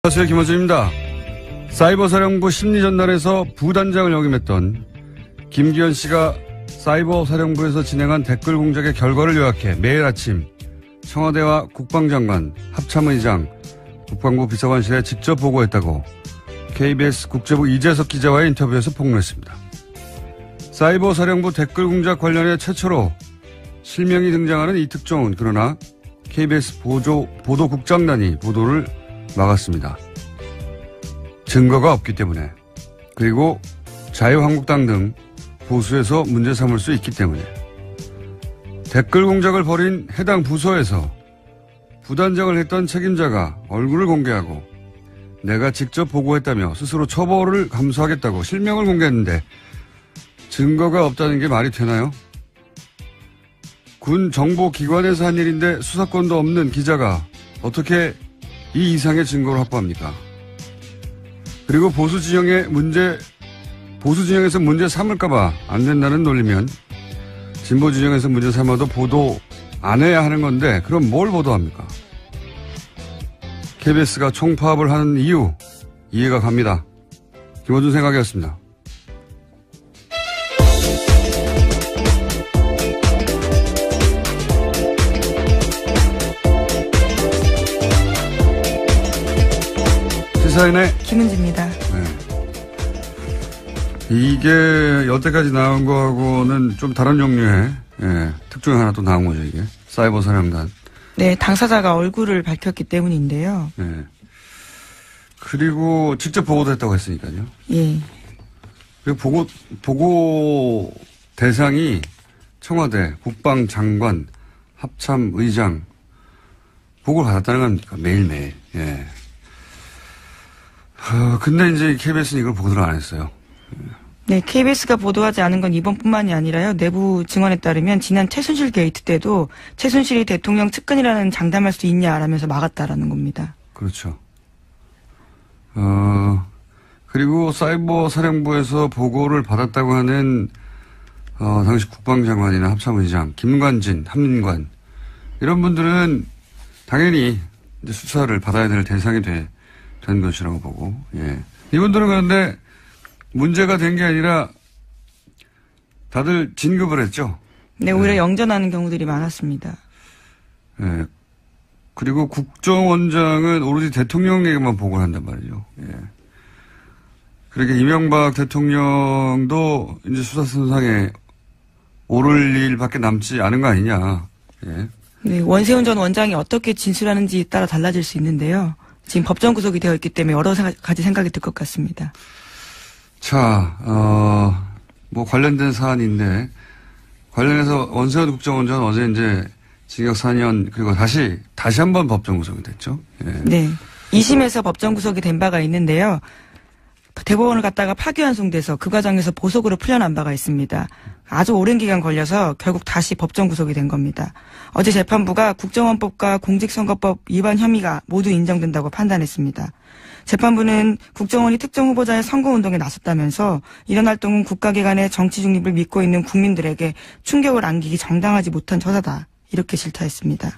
안녕하세요. 김원준입니다. 사이버사령부 심리전단에서 부단장을 역임했던 김기현 씨가 사이버사령부에서 진행한 댓글 공작의 결과를 요약해 매일 아침 청와대와 국방장관, 합참의장, 국방부 비서관실에 직접 보고했다고 KBS 국제부 이재석 기자와의 인터뷰에서 폭로했습니다. 사이버사령부 댓글 공작 관련해 최초로 실명이 등장하는 이특종은 그러나 KBS 보도국장단이 보도를 막았습니다. 증거가 없기 때문에, 그리고 자유한국당 등 보수에서 문제 삼을 수 있기 때문에. 댓글 공작을 벌인 해당 부서에서 부단장을 했던 책임자가 얼굴을 공개하고 내가 직접 보고했다며 스스로 처벌을 감수하겠다고 실명을 공개했는데 증거가 없다는 게 말이 되나요? 군 정보기관에서 한 일인데 수사권도 없는 기자가 어떻게 이 이상의 증거를 확보합니까? 그리고 보수 진영에서 문제 삼을까봐 안 된다는 논리면 진보 진영에서 문제 삼아도 보도 안 해야 하는 건데 그럼 뭘 보도합니까? KBS가 총파업을 하는 이유 이해가 갑니다. 김어준 생각이었습니다. 시사인의 김은지입니다. 네. 이게 여태까지 나온 거하고는 좀 다른 종류의 특종이 하나 또 나온 거죠, 이게. 사이버 사령단. 네, 당사자가 얼굴을 밝혔기 때문인데요. 네. 그리고 직접 보고도 했다고 했으니까요. 예. 그리고 보고 대상이 청와대, 국방장관, 합참의장 보고를 받았다는 겁니까? 매일매일. 예. 근데 이제 KBS는 이걸 보도를 안 했어요. 네, KBS가 보도하지 않은 건 이번뿐만이 아니라요. 내부 증언에 따르면 지난 최순실 게이트 때도 최순실이 대통령 측근이라는 장담할 수 있냐라면서 막았다라는 겁니다. 그렇죠. 그리고 사이버 사령부에서 보고를 받았다고 하는 당시 국방장관이나 합참의장, 김관진, 한민관 이런 분들은 당연히 이제 수사를 받아야 될 대상이 된 것이라고 보고, 예. 이분들은 그런데 문제가 된 게 아니라 다들 진급을 했죠. 네, 오히려 영전하는 경우들이 많았습니다. 예. 그리고 국정원장은 오로지 대통령에게만 보고를 한단 말이죠. 예. 그렇게 이명박 대통령도 이제 수사선상에 오를 일밖에 남지 않은 거 아니냐. 예. 네, 원세훈 전 원장이 어떻게 진술하는지에 따라 달라질 수 있는데요. 지금 법정 구속이 되어 있기 때문에 여러 가지 생각이 들 것 같습니다. 자, 뭐 관련된 사안인데 관련해서 원세훈 국정원장은 어제 이제 징역 4년 그리고 다시 한번 법정 구속이 됐죠. 예. 네. 2심에서 법정 구속이 된 바가 있는데요. 대법원을 갔다가 파기환송돼서 그 과정에서 보석으로 풀려난 바가 있습니다. 아주 오랜 기간 걸려서 결국 다시 법정 구속이 된 겁니다. 어제 재판부가 국정원법과 공직선거법 위반 혐의가 모두 인정된다고 판단했습니다. 재판부는 국정원이 특정 후보자의 선거운동에 나섰다면서 이런 활동은 국가기관의 정치 중립을 믿고 있는 국민들에게 충격을 안기기 정당하지 못한 처사다. 이렇게 질타했습니다.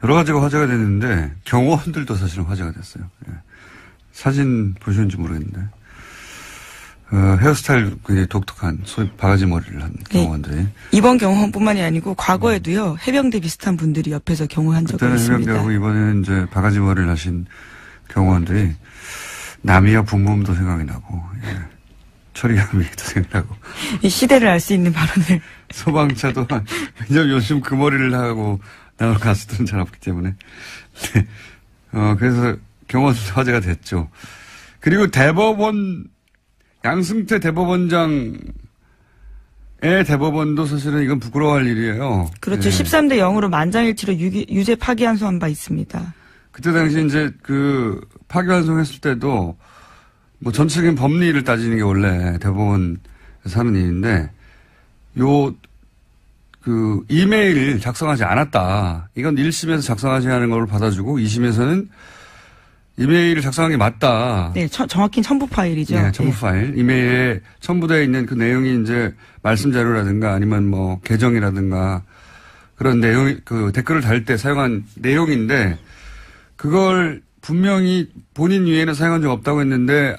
여러 가지가 화제가 됐는데 경호원들도 사실은 화제가 됐어요. 예. 사진 보셨는지 모르겠는데 헤어스타일 굉장히 독특한 소위 바가지 머리를 한 경호원들이. 네. 이번 경호원뿐만이 아니고 과거에도요. 해병대 비슷한 분들이 옆에서 경호한 적이 있습니다. 그때는 해병대하고 이번에는 이제 바가지 머리를 하신 경호원들이 남이와 북몸도 생각이 나고 처리감이도 생각이 나고. 이 시대를 알 수 있는 발언을. 소방차도 왜냐면 요즘 그 머리를 하고 나올 가수들은 잘 없기 때문에. 네. 그래서 경호원도 화제가 됐죠. 그리고 양승태 대법원장의 대법원도 사실은 이건 부끄러워할 일이에요. 그렇죠. 네. 13대 0으로 만장일치로 유죄 파기환송한 바 있습니다. 그때 당시 이제 그 파기환송했을 때도 뭐 전체적인 법리를 따지는 게 원래 대법원에서 하는 일인데 그 이메일 작성하지 않았다. 이건 1심에서 작성하지 않은 걸 받아주고 2심에서는 이메일을 작성한 게 맞다. 네, 정확히는 첨부 파일이죠. 네, 첨부 파일. 이메일에 첨부되어 있는 그 내용이 이제 말씀 자료라든가 아니면 뭐 계정이라든가 그런 내용, 그 댓글을 달 때 사용한 내용인데 그걸 분명히 본인 위에는 사용한 적 없다고 했는데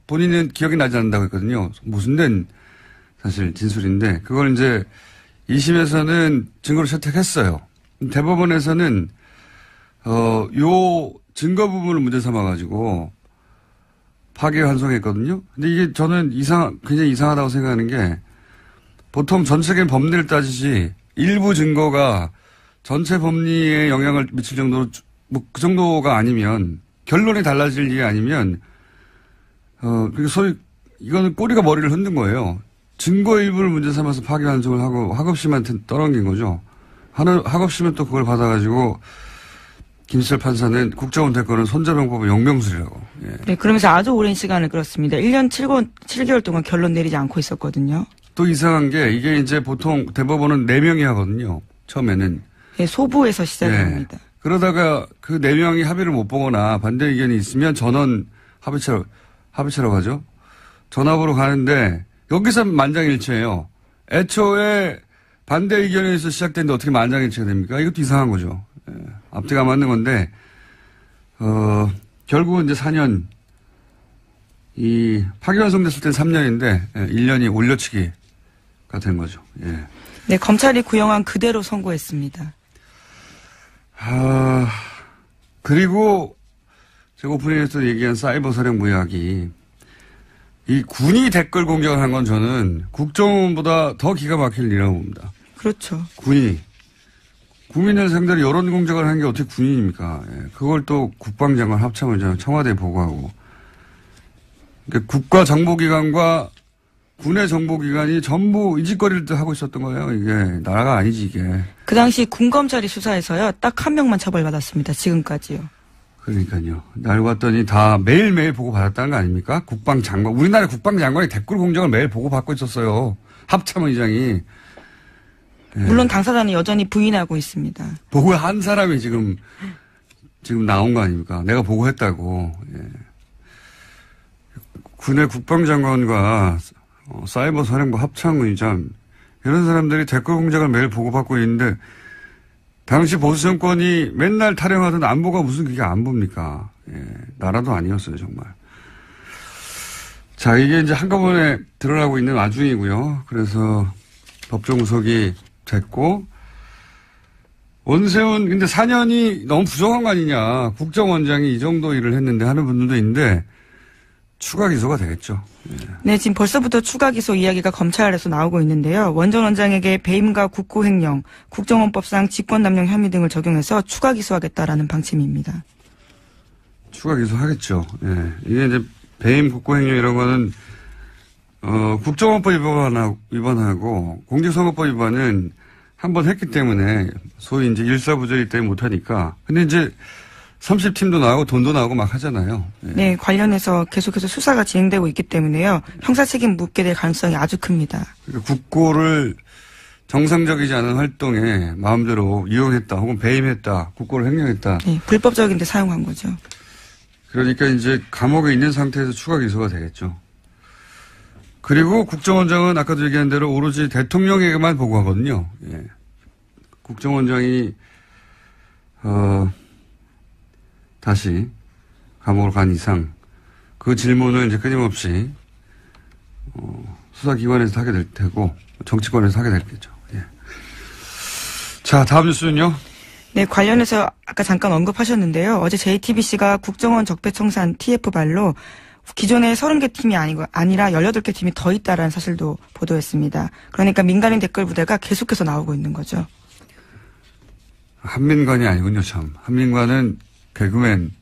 본인은 기억이 나지 않는다고 했거든요. 모순된 사실 진술인데 그걸 이제 2심에서는 증거로 채택했어요. 대법원에서는 요 증거 부분을 문제 삼아가지고 파기환송했거든요. 근데 이게 저는 굉장히 이상하다고 생각하는 게 보통 전체적인 법리를 따지지 일부 증거가 전체 법리에 영향을 미칠 정도로 뭐 그 정도가 아니면 결론이 달라질 일이 아니면 그리고 소위 이거는 꼬리가 머리를 흔든 거예요. 증거 일부를 문제 삼아서 파기환송을 하고 학업심한테 떠넘긴 거죠. 학업심은 또 그걸 받아가지고 김시철 판사는 국정원 대권은 손자병법의 용명술이라고. 예. 네, 그러면서 아주 오랜 시간을 끌었습니다. 1년 7개월 동안 결론 내리지 않고 있었거든요. 또 이상한 게 이게 이제 보통 대법원은 4명이 하거든요. 처음에는. 네, 소부에서 시작합니다. 그러다가 그 4명이 합의를 못 보거나 반대 의견이 있으면 전원 합의체라고 하죠. 전압으로 가는데 여기서 만장일치예요. 애초에 반대 의견에서 시작됐는데 어떻게 만장일치가 됩니까? 이것도 이상한 거죠. 예. 앞뒤가 맞는 건데 결국은 이제 4년 이 파기환송됐을 땐 3년인데 1년이 올려치기가 된 거죠. 예. 네, 검찰이 구형한 그대로 선고했습니다. 그리고 제가 오프닝에서 얘기한 사이버 사령부 이야기 이 군이 댓글 공격을 한 건 저는 국정원보다 더 기가 막힐 일이라고 봅니다. 그렇죠. 군이 국민을 상대로 여론 공작을 한 게 어떻게 군인입니까? 예. 그걸 또 국방장관 합참의장 청와대에 보고하고 그러니까 국가정보기관과 군의 정보기관이 전부 이짓거리를 하고 있었던 거예요. 이게 나라가 아니지 이게. 그 당시 군검찰이 수사해서요. 딱 한 명만 처벌받았습니다. 지금까지요. 그러니까요. 알고 봤더니 다 매일매일 보고받았다는 거 아닙니까? 국방장관. 우리나라 국방장관이 댓글 공작을 매일 보고받고 있었어요. 합참의장이. 물론 당사자는 여전히 부인하고 있습니다. 보고한 사람이 지금 나온 거 아닙니까? 내가 보고했다고. 예. 군의 국방장관과 사이버 사령부 합참의장 이런 사람들이 댓글 공작을 매일 보고받고 있는데 당시 보수 정권이 맨날 타령하던 안보가 무슨 그게 안보입니까? 예. 나라도 아니었어요 정말. 자 이게 이제 한꺼번에 드러나고 있는 와중이고요. 그래서 법정 구속이 됐고 원세훈 근데 4년이 너무 부족한 거 아니냐. 국정원장이 이 정도 일을 했는데 하는 분들도 있는데 추가 기소가 되겠죠. 예. 네, 지금 벌써부터 추가 기소 이야기가 검찰에서 나오고 있는데요. 원 전 원장에게 배임과 국고횡령, 국정원법상 직권남용 혐의 등을 적용해서 추가 기소하겠다라는 방침입니다. 추가 기소하겠죠. 예. 이게 이제 배임, 국고횡령 이런 거는 국정원법 위반하고 공직선거법 위반은 한 번 했기 때문에 소위 이제 일사부조리 때문에 못하니까. 근데 이제 30팀도 나오고 돈도 나오고 막 하잖아요. 예. 네, 관련해서 계속해서 수사가 진행되고 있기 때문에요. 형사 책임 묻게 될 가능성이 아주 큽니다. 그러니까 국고를 정상적이지 않은 활동에 마음대로 이용했다 혹은 배임했다, 국고를 횡령했다. 네, 불법적인 데 사용한 거죠. 그러니까 이제 감옥에 있는 상태에서 추가 기소가 되겠죠. 그리고 국정원장은 아까도 얘기한 대로 오로지 대통령에게만 보고하거든요. 예. 국정원장이 다시 감옥으로 간 이상 그 질문을 이제 끊임없이 수사기관에서 하게 될 테고 정치권에서 하게 되겠죠. 예. 자, 다음 뉴스는요. 네, 관련해서 아까 잠깐 언급하셨는데요. 어제 JTBC가 국정원 적폐청산 TF발로 기존에 30개 팀이 아니라 18개 팀이 더 있다라는 사실도 보도했습니다. 그러니까 민간인 댓글 부대가 계속해서 나오고 있는 거죠. 한민관이 아니군요, 참. 한민관은 개그맨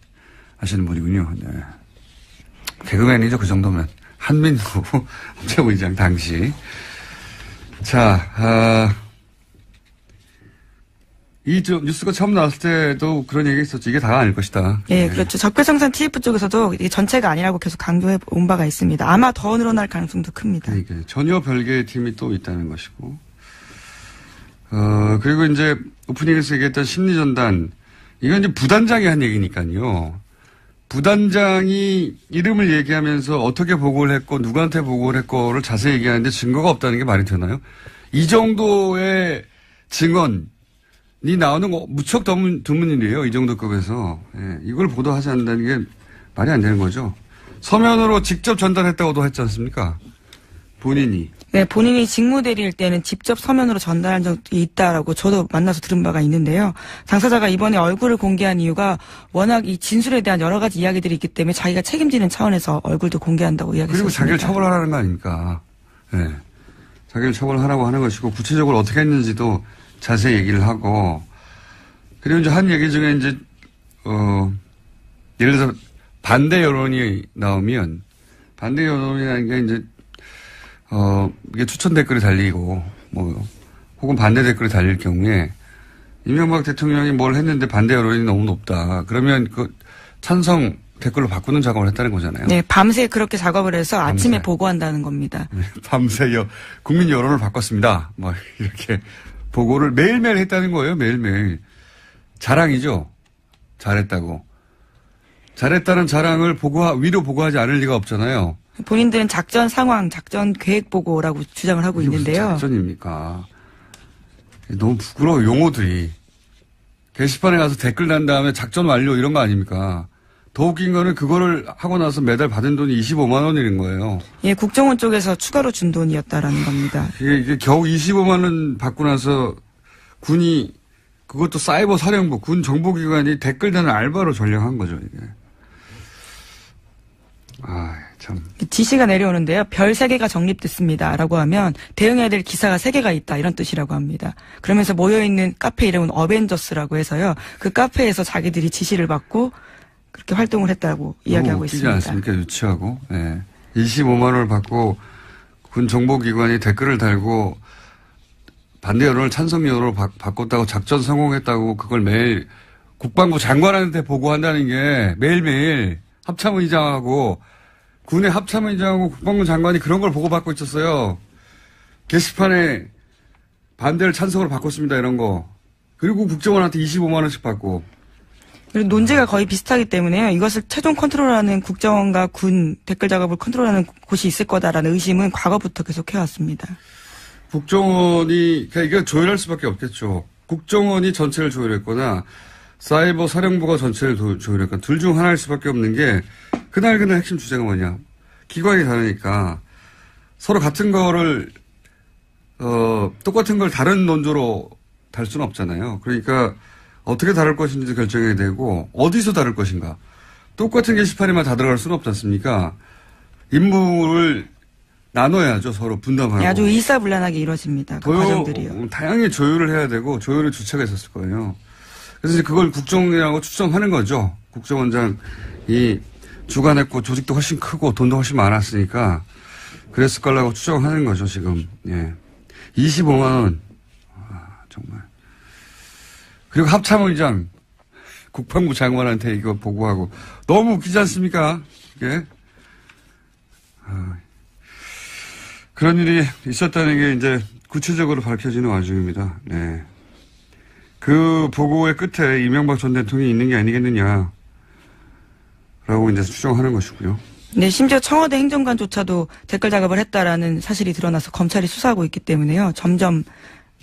하시는 분이군요. 네. 개그맨이죠, 그 정도면. 한민구 합참의장 당시. 자, 이 뉴스가 처음 나왔을 때도 그런 얘기 있었죠. 이게 다가 아닐 것이다. 네, 그렇죠. 적폐청산 TF 쪽에서도 이게 전체가 아니라고 계속 강조해 온 바가 있습니다. 아마 더 늘어날 가능성도 큽니다. 그러니까 전혀 별개의 팀이 또 있다는 것이고. 그리고 이제 오프닝에서 얘기했던 심리전단. 이건 이제 부단장이 한 얘기니까요. 부단장이 이름을 얘기하면서 어떻게 보고를 했고 누구한테 보고를 했고를 자세히 얘기하는데 증거가 없다는 게 말이 되나요? 이 정도의 증언, 나오는 거 무척 드문 일이에요. 이 정도 급에서. 예, 이걸 보도하지 않는다는 게 말이 안 되는 거죠. 서면으로 직접 전달했다고도 했지 않습니까? 본인이. 네, 본인이 직무대리일 때는 직접 서면으로 전달한 적이 있다라고 저도 만나서 들은 바가 있는데요. 당사자가 이번에 얼굴을 공개한 이유가 워낙 이 진술에 대한 여러 가지 이야기들이 있기 때문에 자기가 책임지는 차원에서 얼굴도 공개한다고 이야기했습니다. 그리고 자기를 처벌하라는 거 아닙니까? 네. 자기를 처벌하라고 하는 것이고 구체적으로 어떻게 했는지도 자세히 얘기를 하고 그리고 이제 한 얘기 중에 이제 예를 들어서 반대 여론이 나오면 반대 여론이라는 게 이제 이게 추천 댓글이 달리고, 혹은 반대 댓글이 달릴 경우에, 이명박 대통령이 뭘 했는데 반대 여론이 너무 높다. 그러면 찬성 댓글로 바꾸는 작업을 했다는 거잖아요. 네, 밤새 그렇게 작업을 해서 아침에 보고한다는 겁니다. 네, 밤새 국민 여론을 바꿨습니다. 이렇게 보고를 매일매일 했다는 거예요, 매일매일. 자랑이죠. 잘했다고. 잘했다는 자랑을 위로 보고하지 않을 리가 없잖아요. 본인들은 작전 상황, 작전 계획 보고라고 주장을 하고 있는데요. 무슨 작전입니까? 너무 부끄러워 용어들이. 게시판에 가서 댓글 난 다음에 작전 완료 이런 거 아닙니까? 더 웃긴 거는 그거를 하고 나서 매달 받은 돈이 25만 원인 거예요. 예, 국정원 쪽에서 추가로 준 돈이었다라는 겁니다. 이게 겨우 25만 원 받고 나서 군이 그것도 사이버 사령부 군 정보기관이 댓글 다는 알바로 전략한 거죠 이게. 참. 지시가 내려오는데요. 별 3개가 정립됐습니다. 라고 하면 대응해야 될 기사가 3개가 있다. 이런 뜻이라고 합니다. 그러면서 모여있는 카페 이름은 어벤져스라고 해서요. 그 카페에서 자기들이 지시를 받고 그렇게 활동을 했다고 이야기하고 있습니다. 웃기지 않습니까? 유치하고. 네. 25만 원을 받고 군 정보기관이 댓글을 달고 반대 여론을 찬성 여론으로 바꿨다고 작전 성공했다고 그걸 매일 국방부 장관한테 보고한다는 게 매일매일 합참의장하고 군의 합참의장하고 국방부 장관이 그런 걸 보고받고 있었어요. 게시판에 반대를 찬성으로 바꿨습니다. 이런 거. 그리고 국정원한테 25만 원씩 받고. 그리고 논제가 거의 비슷하기 때문에요. 이것을 최종 컨트롤하는 국정원과 군 댓글 작업을 컨트롤하는 곳이 있을 거다라는 의심은 과거부터 계속 해왔습니다. 국정원이 이거 조율할 수밖에 없겠죠. 국정원이 전체를 조율했거나 사이버 사령부가 전체를 조율했거나 둘 중 하나일 수밖에 없는 게 그날 핵심 주제가 뭐냐. 기관이 다르니까 서로 같은 거를 똑같은 걸 다른 논조로 달 수는 없잖아요. 그러니까 어떻게 다룰 것인지 결정해야 되고 어디서 다룰 것인가. 똑같은 게시판에만 다 들어갈 수는 없지 않습니까? 임무를 나눠야죠. 서로 분담하고. 아주 일사불란하게 이루어집니다. 그 과정들이요. 다양하게 조율을 해야 되고 조율의 주체가 있었을 거예요. 그래서 이제 그걸 국정이라고 추정하는 거죠. 국정원장이 주관했고 조직도 훨씬 크고 돈도 훨씬 많았으니까 그랬을 거라고 추정하는 거죠. 지금. 예. 25만 원. 정말. 그리고 합참의장 국방부 장관한테 이거 보고하고 너무 웃기지 않습니까? 이게. 그런 일이 있었다는 게 이제 구체적으로 밝혀지는 와중입니다. 네. 그 보고의 끝에 이명박 전 대통령이 있는 게 아니겠느냐라고 이제 추정하는 것이고요. 네, 심지어 청와대 행정관조차도 댓글 작업을 했다라는 사실이 드러나서 검찰이 수사하고 있기 때문에요. 점점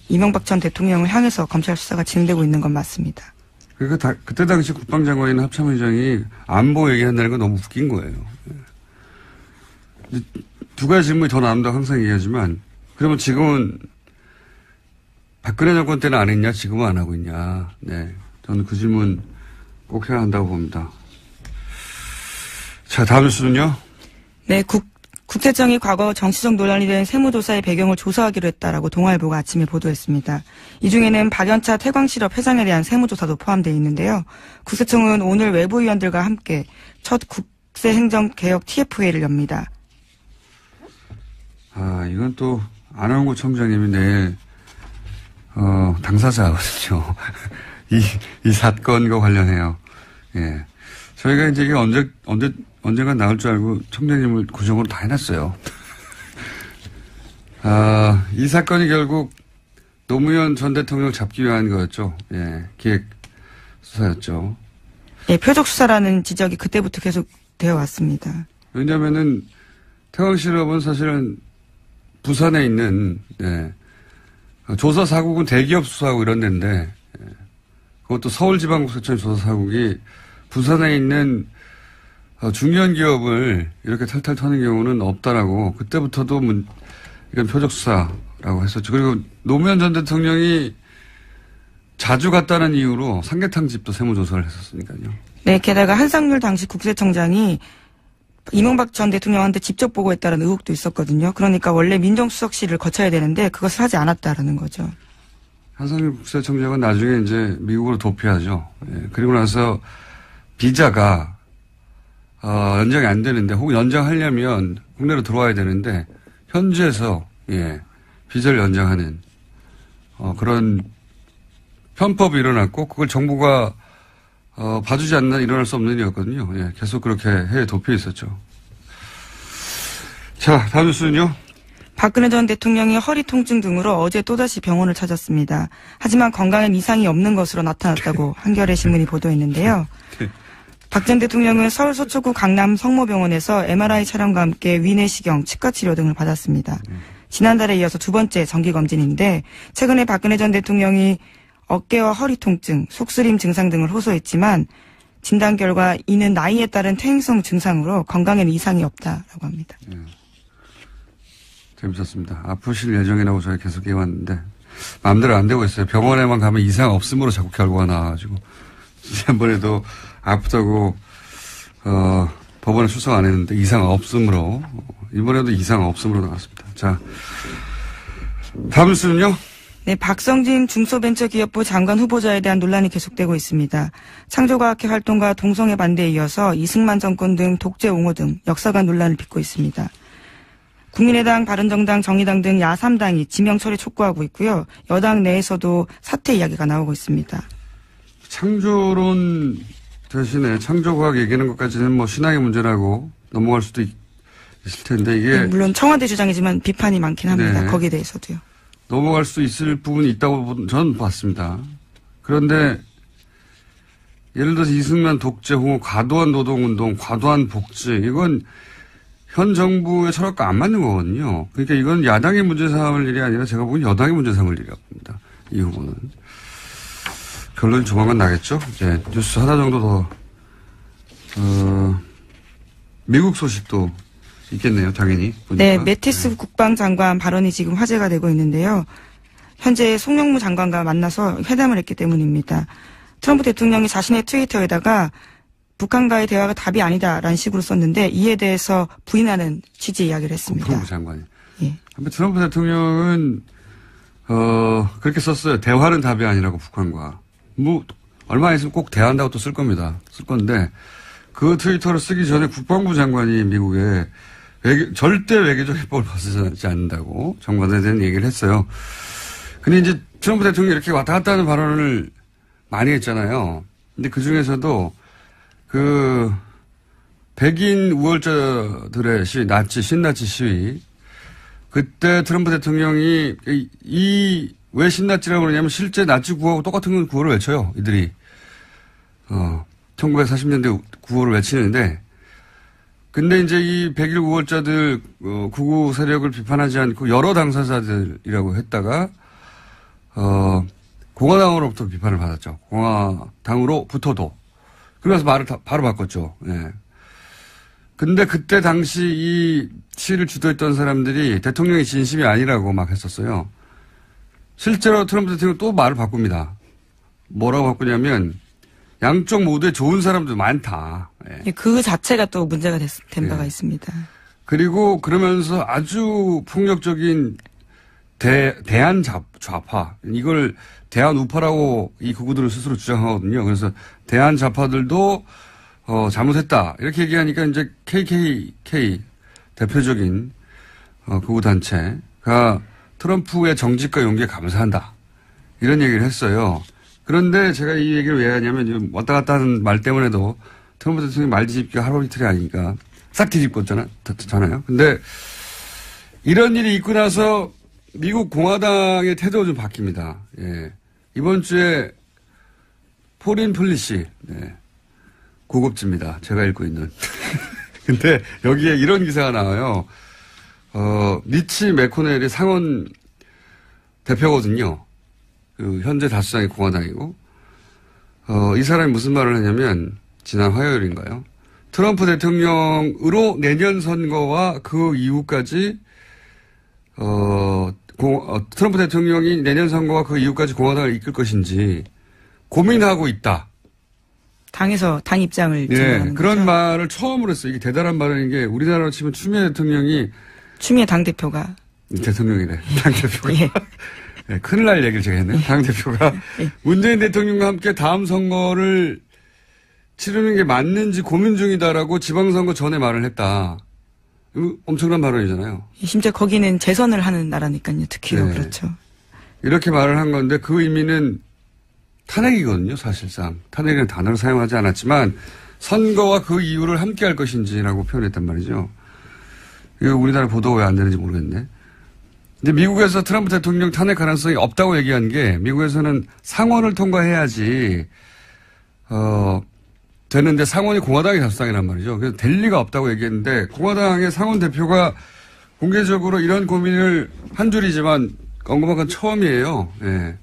이명박 전 대통령을 향해서 검찰 수사가 진행되고 있는 건 맞습니다. 그러니까 그때 당시 국방장관이나 합참의장이 안보 얘기한다는 건 너무 웃긴 거예요. 두 가지 질문이 더 나온다고 항상 얘기하지만 그러면 지금은 박근혜 정권 때는 안 했냐 지금은 안 하고 있냐. 네, 저는 그 질문 꼭 해야 한다고 봅니다. 자, 다음 뉴스는요. 네, 국세청이 과거 정치적 논란이 된 세무조사의 배경을 조사하기로 했다라고 동아일보가 아침에 보도했습니다. 이 중에는 박연차 태광실업 회장에 대한 세무조사도 포함되어 있는데요. 국세청은 오늘 외부위원들과 함께 첫 국세행정개혁 TF회의를 엽니다. 이건 또 안원구 청장님이 내일 당사자거든요. 이 사건과 관련해요. 예. 저희가 이제 이게 언젠가 나올 줄 알고 청장님을 구정으로 다 해놨어요. 이 사건이 결국 노무현 전 대통령 잡기 위한 거였죠. 예. 기획 수사였죠. 예, 표적 수사라는 지적이 그때부터 계속 되어 왔습니다. 왜냐면은 태광실업은 사실은 부산에 있는, 조사 사국은 대기업 수사하고 이런 데인데, 그것도 서울지방국세청 조사사국이 부산에 있는 중견 기업을 이렇게 탈탈 터는 경우는 없다라고 그때부터도 이건 표적수사라고 했었죠. 그리고 노무현 전 대통령이 자주 갔다는 이유로 삼계탕 집도 세무조사를 했었으니까요. 네, 게다가 한상률 당시 국세청장이 이명박 전 대통령한테 직접 보고했다는 의혹도 있었거든요. 그러니까 원래 민정수석실을 거쳐야 되는데 그것을 하지 않았다라는 거죠. 한상률 국세청장은 나중에 이제 미국으로 도피하죠. 예, 그리고 나서 비자가 연장이 안 되는데 혹은 연장하려면 국내로 들어와야 되는데 현지에서 비자를 연장하는 그런 편법이 일어났고 그걸 정부가 봐주지 않는 일어날 수 없는 일이었거든요. 예, 계속 그렇게 해외 도피해 있었죠. 자, 다음 뉴스는요. 박근혜 전 대통령이 허리 통증 등으로 어제 또다시 병원을 찾았습니다. 하지만 건강엔 이상이 없는 것으로 나타났다고 한겨레 신문이 보도했는데요. 박 전 대통령은 서울 서초구 강남 성모병원에서 MRI 촬영과 함께 위내시경, 치과치료 등을 받았습니다. 지난달에 이어서 두 번째 정기검진인데 최근에 박근혜 전 대통령이 어깨와 허리 통증, 속쓰림 증상 등을 호소했지만 진단 결과 이는 나이에 따른 퇴행성 증상으로 건강엔 이상이 없다라고 합니다. 재밌었습니다. 아프실 예정이라고 저희 계속 해왔는데 마음대로 안 되고 있어요. 병원에만 가면 이상 없음으로 자꾸 결과가 나와가지고 지난번에도 아프다고 법원에 출석 안 했는데 이상 없음으로 이번에도 이상 없음으로 나왔습니다. 자, 다음 뉴스는요. 네, 박성진 중소벤처기업부 장관 후보자에 대한 논란이 계속되고 있습니다. 창조과학회 활동과 동성애 반대에 이어서 이승만 정권 등 독재 옹호 등 역사관 논란을 빚고 있습니다. 국민의당, 바른정당, 정의당 등 야3당이 지명 처리 촉구하고 있고요. 여당 내에서도 사퇴 이야기가 나오고 있습니다. 창조론 대신에 창조과학 얘기하는 것까지는 뭐 신앙의 문제라고 넘어갈 수도 있을 텐데 이게. 네, 물론 청와대 주장이지만 비판이 많긴 합니다. 네. 거기에 대해서도요. 넘어갈 수 있을 부분이 있다고 저는 봤습니다. 그런데 예를 들어서 이승만 독재 옹호, 과도한 노동운동, 과도한 복지 이건 현 정부의 철학과 안 맞는 거거든요. 그러니까 이건 야당의 문제 삼을 일이 아니라 제가 보기엔 여당의 문제 삼을 일이라고 봅니다. 이 후보는. 결론이 조만간 나겠죠. 이제 뉴스 하나 정도 더 미국 소식도 있겠네요. 당연히. 보니까. 네, 매티스 국방장관 발언이 지금 화제가 되고 있는데요. 현재 송영무 장관과 만나서 회담을 했기 때문입니다. 트럼프 대통령이 자신의 트위터에다가 북한과의 대화가 답이 아니다라는 식으로 썼는데 이에 대해서 부인하는 취지 이야기를 했습니다. 트럼프 장관이. 예. 트럼프 대통령은 그렇게 썼어요. 대화는 답이 아니라고 북한과. 뭐 얼마 있으면 꼭 대화한다고 또 쓸 겁니다. 쓸 건데 그 트위터를 쓰기 전에 국방부 장관이 미국에 절대 외교적 해법을 벗어나지 않는다고 장관에 대한 얘기를 했어요. 근데 이제 트럼프 대통령이 이렇게 왔다 갔다 하는 발언을 많이 했잖아요. 근데 그 중에서도 백인 우월자들의 시위, 신나치 시위. 그때 트럼프 대통령이 왜 신나치라고 그러냐면 실제 나치 구호하고 똑같은 구호를 외쳐요. 이들이. 1940년대 구호를 외치는데 근데 이제 이 백일 우월자들 구구 세력을 비판하지 않고 여러 당사자들이라고 했다가 공화당으로부터 비판을 받았죠. 공화당으로부터도. 그래서 말을 바로 바꿨죠. 예. 근데 그때 당시 이 시위를 주도했던 사람들이 대통령의 진심이 아니라고 막 했었어요. 실제로 트럼프 대통령 또 말을 바꿉니다. 뭐라고 바꾸냐면 양쪽 모두에 좋은 사람도 많다. 예. 그 자체가 또 문제가 된 바가 예. 있습니다. 그리고 그러면서 아주 폭력적인 대한 좌파 이걸 대한 우파라고 이 극우들은 스스로 주장하거든요. 그래서 대한 좌파들도 잘못했다 이렇게 얘기하니까 이제 KKK 대표적인 극우 단체가 트럼프의 정직과 용기에 감사한다 이런 얘기를 했어요. 그런데 제가 이 얘기를 왜 하냐면 왔다 갔다 하는 말 때문에도 트럼프 대통령이 말 뒤집기가 하루 이틀이 아니니까 싹 뒤집었잖아요. 근데 이런 일이 있고 나서 미국 공화당의 태도가 좀 바뀝니다. 예. 이번 주에 포린 플리시, 네. 고급집니다. 제가 읽고 있는. 근데 여기에 이런 기사가 나와요. 미치 매코넬이 상원 대표거든요. 그 현재 다수당이 공화당이고, 이 사람이 무슨 말을 하냐면, 지난 화요일인가요? 트럼프 대통령으로 내년 선거와 그 이후까지, 트럼프 대통령이 내년 선거와 그 이후까지 공화당을 이끌 것인지 고민하고 있다. 당 입장을. 예, 그런 거죠? 말을 처음으로 했어요. 이게 대단한 말인 게 우리나라로 치면 추미애 대통령이. 추미애 당대표가. 대통령이래. 당대표가. 예. 네, 큰일 날 얘기를 제가 했네요. 당대표가. 예. 문재인 대통령과 함께 다음 선거를 치르는 게 맞는지 고민 중이다라고 지방선거 전에 말을 했다. 이거 엄청난 발언이잖아요. 심지어 거기는 재선을 하는 나라니까요. 특히요. 네. 그렇죠. 이렇게 말을 한 건데 그 의미는 탄핵이거든요. 사실상. 탄핵이라는 단어를 사용하지 않았지만 선거와 그 이유를 함께 할 것인지라고 표현했단 말이죠. 이거 우리나라 보도가 왜 안 되는지 모르겠네. 근데 미국에서 트럼프 대통령 탄핵 가능성이 없다고 얘기한 게 미국에서는 상원을 통과해야지 되는데 상원이 공화당이 다수당이란 말이죠. 그래서 될 리가 없다고 얘기했는데 공화당의 상원 대표가 공개적으로 이런 고민을 한 줄이지만 언급한 건 처음이에요. 예.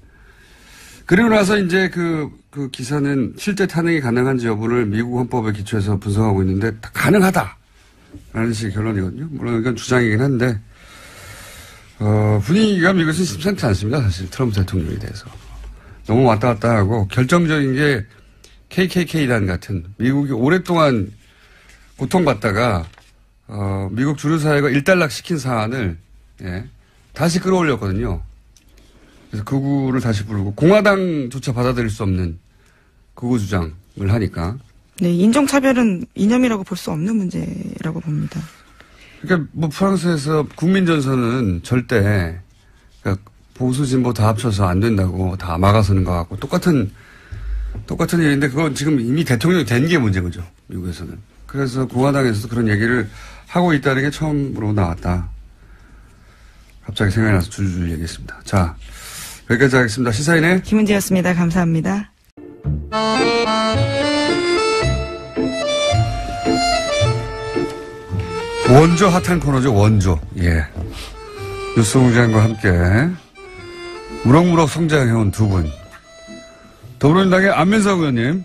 그리고 나서 이제 그 기사는 실제 탄핵이 가능한지 여부를 미국 헌법에 기초해서 분석하고 있는데 다 가능하다라는 식의 결론이거든요. 물론 이건 주장이긴 한데 분위기가 미국에서는 심상치 않습니다. 사실 트럼프 대통령에 대해서. 너무 왔다 갔다 하고 결정적인 게 KKK단 같은 미국이 오랫동안 고통받다가 미국 주류사회가 일단락 시킨 사안을 다시 끌어올렸거든요. 그래서 극우를 다시 부르고 공화당조차 받아들일 수 없는 극우 주장을 하니까. 네, 인종차별은 이념이라고 볼 수 없는 문제라고 봅니다. 그러니까 뭐 프랑스에서 국민전선은 절대 그러니까 보수 진보 다 합쳐서 안 된다고 다 막아서는 것 같고 똑같은 일인데 그건 지금 이미 대통령이 된 게 문제인 거죠. 미국에서는. 그래서 공화당에서도 그런 얘기를 하고 있다는 게 처음으로 나왔다. 갑자기 생각이 나서 줄줄 얘기했습니다. 자, 여기까지 하겠습니다. 시사인의 김은지였습니다. 감사합니다. 원조 핫한 코너죠. 원조. 예. 뉴스공장과 함께 무럭무럭 성장해온 두 분. 더불어민주당의 안민석 의원님,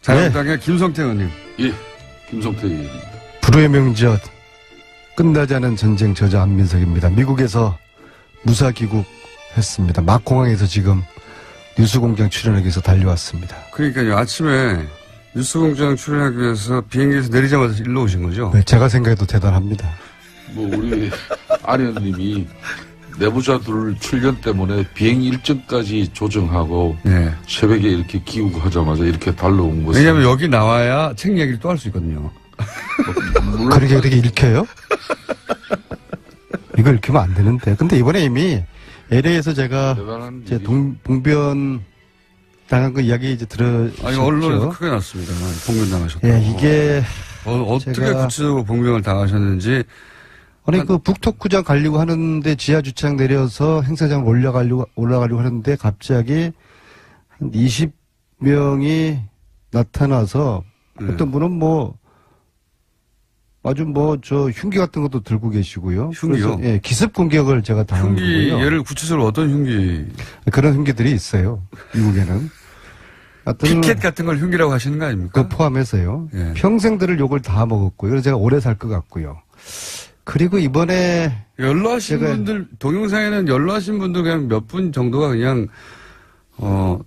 자유한국당의 네. 김성태 의원님. 예, 김성태 의원님. 불후의 명절, 끝나지 않은 전쟁 저자 안민석입니다. 미국에서 무사 귀국했습니다. 막 공항에서 지금 뉴스공장 출연하기 위해서 달려왔습니다. 그러니까요. 아침에 뉴스공장 출연하기 위해서 비행기에서 내리자마자 일로 오신 거죠? 네, 제가 생각해도 대단합니다. 뭐 우리 안 의원님이 내부자들 출연 때문에 비행 일정까지 조정하고 네. 새벽에 이렇게 귀국하자마자 이렇게 달려온 것은 왜냐하면 여기 나와야 책 얘기를 또 할 수 있거든요. 그렇게 읽혀요? 이거 읽히면 안 되는데. 근데 이번에 이미 LA에서 제가 제 봉변 당한 그 이야기 이제 들으셨죠? 아니 언론에서 크게 났습니다. 봉변 당하셨다고. 예, 이게 어떻게 구체적으로 봉변을 당하셨는지. 아니 그 북토크장 가려고 하는데 지하 주차장 내려서 행사장 올라가려고 하는데 갑자기 한 20명이 나타나서 어떤 분은 뭐 아주 흉기 같은 것도 들고 계시고요. 흉기요? 예, 기습 공격을 제가 당한 거고요. 흉기 예를 구체적으로 어떤 흉기? 그런 흉기들이 있어요. 미국에는. 피켓 같은 걸 흉기라고 하시는 거 아닙니까? 그 포함해서요. 예. 평생들을 욕을 다 먹었고요. 그래서 제가 오래 살 것 같고요. 그리고 이번에 연로하신 분들 동영상에는 연로하신 분들 그냥 몇 분 정도가 그냥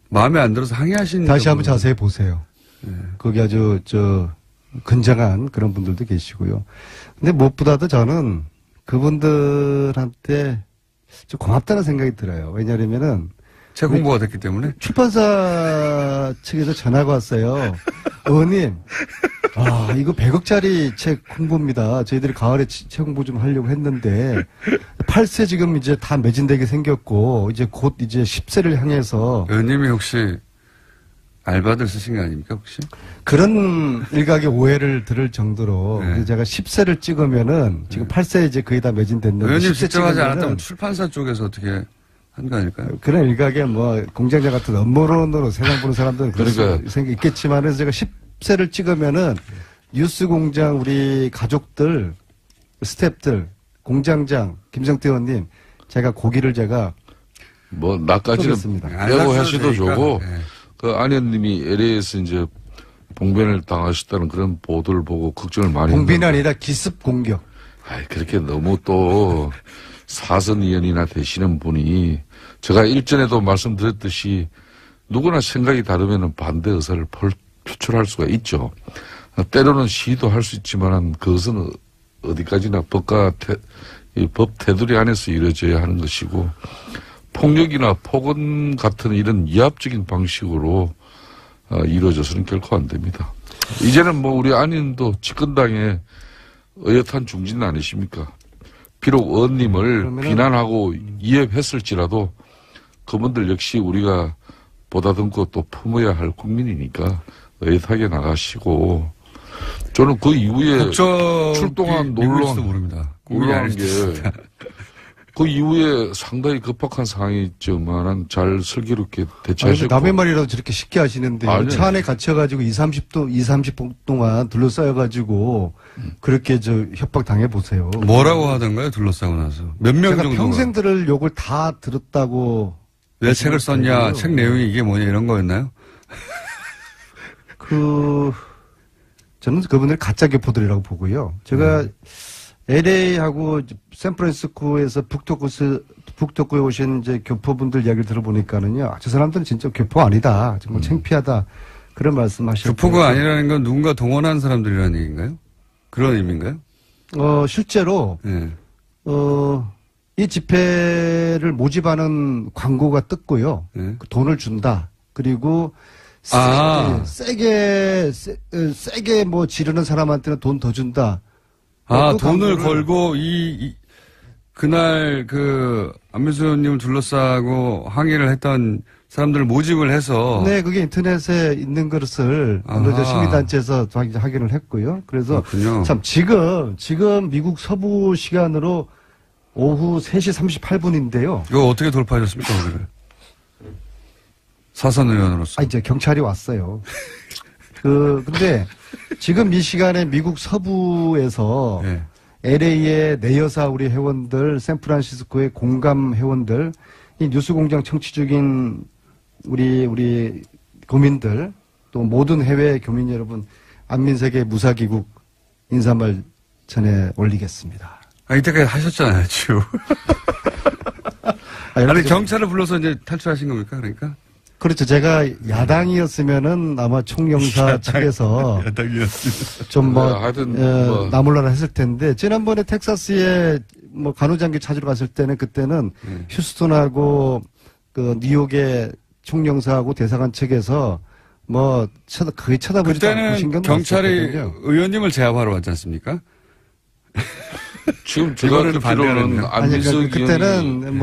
마음에 안 들어서 항의하신 다시 한번 자세히 보세요. 예. 거기 아주 근장한 그런 분들도 계시고요. 근데 무엇보다도 저는 그분들한테 좀 고맙다는 생각이 들어요. 왜냐하면은 책 홍보가 됐기 때문에 출판사 측에서 전화가 왔어요. 의원님, 이거 100억짜리 책 홍보입니다. 저희들이 가을에 책 홍보 좀 하려고 했는데 8세 지금 이제 다 매진되게 생겼고 이제 곧 이제 10세를 향해서 의원님이 혹시 알바들 쓰신 거 아닙니까 혹시? 그런 일각의 오해를 들을 정도로 네. 제가 10세를 찍으면은 지금 8세 이제 거의 다 매진됐는데 의원님 직접 하지 않았다면 출판사 쪽에서 어떻게 한 거 아닐까요? 그런 일각의 공장장 같은 업무론으로 세상 보는 사람들은 그런 생각이 있겠지만 그래서 제가 10세를 찍으면은 뉴스 공장 우리 가족들, 스태프들, 공장장, 김성태 의원님 제가 고기를 뭐 나까지는 빼고 하셔도 좋고 그 아내님이 LA에서 이제 봉변을 당하셨다는 그런 보도를 보고 걱정을 많이 했는데 봉변이 아니라 기습 공격. 아이 그렇게 너무 또 사선 의원이나 되시는 분이 제가 일전에도 말씀드렸듯이 누구나 생각이 다르면 반대 의사를 표출할 수가 있죠. 때로는 시도할 수 있지만 그것은 어디까지나 법 테두리 안에서 이루어져야 하는 것이고 폭력이나 폭언 같은 이런 위압적인 방식으로 이루어져서는 결코 안 됩니다. 이제는 뭐 우리 안인도 집권당의 의젓한 중진 아니십니까? 비록 의원님을 비난하고 이협했을지라도 그분들 역시 우리가 보다듬고 또 품어야 할 국민이니까 의젓하게 나가시고 저는 그 이후에 출동한 모릅니다. 놀라운 게 그 이후에 상당히 급박한 상황이 있지만은 잘 슬기롭게 대처하셨고. 남의 말이라도 저렇게 쉽게 하시는데 차 안에 갇혀가지고 20-30분 동안 둘러싸여가지고 그렇게 협박 당해보세요. 뭐라고 하던가요? 둘러싸고 나서. 몇 명 정도? 평생 들을 욕을 다 들었다고. 왜 책을 썼냐? 책 내용이 이게 뭐냐 이런 거였나요? 저는 그분들 가짜 교포들이라고 보고요. 제가 LA하고 샌프란시스코에서 북토크에 오신 이제 교포분들 이야기를 들어보니까는요. 저 사람들은 진짜 교포 아니다. 정말 창피하다. 그런 말씀 하셨고. 교포가 아니라는 건 누군가 동원한 사람들이라는 얘기인가요? 그런 의미인가요? 실제로, 이 집회를 모집하는 광고가 떴고요. 그 돈을 준다. 그리고 세게 뭐 지르는 사람한테는 돈 더 준다. 돈을 걸고 그날 안민석 의원님을 둘러싸고 항의를 했던 사람들을 모집을 해서. 네, 그게 인터넷에 있는 것을 시민단체에서 확인을 했고요. 그래서 그렇군요. 참 지금 미국 서부 시간으로 오후 3시 38분인데요. 이거 어떻게 돌파하셨습니까, 오늘? 사선 의원으로서. 이제 경찰이 왔어요. 근데 지금 이 시간에 미국 서부에서 LA의 내여사 우리 회원들, 샌프란시스코의 공감 회원들, 이 뉴스공장 청취 중인 우리 교민들, 또 모든 해외 교민 여러분, 안민석의 무사귀국 인사말 전해 올리겠습니다. 이때까지 하셨잖아요, 지금. 아니, 경찰을 불러서 이제 탈출하신 겁니까, 그러니까? 그렇죠. 제가 야당이었으면은 아마 총영사 측에서 좀 나몰라라 했을 텐데 지난번에 텍사스에 뭐 간호장교 찾으러 갔을 때는 그때는 휴스턴하고 뉴욕의 총영사하고 대사관 측에서 뭐 거의 쳐다보지도 않고 신경도 안 썼거든요. 경찰이 의원님을 제압하러 왔지 않습니까? 지금 제가 듣기로는 안민석 그때는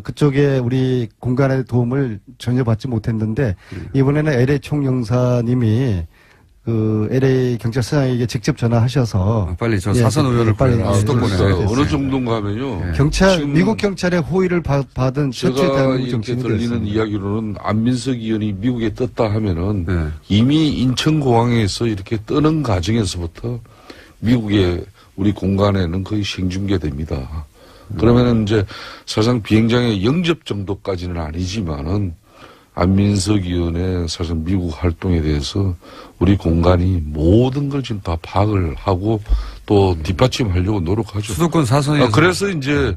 그쪽에 우리 공간의 도움을 전혀 받지 못했는데 이번에는 LA 총영사님이 LA 경찰서장에게 직접 전화하셔서 빨리 저 사선 의원을 빨리 수도권에 어느 정도인가 하면요. 미국 경찰의 호의를 받은 제가 이렇게 들리는 이야기로는 안민석 의원이 미국에 떴다 하면은 이미 인천공항에서 이렇게 뜨는 과정에서부터 미국의 우리 공간에는 거의 생중계됩니다. 그러면은 이제 사실상 비행장의 영접 정도까지는 아니지만은 안민석 의원의 사실상 미국 활동에 대해서 우리 공간이 모든 걸 지금 다 파악을 하고 또 뒷받침하려고 노력하죠. 수도권 사선에서. 그래서 이제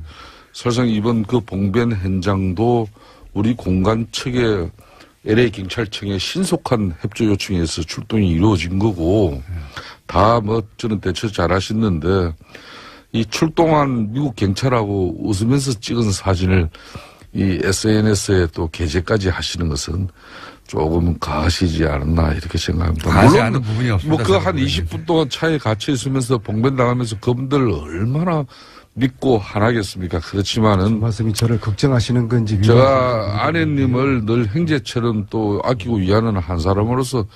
사실상 이번 그 봉변 현장도 우리 공간 측에 LA 경찰청의 신속한 협조 요청에서 출동이 이루어진 거고 다 저는 대처 잘 하셨는데 이 출동한 미국 경찰하고 웃으면서 찍은 사진을 이 SNS에 또 게재까지 하시는 것은 조금 가시지 않았나 이렇게 생각합니다. 가시 않은 부분이 없습니다. 그 한 20분 동안 차에 갇혀 있으면서 봉변당하면서 그분들 얼마나 믿고 하나겠습니까? 그렇지만은. 말씀이 저를 걱정하시는 건지. 제가 아내님을 늘 형제처럼 또 아끼고 위하는 한 사람으로서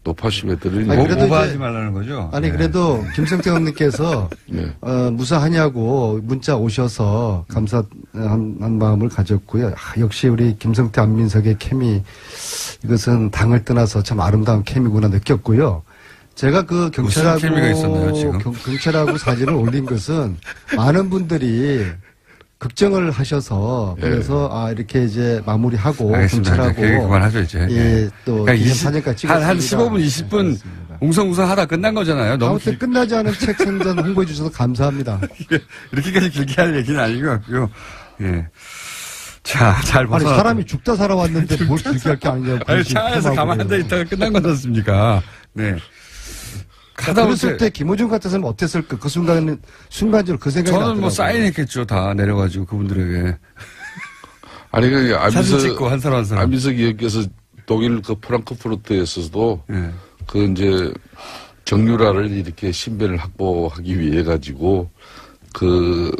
높아심에 드리니. 오버하지 말라는 거죠? 아니, 그래도 김성태 의원님께서 무사하냐고 문자 오셔서 감사한 마음을 가졌고요. 역시 우리 김성태 안민석의 케미, 이것은 당을 떠나서 참 아름다운 케미구나 느꼈고요. 제가 그 경찰하고 사진을 올린 것은 많은 분들이 걱정을 하셔서 그래서 이렇게 이제 마무리하고 알겠습니다. 분출하고 그만하죠 이제. 예, 또 그러니까 기념사진까지 찍었습니다. 한 15분 20분 웅성웅성하다 끝난 거잖아요. 너무 아무튼 끝나지 않은 책 생전 홍보해 주셔서 감사합니다. 이렇게까지 길게 할 얘기는 아닌 것 같고요. 예. 자, 잘 아니 벗어났다. 사람이 죽다 살아왔는데 뭘 길게 할 게 아니냐고. 아니, 차 안에서 가만히 앉아 있다가 끝난 거지 않습니까? 네. 그랬을 때 김호중 같았으면 어땠을까? 그 순간적으로 그 생각이 나더라고요. 저는 뭐 사인했겠죠. 다 내려가지고 그분들에게. 아니, 그 사진 찍고 한 사람 한 사람. 안민석 의원께서 독일 그 프랑크푸르트에서도 네. 그 이제 정유라를 이렇게 신변을 확보하기 위해 가지고 그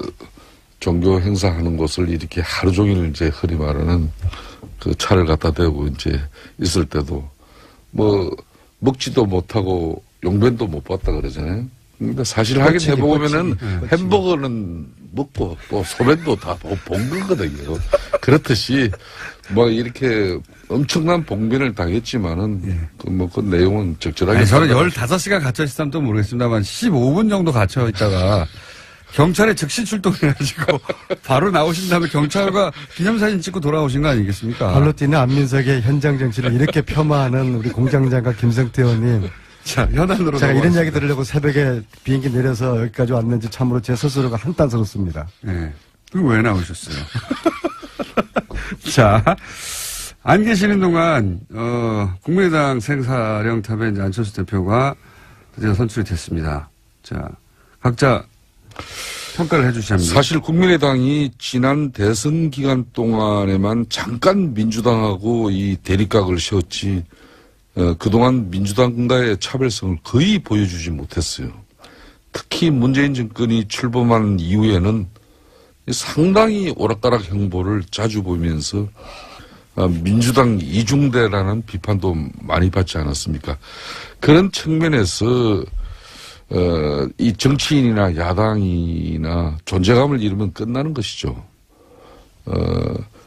종교 행사하는 곳을 이렇게 하루 종일 이제 흔히 말하는 그 차를 갖다 대고 이제 있을 때도 뭐 먹지도 못하고 용변도 못 봤다 그러잖아요. 그러니까 사실 확인해 보면은 햄버거는 먹고 또 소변도 다 본 거거든요. 그렇듯이 뭐 이렇게 엄청난 봉변을 당했지만은 그 내용은 적절하게. 아니, 저는 15시간 갇혀 있으면 또 모르겠습니다만 15분 정도 갇혀 있다가 경찰에 즉시 출동해가지고 바로 나오신 다음에 경찰과 기념사진 찍고 돌아오신 거 아니겠습니까? 발로 뛰는 안민석의 현장 정치를 이렇게 폄하하는 우리 공장장과 김성태 의원님. 자, 현안으로 제가 이런 이야기 들으려고 새벽에 비행기 내려서 여기까지 왔는지 참으로 제 스스로가 한탄스럽습니다. 네. 그럼 왜 나오셨어요? 자, 안 계시는 동안, 국민의당 생사령탑에 이제 안철수 대표가 드디어 선출이 됐습니다. 자, 각자 평가를 해 주시면. 사실 국민의당이 지난 대선 기간 동안에만 잠깐 민주당하고 이 대립각을 세웠지, 그동안 민주당과의 차별성을 거의 보여주지 못했어요. 특히 문재인 정권이 출범한 이후에는 상당히 오락가락 행보를 자주 보이면서 민주당 이중대라는 비판도 많이 받지 않았습니까? 그런 측면에서 이 정치인이나 야당이나 존재감을 잃으면 끝나는 것이죠.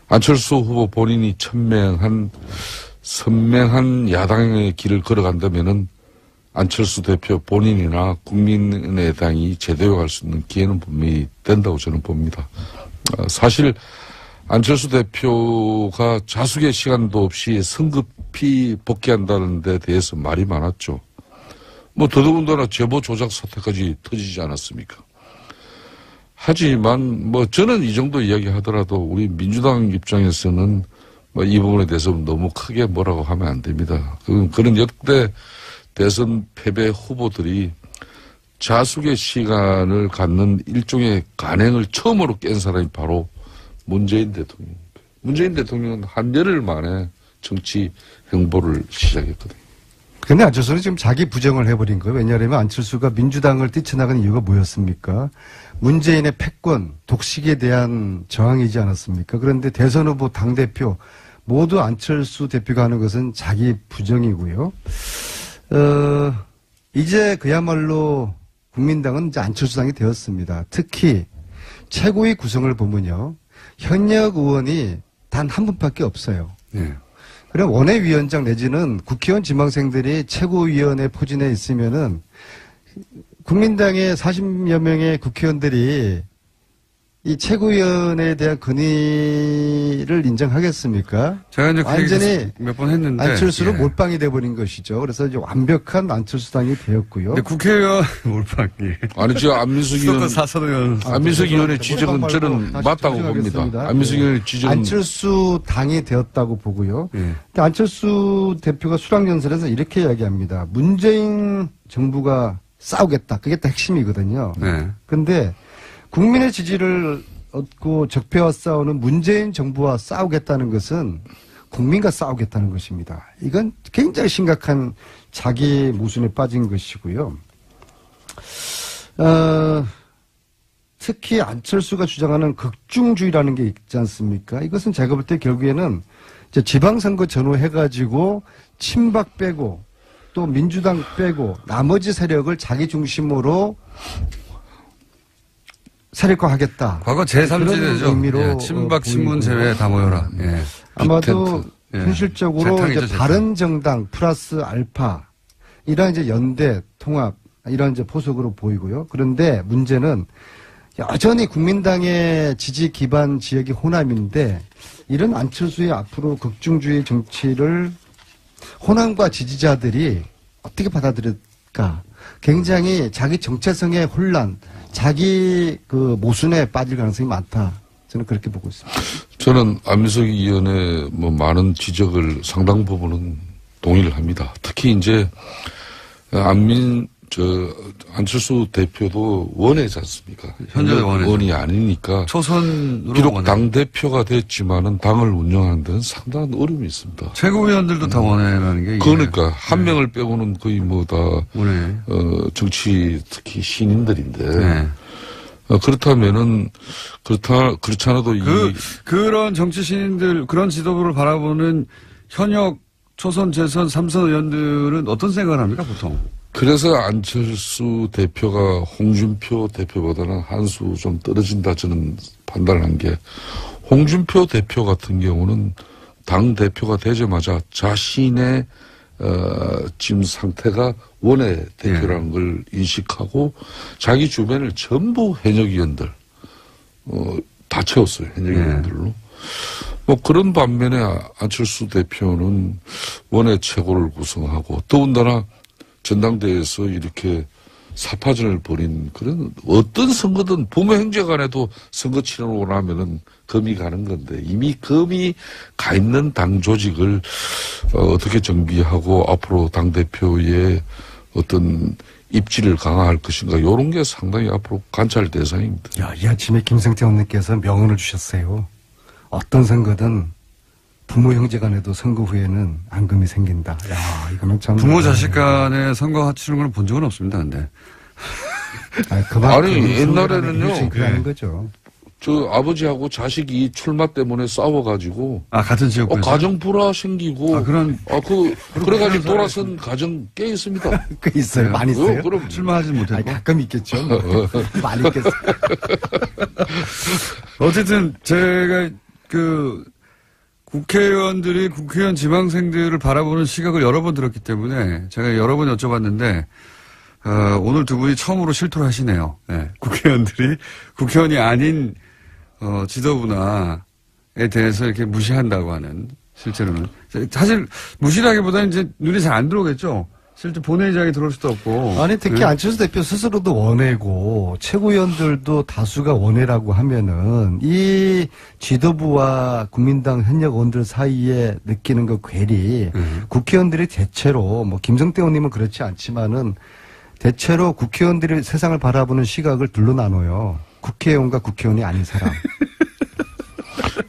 안철수 후보 본인이 선명한 야당의 길을 걸어간다면은 안철수 대표 본인이나 국민의당이 제대로 갈 수 있는 기회는 분명히 된다고 저는 봅니다. 사실 안철수 대표가 자숙의 시간도 없이 성급히 복귀한다는 데 대해서 말이 많았죠. 뭐 더더군다나 제보 조작 사태까지 터지지 않았습니까? 하지만 뭐 저는 이 정도 이야기 하더라도 우리 민주당 입장에서는 뭐 이 부분에 대해서 너무 크게 뭐라고 하면 안 됩니다. 그런 역대 대선 패배 후보들이 자숙의 시간을 갖는 일종의 간행을 처음으로 깬 사람이 바로 문재인 대통령입니다. 문재인 대통령은 한 열흘 만에 정치 행보를 시작했거든요. 근데 안철수는 지금 자기 부정을 해버린 거예요. 왜냐하면 안철수가 민주당을 뛰쳐나간 이유가 뭐였습니까? 문재인의 패권, 독식에 대한 저항이지 않았습니까? 그런데 대선 후보 당대표 모두 안철수 대표가 하는 것은 자기 부정이고요. 이제 그야말로 국민당은 이제 안철수당이 되었습니다. 특히 최고위 구성을 보면요. 현역 의원이 단 한 분밖에 없어요. 네. 그럼 원외위원장 내지는 국회의원 지망생들이 최고위원회 포진에 있으면은 국민당의 40여 명의 국회의원들이 이 최고위원에 대한 권위를 인정하겠습니까? 제가 이제 완전히 몇 번 했는데 안철수로 몰빵이 돼버린 것이죠. 그래서 이제 완벽한 안철수당이 되었고요. 근데 국회의원 몰빵이. 아니, 지금 안민석 의원의 지적은 저는 맞다고 봅니다. 안민석 의원의 지적은. 안철수 당이 되었다고 보고요. 근데 안철수 대표가 수락연설에서 이렇게 이야기합니다. 문재인 정부가 싸우겠다. 그게 또 핵심이거든요. 네. 근데 국민의 지지를 얻고 적폐와 싸우는 문재인 정부와 싸우겠다는 것은 국민과 싸우겠다는 것입니다. 이건 굉장히 심각한 자기 모순에 빠진 것이고요. 특히 안철수가 주장하는 극중주의라는 게 있지 않습니까? 이것은 제가 볼 때 결국에는 이제 지방선거 전후해가지고 친박 빼고 또 민주당 빼고 나머지 세력을 자기 중심으로 세력화하겠다. 과거 제3지대죠. 예, 친박 친문 제외 다 모여라. 예. 아마도 현실적으로 이제 바른 정당 플러스 알파 이런 이제 연대 통합 이런 이제 포석으로 보이고요. 그런데 문제는 여전히 국민당의 지지 기반 지역이 호남인데 이런 안철수의 앞으로 극중주의 정치를 호남과 지지자들이 어떻게 받아들일까? 굉장히 자기 정체성의 혼란, 자기 그 모순에 빠질 가능성이 많다. 저는 그렇게 보고 있습니다. 저는 안민석 의원의 뭐 많은 지적을 상당 부분은 동의를 합니다. 특히 이제 안철수 대표도 원외지 않습니까? 현재 원이 아니니까. 초선으로 비록 원외. 당대표가 됐지만은 당을 운영하는 데는 상당한 어려움이 있습니다. 최고위원들도 다 원외라는 게. 그러니까 한 명을 빼고는 거의 뭐 다 원외. 정치 특히 신인들인데. 네. 그렇다면은 그렇지 않아도 그런 정치 신인들 그런 지도부를 바라보는 현역 초선, 재선, 삼선 의원들은 어떤 생각을 합니까 보통? 그래서 안철수 대표가 홍준표 대표보다는 한 수 좀 떨어진다 저는 판단을 한 게 홍준표 대표 같은 경우는 당 대표가 되자마자 자신의 지금 상태가 원외 대표라는 걸 인식하고 자기 주변을 전부 현역 의원들 다 채웠어요. 현역 의원들로. 뭐 그런 반면에 안철수 대표는 원외 최고를 구성하고 더군다나 전당대회에서 이렇게 사파전을 벌인 그런 어떤 선거든 부모 형제 간에도 선거 치르고 나면은 금이 가는 건데 이미 금이 가 있는 당 조직을 어떻게 정비하고 앞으로 당대표의 어떤 입지를 강화할 것인가 이런 게 상당히 앞으로 관찰 대상입니다. 야, 이 아침에 김성태 의원님께서 명언을 주셨어요. 어떤 선거든 부모 형제 간에도 선거 후에는 앙금이 생긴다. 야, 이거는 참. 부모 자식 간에 선거 치르는 걸 본 적은 없습니다, 근데. 아니, 옛날에는요. 그러는 거죠. 저 아버지하고 자식이 출마 때문에 싸워가지고. 같은 지역구에서. 가정 불화 생기고. 그래가지고 돌아선 가정 꽤 있습니다. 꽤 있어요. 네. 많이 있어요. 그럼 출마하지 못했고. 아니, 가끔 있겠죠. 많이 있겠어요. 어쨌든 제가 국회의원들이 국회의원 지망생들을 바라보는 시각을 여러 번 들었기 때문에 제가 여러 번 여쭤봤는데 오늘 두 분이 처음으로 실토를 하시네요. 네. 국회의원들이 국회의원이 아닌 지도부나에 대해서 이렇게 무시한다고 하는 실제로는 사실 무시라기보다는 이제 눈에 잘 안 들어오겠죠. 실제 본회의장에 들어올 수도 없고. 아니 특히 안철수 대표 스스로도 원외고 최고위원들도 다수가 원외라고 하면은 이 지도부와 국민당 현역 의원들 사이에 느끼는 그 괴리 국회의원들이 대체로 뭐 김성태 의원님은 그렇지 않지만은 대체로 국회의원들이 세상을 바라보는 시각을 둘로 나눠요. 국회의원과 국회의원이 아닌 사람.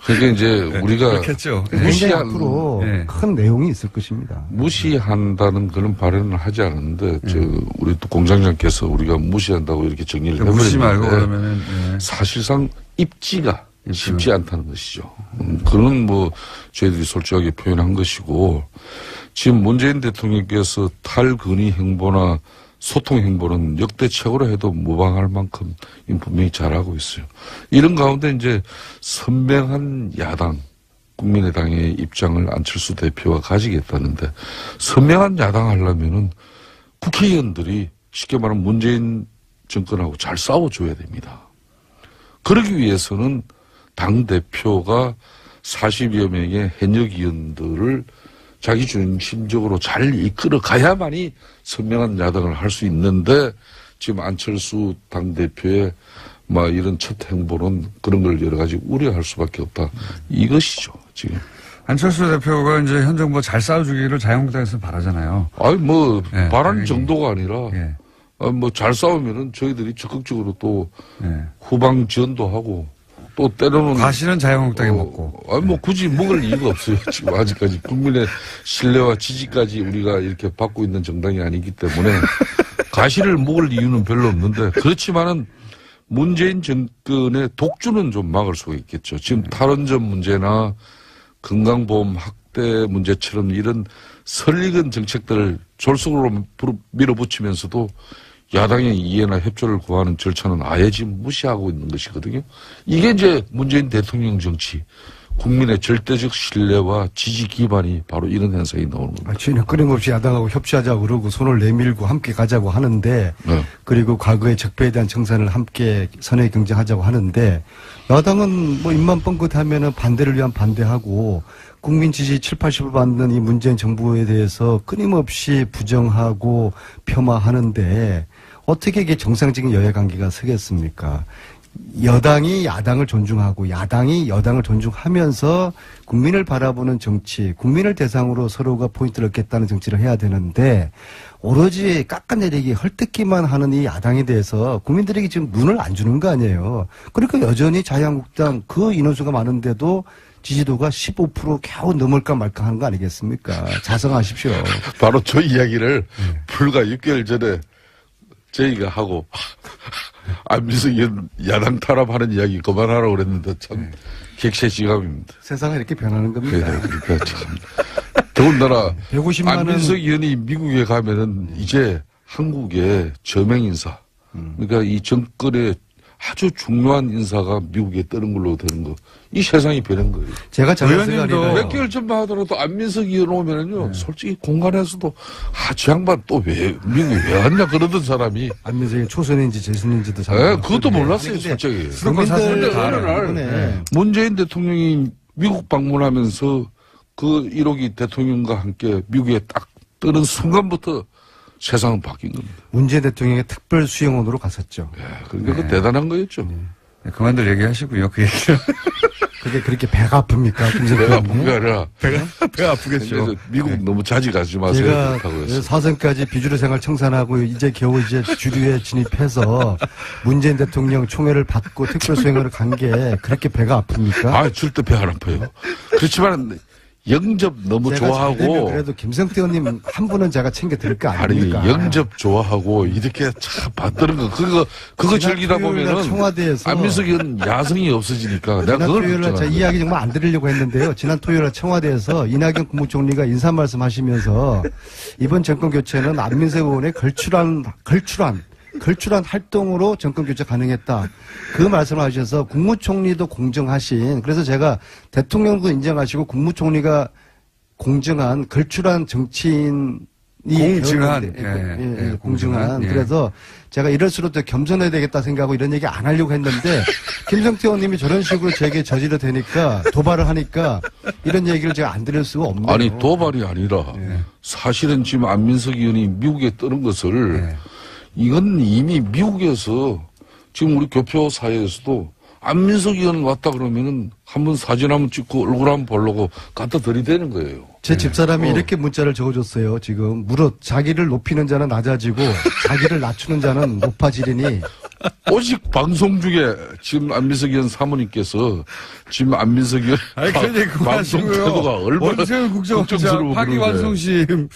그게 이제 우리가 그렇겠죠. 무시한 앞으로 큰 내용이 있을 것입니다. 무시한다는 그런 발언을 하지 않았는데 우리 또 공장장께서 우리가 무시한다고 이렇게 정리를 해버렸는데 무시 말고 그러면은 사실상 입지가 쉽지 않다는 것이죠. 그건 뭐 저희들이 솔직하게 표현한 것이고 지금 문재인 대통령께서 탈근위 행보나 소통 행보는 역대 최고로 해도 무방할 만큼 분명히 잘하고 있어요. 이런 가운데 이제 선명한 야당, 국민의당의 입장을 안철수 대표가 가지겠다는데 선명한 야당 하려면은 국회의원들이 쉽게 말하면 문재인 정권하고 잘 싸워줘야 됩니다. 그러기 위해서는 당대표가 40여 명의 현역 의원들을 자기 중심적으로 잘 이끌어 가야만이 선명한 야당을 할 수 있는데 지금 안철수 당대표의 이런 첫 행보는 그런 걸 여러 가지 우려할 수밖에 없다. 이것이죠, 지금. 안철수 대표가 이제 현 정부 잘 싸워주기를 자유한국당에서 바라잖아요. 바라는 정도가 아니라, 잘 싸우면은 저희들이 적극적으로 또 후방 지원도 하고 또 때로는 과실은 자유한국당이 먹고. 굳이 먹을 이유가 없어요. 지금 아직까지 국민의 신뢰와 지지까지 우리가 이렇게 받고 있는 정당이 아니기 때문에 과실을 먹을 이유는 별로 없는데 그렇지만은 문재인 정권의 독주는 좀 막을 수가 있겠죠. 지금 탈원전 문제나 건강보험 확대 문제처럼 이런 설익은 정책들을 졸속으로 밀어붙이면서도 야당의 이해나 협조를 구하는 절차는 아예 지금 무시하고 있는 것이거든요. 이게 이제 문재인 대통령 정치, 국민의 절대적 신뢰와 지지 기반이 바로 이런 현상이 나오는 겁니다. 저희는 끊임없이 야당하고 협치하자고 그러고 손을 내밀고 함께 가자고 하는데 네. 그리고 과거의 적폐에 대한 정산을 함께 선의 경쟁하자고 하는데 야당은 뭐 입만 뻥긋하면은 반대를 위한 반대하고 국민 지지 7, 80을 받는 이 문재인 정부에 대해서 끊임없이 부정하고 폄하하는데 어떻게 이게 정상적인 여야 관계가 서겠습니까? 여당이 야당을 존중하고 야당이 여당을 존중하면서 국민을 바라보는 정치, 국민을 대상으로 서로가 포인트를 얻겠다는 정치를 해야 되는데 오로지 깎아내리기, 헐뜯기만 하는 이 야당에 대해서 국민들에게 지금 눈을 안 주는 거 아니에요. 그러니까 여전히 자유한국당 그 인원수가 많은데도 지지도가 15% 겨우 넘을까 말까 하는 거 아니겠습니까? 자성하십시오. 바로 저 이야기를 불과 6개월 전에 저희가 하고 안민석 의원 야당 탄압하는 이야기 그만하라고 그랬는데 참 객세지감입니다. 세상은 이렇게 변하는 겁니다. 네, 그러니까 참. 더군다나 150만 원 안민석 의원이 미국에 가면은 이제 한국의 저명 인사, 그러니까 이 정권의 아주 중요한 인사가 미국에 뜨는 걸로 되는 거. 이 세상이 변한 거예요. 제가 전화해서 몇 개월 전만 하더라도 안민석 의원 오면은요, 솔직히 공간에서도, 저 양반 또 왜, 미국에 왜 왔냐 그러던 사람이. 안민석이 초선인지 재선인지도 잘 네, 그것도 몰랐어요, 솔직히. 국민들 어느 날 문재인 대통령이 미국 방문하면서 그 1호기 대통령과 함께 미국에 딱 뜨는 순간부터 세상은 바뀐 겁니다. 문재인 대통령의 특별 수용원으로 갔었죠. 네, 그러니까 그 대단한 거였죠. 네, 그만들 얘기하시고요. 그 얘기를. 그게 그렇게 배가 아픕니까? 배가 아픈 게 아니라. 배가 아프겠죠. 미국 너무 자주 가지 마세요. 제가 사선까지 비주류 생활 청산하고 이제 겨우 이제 주류에 진입해서 문재인 대통령 총애를 받고 특별 수용원을 간 게 그렇게 배가 아픕니까? 절대 배 안 아파요. 그렇지만 영접 너무 좋아하고. 그래도 김성태 의원님 한 분은 제가 챙겨 드릴 거 아닙니까? 아니, 영접 좋아하고 이렇게 참 받드는 거 그거 즐기다 보면은 청와대에서 안민석 의원 야성이 없어지니까 내가 지난 그걸 토요일에 제가 이야기 정말 안 드리려고 했는데요. 지난 토요일에 청와대에서 이낙연 국무총리가 인사 말씀하시면서 이번 정권 교체는 안민석 의원의 걸출한 활동으로 정권 교체 가능했다. 그 말씀을 하셔서 국무총리도 공정하신, 그래서 제가 대통령도 인정하시고 국무총리가 공정한 걸출한 정치인이 공정한 공정한. 예. 그래서 제가 이럴수록 더 겸손해야 되겠다 생각하고 이런 얘기 안 하려고 했는데 김성태 의원님이 저런 식으로 제게 저지를 대니까 도발을 하니까 이런 얘기를 제가 안 드릴 수가 없네요. 아니 도발이 아니라 사실은 지금 안민석 의원이 미국에 뜨는 것을 이건 이미 미국에서 지금 우리 교표 사회에서도 안민석 의원 왔다 그러면은 한번 사진 한번 찍고 얼굴 한번 보려고 갖다 들이대는 거예요. 제 집사람이 이렇게 문자를 적어줬어요. 지금 무릇 자기를 높이는 자는 낮아지고 자기를 낮추는 자는 높아지리니 오직 방송 중에 지금 안민석 의원 사모님께서 지금 안민석 의원 방송 태도가 얼마나 원세훈 국정원장 파기환송심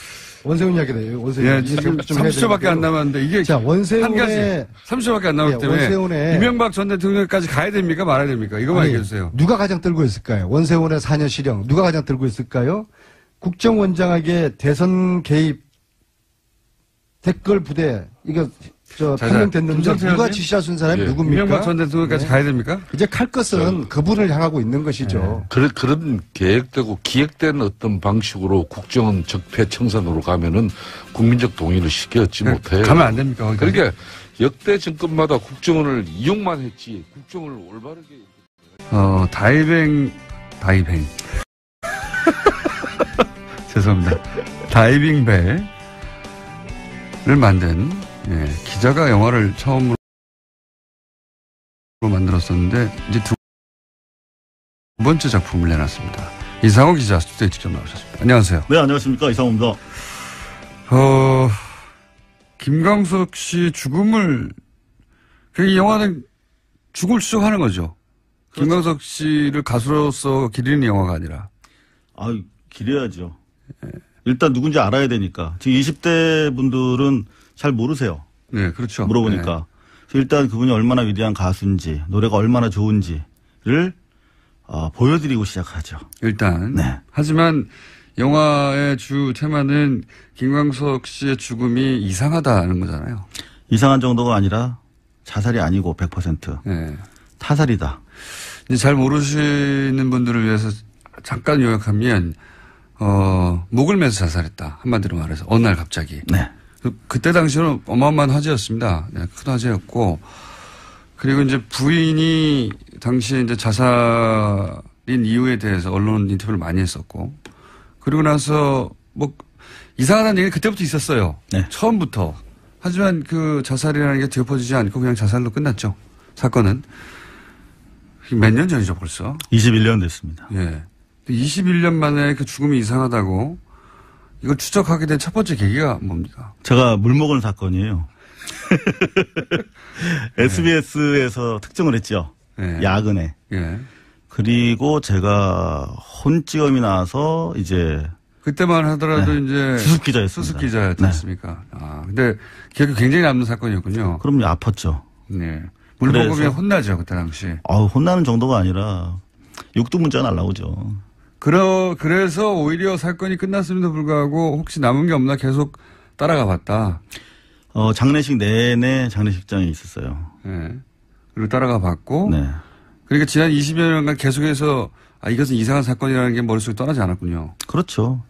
원세훈 이야기래요. 원세훈. 지금 30초밖에 안 남았는데 이게 자, 원세훈의 한 가지 30초밖에 안 남았기 때문에 원세훈의 이명박 전 대통령까지 가야 됩니까 말아야 됩니까? 이거만 얘기해 주세요. 누가 가장 들고 있을까요? 원세훈의 4년 실형 누가 가장 들고 있을까요? 국정원장에게 대선 개입 댓글 부대 이거 판명됐는데 누가 지시하신 사람이 누굽니까? 이명박 전 대통령까지 가야 됩니까? 이제 칼 것은 그분을 향하고 있는 것이죠. 그런 계획되고 기획된 어떤 방식으로 국정원 적폐 청산으로 가면은 국민적 동의를 시켰지 못해요. 가면 안 됩니까? 거기까지? 그러니까 역대 정권마다 국정원을 이용만 했지 국정을 올바르게. 다이빙. 죄송합니다. 다이빙벨을 만든 기자가 영화를 처음으로 만들었었는데 이제 두 번째 작품을 내놨습니다. 이상호 기자 스튜디오에 직접 나오셨습니다. 안녕하세요. 네, 안녕하십니까. 이상호입니다. 김광석 씨 죽음을 이 영화는 죽을 추적하는 거죠. 그렇죠. 김광석 씨를 가수로서 기리는 영화가 아니라. 기려야죠. 일단 누군지 알아야 되니까. 지금 20대 분들은 잘 모르세요. 네, 그렇죠. 물어보니까. 일단 그분이 얼마나 위대한 가수인지, 노래가 얼마나 좋은지를 보여드리고 시작하죠. 일단. 네. 하지만 영화의 주 테마는 김광석 씨의 죽음이 이상하다는 거잖아요. 이상한 정도가 아니라 자살이 아니고 100%. 네. 타살이다. 이제 잘 모르시는 분들을 위해서 잠깐 요약하면, 목을 매서 자살했다. 한마디로 말해서. 어느 날 갑자기. 네. 그때 당시는 어마어마한 화제였습니다. 네, 큰 화제였고, 그리고 이제 부인이 당시에 이제 자살인 이유에 대해서 언론 인터뷰를 많이 했었고, 그리고 나서 뭐 이상하다는 얘기가 그때부터 있었어요. 네. 처음부터. 하지만 그 자살이라는 게 뒤엎어지지 않고 그냥 자살로 끝났죠. 사건은. 몇 년 전이죠, 벌써. 21년 됐습니다. 예. 21년 만에 그 죽음이 이상하다고 이걸 추적하게 된 첫 번째 계기가 뭡니까? 제가 물 먹은 사건이에요. SBS에서 특정을 했죠. 네. 야근에. 예. 그리고 제가 혼찌검이 나와서 이제 그때만 하더라도 네. 이제 수습 기자였습니다. 수습 기자였지 않습니까? 아, 근데 기억이 굉장히 남는 사건이었군요. 그럼요, 아팠죠. 네. 물 먹으면 혼나죠, 그때 당시. 혼나는 정도가 아니라 육두문자가 날라오죠. 그래서 오히려 사건이 끝났음에도 불구하고 혹시 남은 게 없나 계속 따라가 봤다. 장례식 내내 장례식장에 있었어요. 네. 그리고 따라가 봤고. 네. 그러니까 지난 20여 년간 계속해서 이것은 이상한 사건이라는 게 머릿속에 떠나지 않았군요. 그렇죠.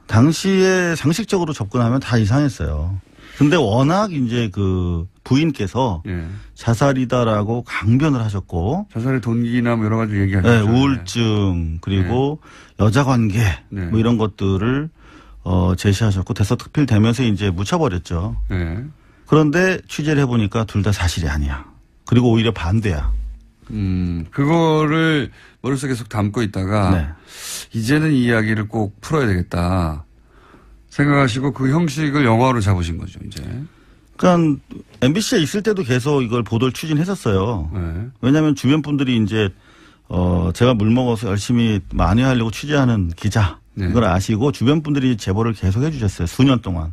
당시에 상식적으로 접근하면 다 이상했어요. 근데 워낙 이제 그 부인께서 예. 자살이다라고 강변을 하셨고. 자살의 동기나 뭐 여러 가지 얘기하셨죠. 네, 우울증, 그리고 여자 관계, 네. 뭐 이런 것들을 제시하셨고 대서특필되면서 이제 묻혀버렸죠. 네. 그런데 취재를 해보니까 둘 다 사실이 아니야. 그리고 오히려 반대야. 그거를 머릿속에 계속 담고 있다가 네. 이제는 이 이야기를 꼭 풀어야 되겠다 생각하시고 그 형식을 영화로 잡으신 거죠, 이제. 그러니까 MBC에 있을 때도 계속 이걸 보도를 추진했었어요. 네. 왜냐하면 주변 분들이 이제 제가 물 먹어서 열심히 많이 하려고 취재하는 기자 네. 이걸 아시고 주변 분들이 제보를 계속 해주셨어요. 수년 동안.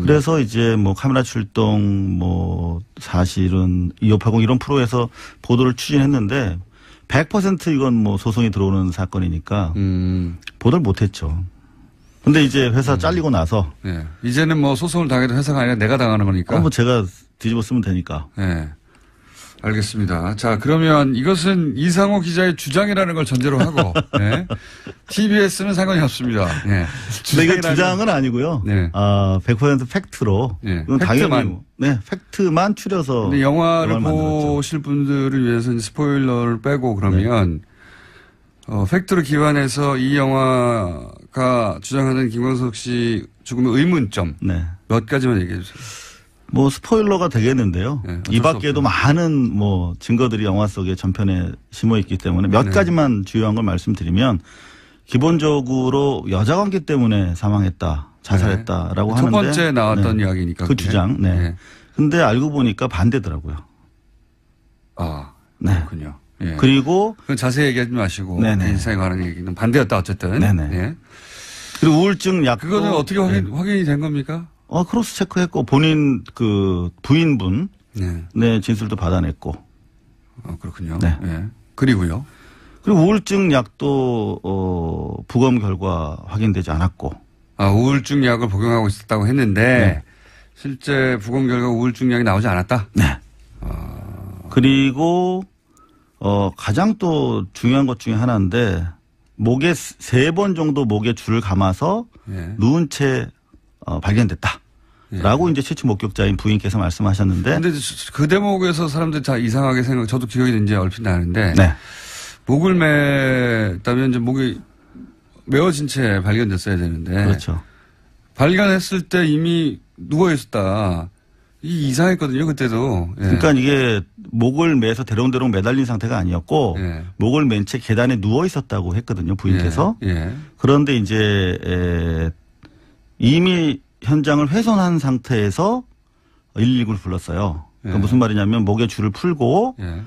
그래서 이제 뭐 카메라 출동, 뭐 사실은 2580 이런 프로에서 보도를 추진했는데 100% 이건 뭐 소송이 들어오는 사건이니까 보도를 못했죠. 근데 이제 회사 잘리고 나서. 네. 이제는 뭐 소송을 당해도 회사가 아니라 내가 당하는 거니까. 뭐 제가 뒤집어 쓰면 되니까. 네. 알겠습니다. 자, 그러면 이것은 이상호 기자의 주장이라는 걸 전제로 하고, 네. TBS는 상관이 없습니다. 네. 근데 이게 주장은 아니고요. 네. 100% 팩트로. 네. 이건 팩트만. 당연히, 네, 팩트만 추려서. 근데 영화를 만들었죠. 보실 분들을 위해서 이제 스포일러를 빼고 그러면, 팩트로 기반해서 이 영화가 주장하는 김광석 씨 죽음의 의문점. 네. 몇 가지만 얘기해 주세요. 뭐 스포일러가 되겠는데요. 네, 이 밖에도 많은 뭐 증거들이 영화 속에 전편에 심어 있기 때문에 몇 가지만 주요한 걸 말씀드리면 기본적으로 여자 관계 때문에 사망했다, 자살했다라고 첫 하는데 번째 나왔던 이야기니까. 그 주장. 네. 네. 근데 알고 보니까 반대더라고요. 네. 그렇군요. 예. 그리고 그건 자세히 얘기하지 마시고 네네. 인상에 관한 얘기는 반대였다 어쨌든. 네네. 예. 그리고 우울증 약 그거는 어떻게 확인이 된 겁니까? 크로스 체크했고 본인 그 부인분 네. 네 진술도 받아냈고. 그렇군요. 네. 예. 그리고요. 그리고 우울증 약도 부검 결과 확인되지 않았고. 우울증 약을 복용하고 있었다고 했는데 네. 실제 부검 결과 우울증 약이 나오지 않았다. 네. 그리고 가장 또 중요한 것 중에 하나인데 목에 3번 정도 목에 줄을 감아서 예. 누운 채 발견됐다라고 이제 최초 목격자인 부인께서 말씀하셨는데. 근데 그 대목에서 사람들이 다 이상하게 저도 기억이 이제 얼핏 나는데. 네. 목을 맸다면 이제 목이 메어진 채 발견됐어야 되는데. 그렇죠. 발견했을 때 이미 누워 있었다. 이상했거든요, 그때도. 예. 그러니까 이게 목을 매서 대롱대롱 매달린 상태가 아니었고 예. 목을 맨 채 계단에 누워 있었다고 했거든요, 부인께서. 예. 그런데 이제 이미 현장을 훼손한 상태에서 119를 불렀어요. 그러니까 예. 무슨 말이냐면 목에 줄을 풀고 예.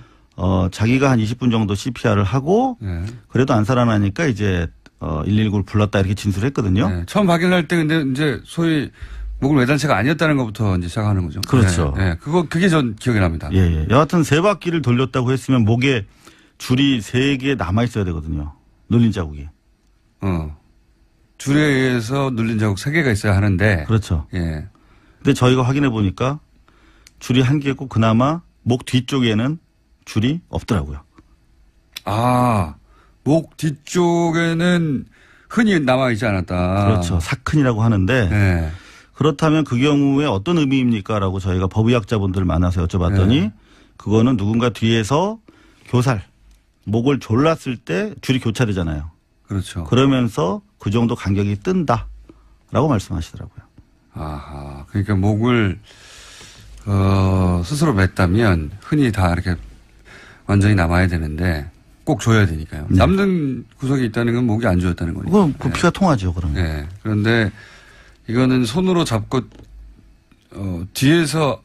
자기가 한 20분 정도 CPR을 하고 예. 그래도 안 살아나니까 이제 119를 불렀다 이렇게 진술했거든요. 예. 처음 발견할 때 근데 이제 소위 목을 매단 채가 아니었다는 것부터 이제 시작하는 거죠. 그렇죠. 예. 예. 그게 전 기억이 납니다. 예. 여하튼 3바퀴를 돌렸다고 했으면 목에 줄이 3개 남아 있어야 되거든요. 눌린 자국이. 줄에 의해서 눌린 자국 3개가 있어야 하는데. 그렇죠. 예. 근데 저희가 확인해 보니까 줄이 1개고 그나마 목 뒤쪽에는 줄이 없더라고요. 목 뒤쪽에는 흔히 남아있지 않았다. 그렇죠. 사큰이라고 하는데 네. 그렇다면 그 경우에 어떤 의미입니까? 라고 저희가 법의학자분들을 만나서 여쭤봤더니 네. 그거는 누군가 뒤에서 교살, 목을 졸랐을 때 줄이 교차되잖아요. 그렇죠. 그러면서 그 정도 간격이 뜬다라고 말씀하시더라고요. 아하. 그러니까 목을 스스로 맸다면 흔히 다 이렇게 완전히 남아야 되는데 꼭 조여야 되니까요. 네. 남는 구석이 있다는 건 목이 안 조였다는 거니까. 그건 그 피가 통하죠, 그러면. 네. 그런데 이거는 손으로 잡고 뒤에서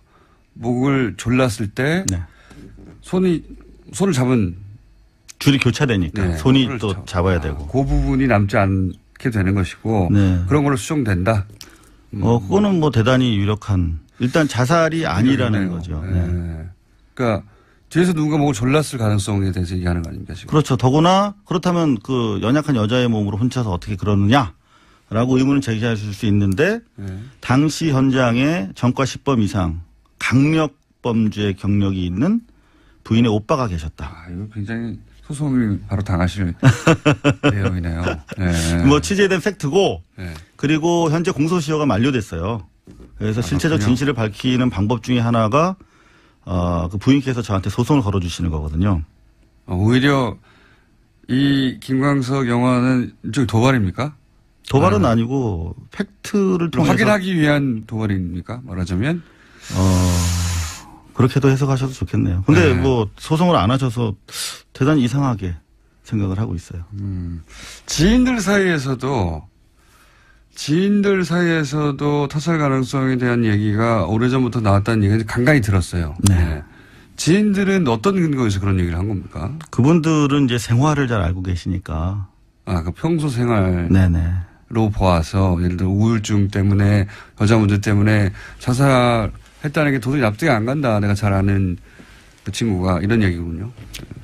목을 졸랐을 때 네. 손을 잡은 줄이 교차되니까 네, 손이 또 잡아야 되고. 그 부분이 남지 않게 되는 것이고 네. 그런 걸로 수정된다. 그거는 뭐 대단히 유력한 일단 자살이 아니라는 그러네요. 거죠. 네. 네. 그러니까 뒤에서 누군가 목을 졸랐을 가능성에 대해서 얘기하는 거 아닙니까 지금? 그렇죠. 더구나 그렇다면 그 연약한 여자의 몸으로 훔쳐서 어떻게 그러느냐라고 의문을 제기하실 수 있는데 당시 현장에 전과 10범 이상 강력 범죄 경력이 있는 부인의 오빠가 계셨다. 이거 굉장히 소송을 바로 당하실 내용이네요. 네. 뭐 취재된 팩트고 네. 그리고 현재 공소시효가 만료됐어요. 그래서 실체적 진실을 밝히는 방법 중에 하나가 그 부인께서 저한테 소송을 걸어주시는 거거든요. 오히려 이 김광석 영화는 일종의 도발입니까? 도발은 아니고 팩트를 통해서 확인하기 위한 도발입니까? 말하자면 그렇게도 해석하셔도 좋겠네요. 근데 뭐 소송을 안 하셔서 대단히 이상하게 생각을 하고 있어요. 지인들 사이에서도 타살 가능성에 대한 얘기가 오래전부터 나왔다는 얘기를 간간히 들었어요. 네. 지인들은 어떤 근거에서 그런 얘기를 한 겁니까? 그분들은 이제 생활을 잘 알고 계시니까. 그 평소 생활로 네네. 보아서 예를 들어 우울증 때문에 여자 문제 때문에 자살했다는 게 도저히 납득이 안 간다. 내가 잘 아는 그 친구가 이런 얘기군요.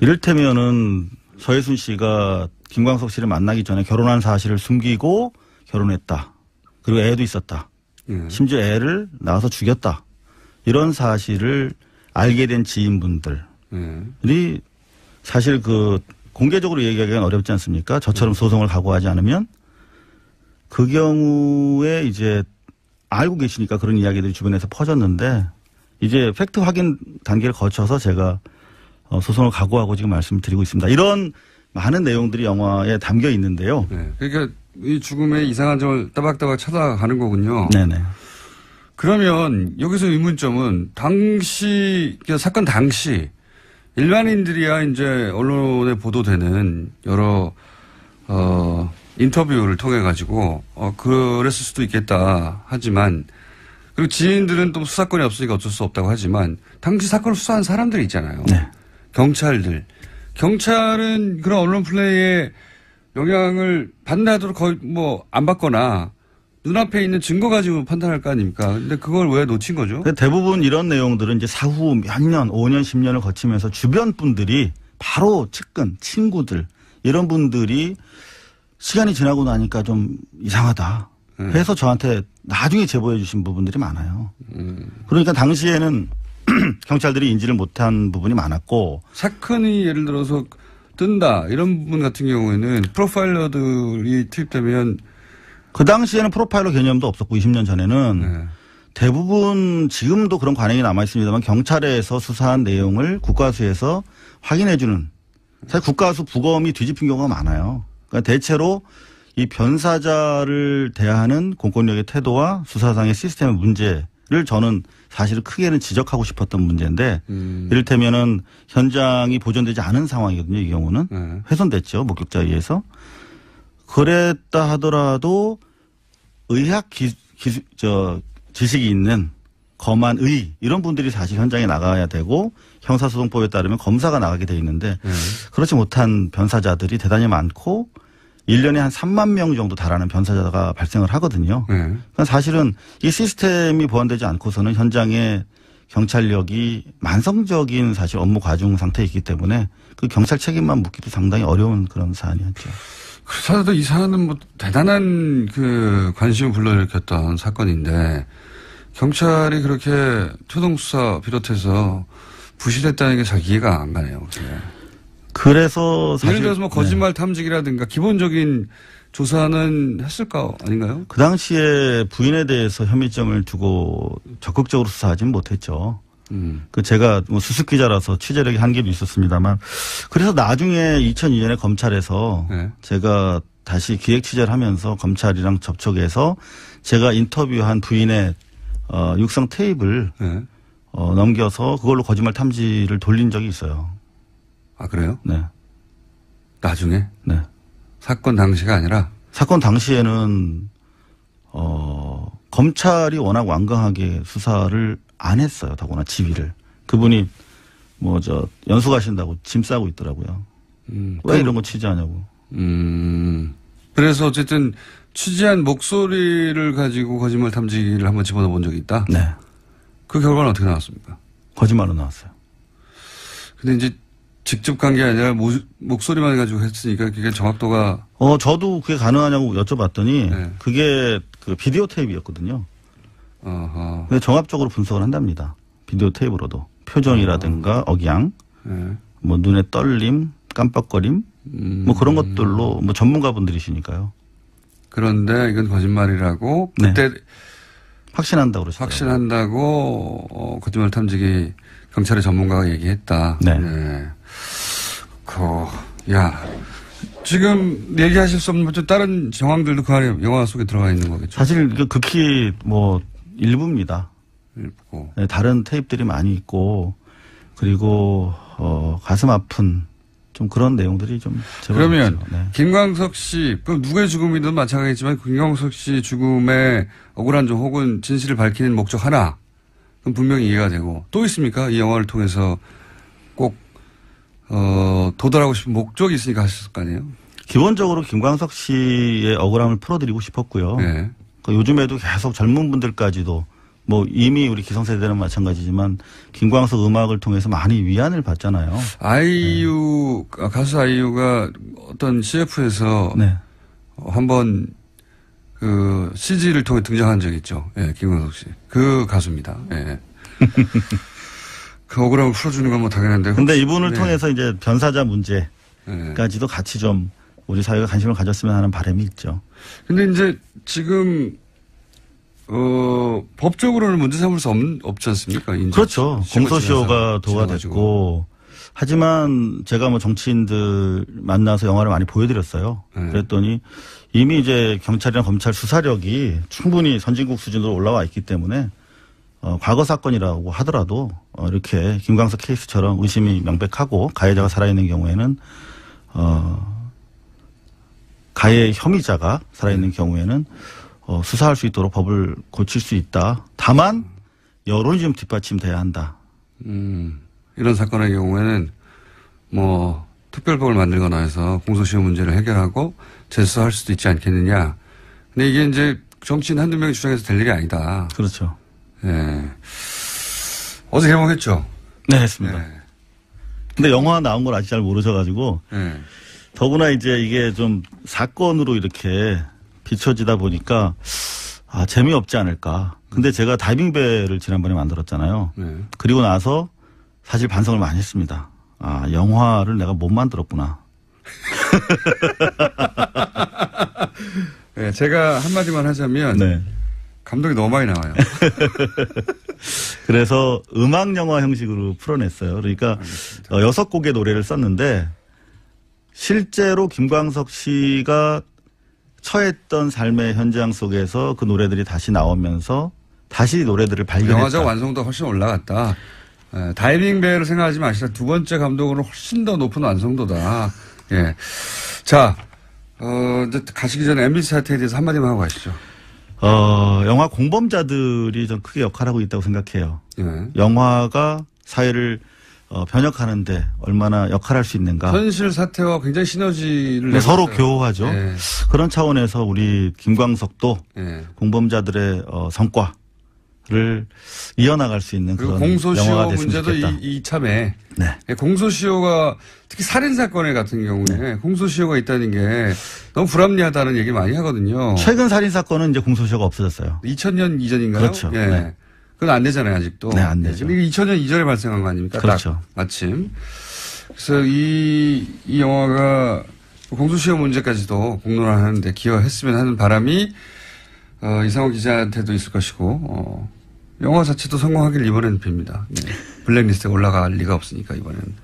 이를테면은 서예순 씨가 김광석 씨를 만나기 전에 결혼한 사실을 숨기고 결혼했다. 그리고 애도 있었다. 심지어 애를 낳아서 죽였다. 이런 사실을 알게 된 지인분들이 사실 그 공개적으로 얘기하기는 어렵지 않습니까? 저처럼 소송을 각오하지 않으면 그 경우에 이제 알고 계시니까 그런 이야기들이 주변에서 퍼졌는데 이제 팩트 확인 단계를 거쳐서 제가 소송을 각오하고 지금 말씀을 드리고 있습니다. 이런 많은 내용들이 영화에 담겨 있는데요. 네. 그러니까 이 죽음의 이상한 점을 따박따박 찾아가는 거군요. 네네. 그러면 여기서 의문점은 사건 당시 일반인들이야 이제 언론에 보도되는 여러 인터뷰를 통해 가지고 그랬을 수도 있겠다 하지만 그리고 지인들은 또 수사권이 없으니까 어쩔 수 없다고 하지만 당시 사건을 수사한 사람들이 있잖아요. 네. 경찰은 그런 언론 플레이에 영향을 받나 하도록 거의 안 받거나 눈앞에 있는 증거 가지고 판단할 거 아닙니까? 근데 그걸 왜 놓친 거죠? 대부분 이런 내용들은 이제 사후 몇 년, 5년, 10년을 거치면서 주변 분들이 바로 측근, 친구들 이런 분들이 시간이 지나고 나니까 좀 이상하다 해서 저한테 나중에 제보해 주신 부분들이 많아요. 그러니까 당시에는 경찰들이 인지를 못한 부분이 많았고 사건이 예를 들어서 뜬다 이런 부분 같은 경우에는 프로파일러들이 투입되면 그 당시에는 프로파일러 개념도 없었고 20년 전에는 대부분 지금도 그런 관행이 남아 있습니다만 경찰에서 수사한 내용을 국가수에서 확인해 주는 사실 국가수 부검이 뒤집힌 경우가 많아요. 그러니까 대체로 이 변사자를 대하는 공권력의 태도와 수사상의 시스템의 문제를 저는 사실 크게는 지적하고 싶었던 문제인데 이를테면은 현장이 보존되지 않은 상황이거든요. 이 경우는 훼손됐죠. 목격자에 의해서. 그랬다 하더라도 의학 지식이 있는 검안 의 이런 분들이 사실 현장에 나가야 되고 형사소송법에 따르면 검사가 나가게 돼 있는데 그렇지 못한 변사자들이 대단히 많고 1년에 한 3만 명 정도 달하는 변사자가 발생을 하거든요. 그러니까 사실은 이 시스템이 보완되지 않고서는 현장에 경찰력이 만성적인 사실 업무 과중 상태에 있기 때문에 그 경찰 책임만 묻기도 상당히 어려운 그런 사안이었죠. 그렇다도 이 사안은 대단한 관심을 불러일으켰던 사건인데 경찰이 그렇게 초동수사 비롯해서 부실했다는 게 잘 이해가 안 가네요. 그래서 사실 예를 들어서 뭐 거짓말 탐지기라든가 기본적인 조사는 했을까 아닌가요? 그 당시에 부인에 대해서 혐의점을 두고 적극적으로 수사하지는 못했죠. 그 제가 뭐 수습 기자라서 취재력이 한계도 있었습니다만 그래서 나중에 2002년에 검찰에서 네. 제가 다시 기획 취재를 하면서 검찰이랑 접촉해서 제가 인터뷰한 부인의 육성 테이프를 네. 넘겨서 그걸로 거짓말 탐지를 돌린 적이 있어요. 아 그래요? 네. 나중에? 네. 사건 당시가 아니라? 사건 당시에는 검찰이 워낙 완강하게 수사를 안 했어요. 더구나 지휘를. 그분이 연수 가신다고 짐 싸고 있더라고요. 왜 이런 거 취재하냐고. 그래서 어쨌든 취재한 목소리를 가지고 거짓말 탐지기를 한번 집어넣어 본 적이 있다? 네. 그 결과는 어떻게 나왔습니까? 거짓말로 나왔어요. 근데 이제 직접 간 게 아니라 목소리만 가지고 했으니까 그게 정확도가. 저도 그게 가능하냐고 여쭤봤더니 네. 그게 그 비디오 테이프였거든요. 어허. 근데 종합적으로 분석을 한답니다. 비디오 테이프로도. 표정이라든가 억양, 네. 뭐 눈의 떨림, 깜빡거림, 뭐 그런 것들로 뭐 전문가분들이시니까요. 그런데 이건 거짓말이라고 네. 그때 확신한다고 그러시더라고요. 확신한다고 거짓말 탐지기 경찰의 전문가가 얘기했다. 네. 네. 지금 얘기하실 수 없는 다른 정황들도 그 안에 영화 속에 들어가 있는 거겠죠. 사실 극히 일부입니다. 일부고. 네, 다른 테이프들이 많이 있고 그리고 가슴 아픈 좀 그런 내용들이 좀 그러면 네. 김광석 씨, 그럼 누구의 죽음이든 마찬가지지만 김광석 씨 죽음의 억울한 점 혹은 진실을 밝히는 목적 하나, 그럼 분명히 이해가 되고 또 있습니까? 이 영화를 통해서 꼭 도달하고 싶은 목적이 있으니까 하셨을 거 아니에요? 기본적으로 김광석 씨의 억울함을 풀어드리고 싶었고요. 네. 요즘에도 계속 젊은 분들까지도 이미 우리 기성세대는 마찬가지지만 김광석 음악을 통해서 많이 위안을 받잖아요. 아이유, 네. 가수 아이유가 어떤 CF에서 네. 한번 CG를 통해 등장한 적이 있죠. 예, 김광석 씨. 그 가수입니다. 예. 그 억울함을 풀어주는 건 당연한데. 근데 이분을 네. 통해서 이제 변사자 문제까지도 네. 같이 좀 우리 사회가 관심을 가졌으면 하는 바람이 있죠. 근데 이제 지금 법적으로는 문제 삼을 수 없지 않습니까? 그렇죠. 공소시효가 도가 됐고. 하지만 제가 정치인들 만나서 영화를 많이 보여드렸어요. 네. 그랬더니 이미 이제 경찰이나 검찰 수사력이 충분히 선진국 수준으로 올라와 있기 때문에 과거 사건이라고 하더라도 이렇게 김광석 케이스처럼 의심이 명백하고 가해자가 살아있는 경우에는 가해 혐의자가 살아있는 경우에는 수사할 수 있도록 법을 고칠 수 있다. 다만 여론이 좀 뒷받침돼야 한다. 이런 사건의 경우에는 특별법을 만들거나 해서 공소시효 문제를 해결하고 재수할 수도 있지 않겠느냐. 근데 이게 이제 정치인 한두 명이 주장해서 될 일이 아니다. 그렇죠. 네. 어제 개봉했죠? 네, 했습니다. 네. 근데 영화 나온 걸 아직 잘 모르셔가지고 네. 더구나 이제 이게 좀 사건으로 이렇게 비춰지다 보니까 재미없지 않을까. 근데 제가 다이빙배를 지난번에 만들었잖아요. 네. 그리고 나서 사실 반성을 많이 했습니다. 영화를 내가 못 만들었구나. 네, 제가 한마디만 하자면 네. 감독이 너무 많이 나와요. 그래서 음악 영화 형식으로 풀어냈어요. 그러니까 6곡의 노래를 썼는데 실제로 김광석 씨가 처했던 삶의 현장 속에서 그 노래들이 다시 나오면서 다시 노래들을 발견했다. 영화적 완성도가 훨씬 올라갔다. 다이빙 배를 생각하지 마시라. 두 번째 감독으로 훨씬 더 높은 완성도다. 예. 자, 이제 가시기 전에 MBC 사태에 대해서 한마디만 하고 가시죠. 영화 공범자들이 좀 크게 역할하고 있다고 생각해요. 예. 영화가 사회를 변혁하는데 얼마나 역할할 수 있는가. 현실 사태와 굉장히 시너지를 서로 교호하죠. 예. 그런 차원에서 우리 김광석도 예. 공범자들의 성과를 이어나갈 수 있는 그런 영화가 됐으면 좋겠다. 문제도 이참에 네. 공소시효가 특히 살인사건에 같은 경우에 네. 공소시효가 있다는 게 너무 불합리하다는 얘기 많이 하거든요. 최근 살인사건은 이제 공소시효가 없어졌어요. 2000년 이전인가요? 그렇죠. 예. 네. 그건 안 되잖아요, 아직도. 네, 안 되죠. 근데 2000년 이전에 발생한 거 아닙니까? 그렇죠. 마침. 그래서 이 영화가 공소시효 문제까지도 공론화하는데 기여했으면 하는 바람이 이상호 기자한테도 있을 것이고 영화 자체도 성공하길 이번에는 빕니다. 네. 블랙리스트에 올라갈 리가 없으니까 이번에는.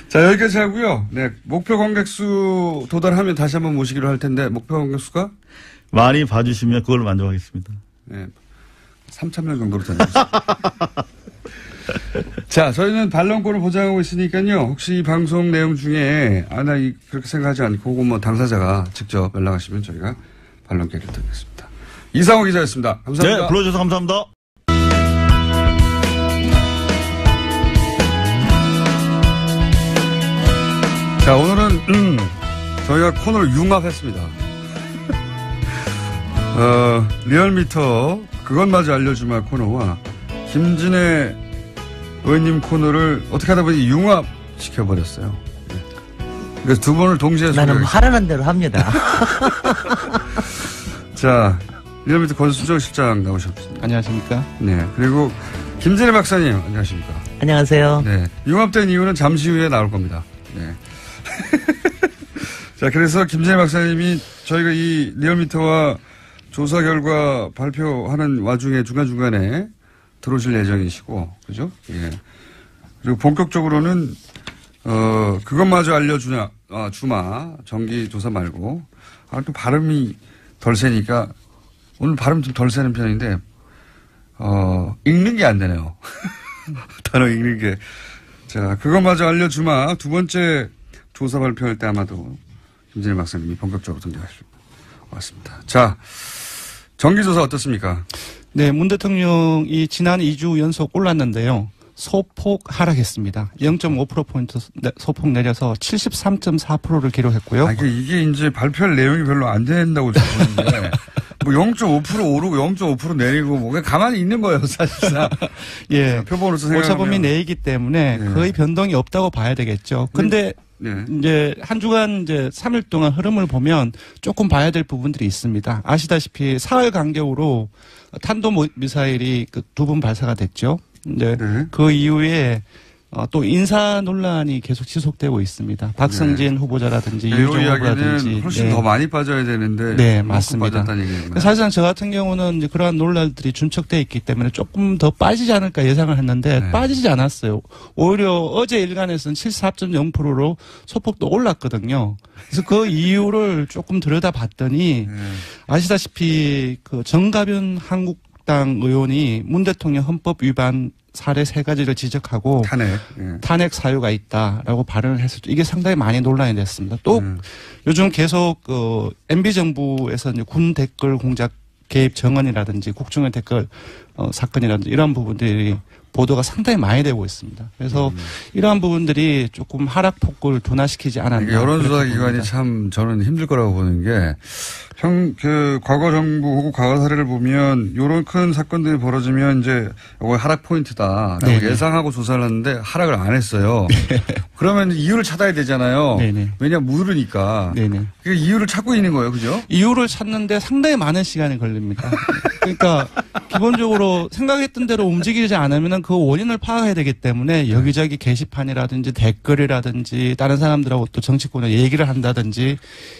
자, 여기까지 하고요. 네, 목표 관객수 도달하면 다시 한번 모시기로 할 텐데 목표 관객수가 많이 봐주시면 그걸로 만족하겠습니다. 네, 3,000명 정도로 되겠습니다. 자, 저희는 반론권을 보장하고 있으니까요. 혹시 이 방송 내용 중에 나 그렇게 생각하지 않고 뭐 당사자가 직접 연락하시면 저희가 반론권을 드리겠습니다. 이상호 기자였습니다. 감사합니다. 네, 불러주셔서 감사합니다. 자, 오늘은 저희가 코너를 융합했습니다. 리얼미터 그것마저 알려주마 코너와 김진애 의원님 코너를 어떻게 하다 보니 융합시켜버렸어요. 그래서 두 번을 동시에 나는 하라는 대로 합니다. 자, 리얼미터 권수정 실장 나오셨습니다. 안녕하십니까? 네. 그리고 김진애 박사님 안녕하십니까? 안녕하세요. 네. 융합된 이유는 잠시 후에 나올 겁니다. 네. 자, 그래서 김진애 박사님이 저희가 이 리얼미터와 조사 결과 발표하는 와중에 중간중간에 들어오실 예정이시고, 그죠? 예. 그리고 본격적으로는, 그것마저 알려주냐, 주마, 정기조사 말고, 또 발음이 덜 세니까, 오늘 발음 좀 덜 세는 편인데, 읽는 게 안 되네요. 단어 읽는 게. 자, 그것마저 알려주마, 두 번째 조사 발표할 때 아마도 김진애 박사님이 본격적으로 등장하실 것 같습니다. 자, 정기조사 어떻습니까? 네, 문 대통령이 지난 2주 연속 올랐는데요. 소폭 하락했습니다. 0.5%포인트 소폭 내려서 73.4%를 기록했고요. 이게 이제 발표할 내용이 별로 안 된다고 보는데, 뭐 0.5% 오르고 0.5% 내리고, 뭐, 그냥 가만히 있는 거예요, 사실상. 예. 표본으로서 생각하면. 오차범위 내이기 때문에 네. 거의 변동이 없다고 봐야 되겠죠. 근데, 네. 이제 한 주간 이제 3일 동안 흐름을 보면 조금 봐야 될 부분들이 있습니다. 아시다시피 사흘 간격으로 탄도 미사일이 두 번 발사가 됐죠. 이제 네. 그 이후에 또 인사 논란이 계속 지속되고 있습니다. 박성진 후보자라든지 유정 후보라든지 훨씬 더 많이 빠져야 되는데 네, 맞습니다. 빠졌다는 사실상 저 같은 경우는 이제 그러한 논란들이 준척돼 있기 때문에 조금 더 빠지지 않을까 예상을 했는데 네. 빠지지 않았어요. 오히려 어제 일간에서는 74.0%로 소폭도 올랐거든요. 그래서 그 이유를 조금 들여다봤더니 아시다시피 그 정가변 한국당 의원이 문 대통령 헌법 위반 사례 3가지를 지적하고 탄핵 사유가 있다라고 발언을 했을 때 이게 상당히 많이 논란이 됐습니다. 또 요즘 계속 MB 정부에서 이제 군 댓글 공작 개입 정언이라든지 국정원 댓글 사건이라든지 이런 부분들이 보도가 상당히 많이 되고 있습니다. 그래서 이러한 부분들이 조금 하락폭을 둔화시키지 않았나. 여론조사 기관이 참 저는 힘들 거라고 보는 게 과거 정부 혹은 과거 사례를 보면 이런 큰 사건들이 벌어지면 이제 이거 하락 포인트다라고 네네. 예상하고 조사를 하는데 하락을 안 했어요. 네. 그러면 이유를 찾아야 되잖아요. 네네. 왜냐하면 모르니까. 네네. 그 이유를 찾고 있는 거예요. 그죠? 이유를 찾는데 상당히 많은 시간이 걸립니다. 그러니까 기본적으로 생각했던 대로 움직이지 않으면 그 원인을 파악해야 되기 때문에 여기저기 게시판이라든지 댓글이라든지 다른 사람들하고 또 정치권에 얘기를 한다든지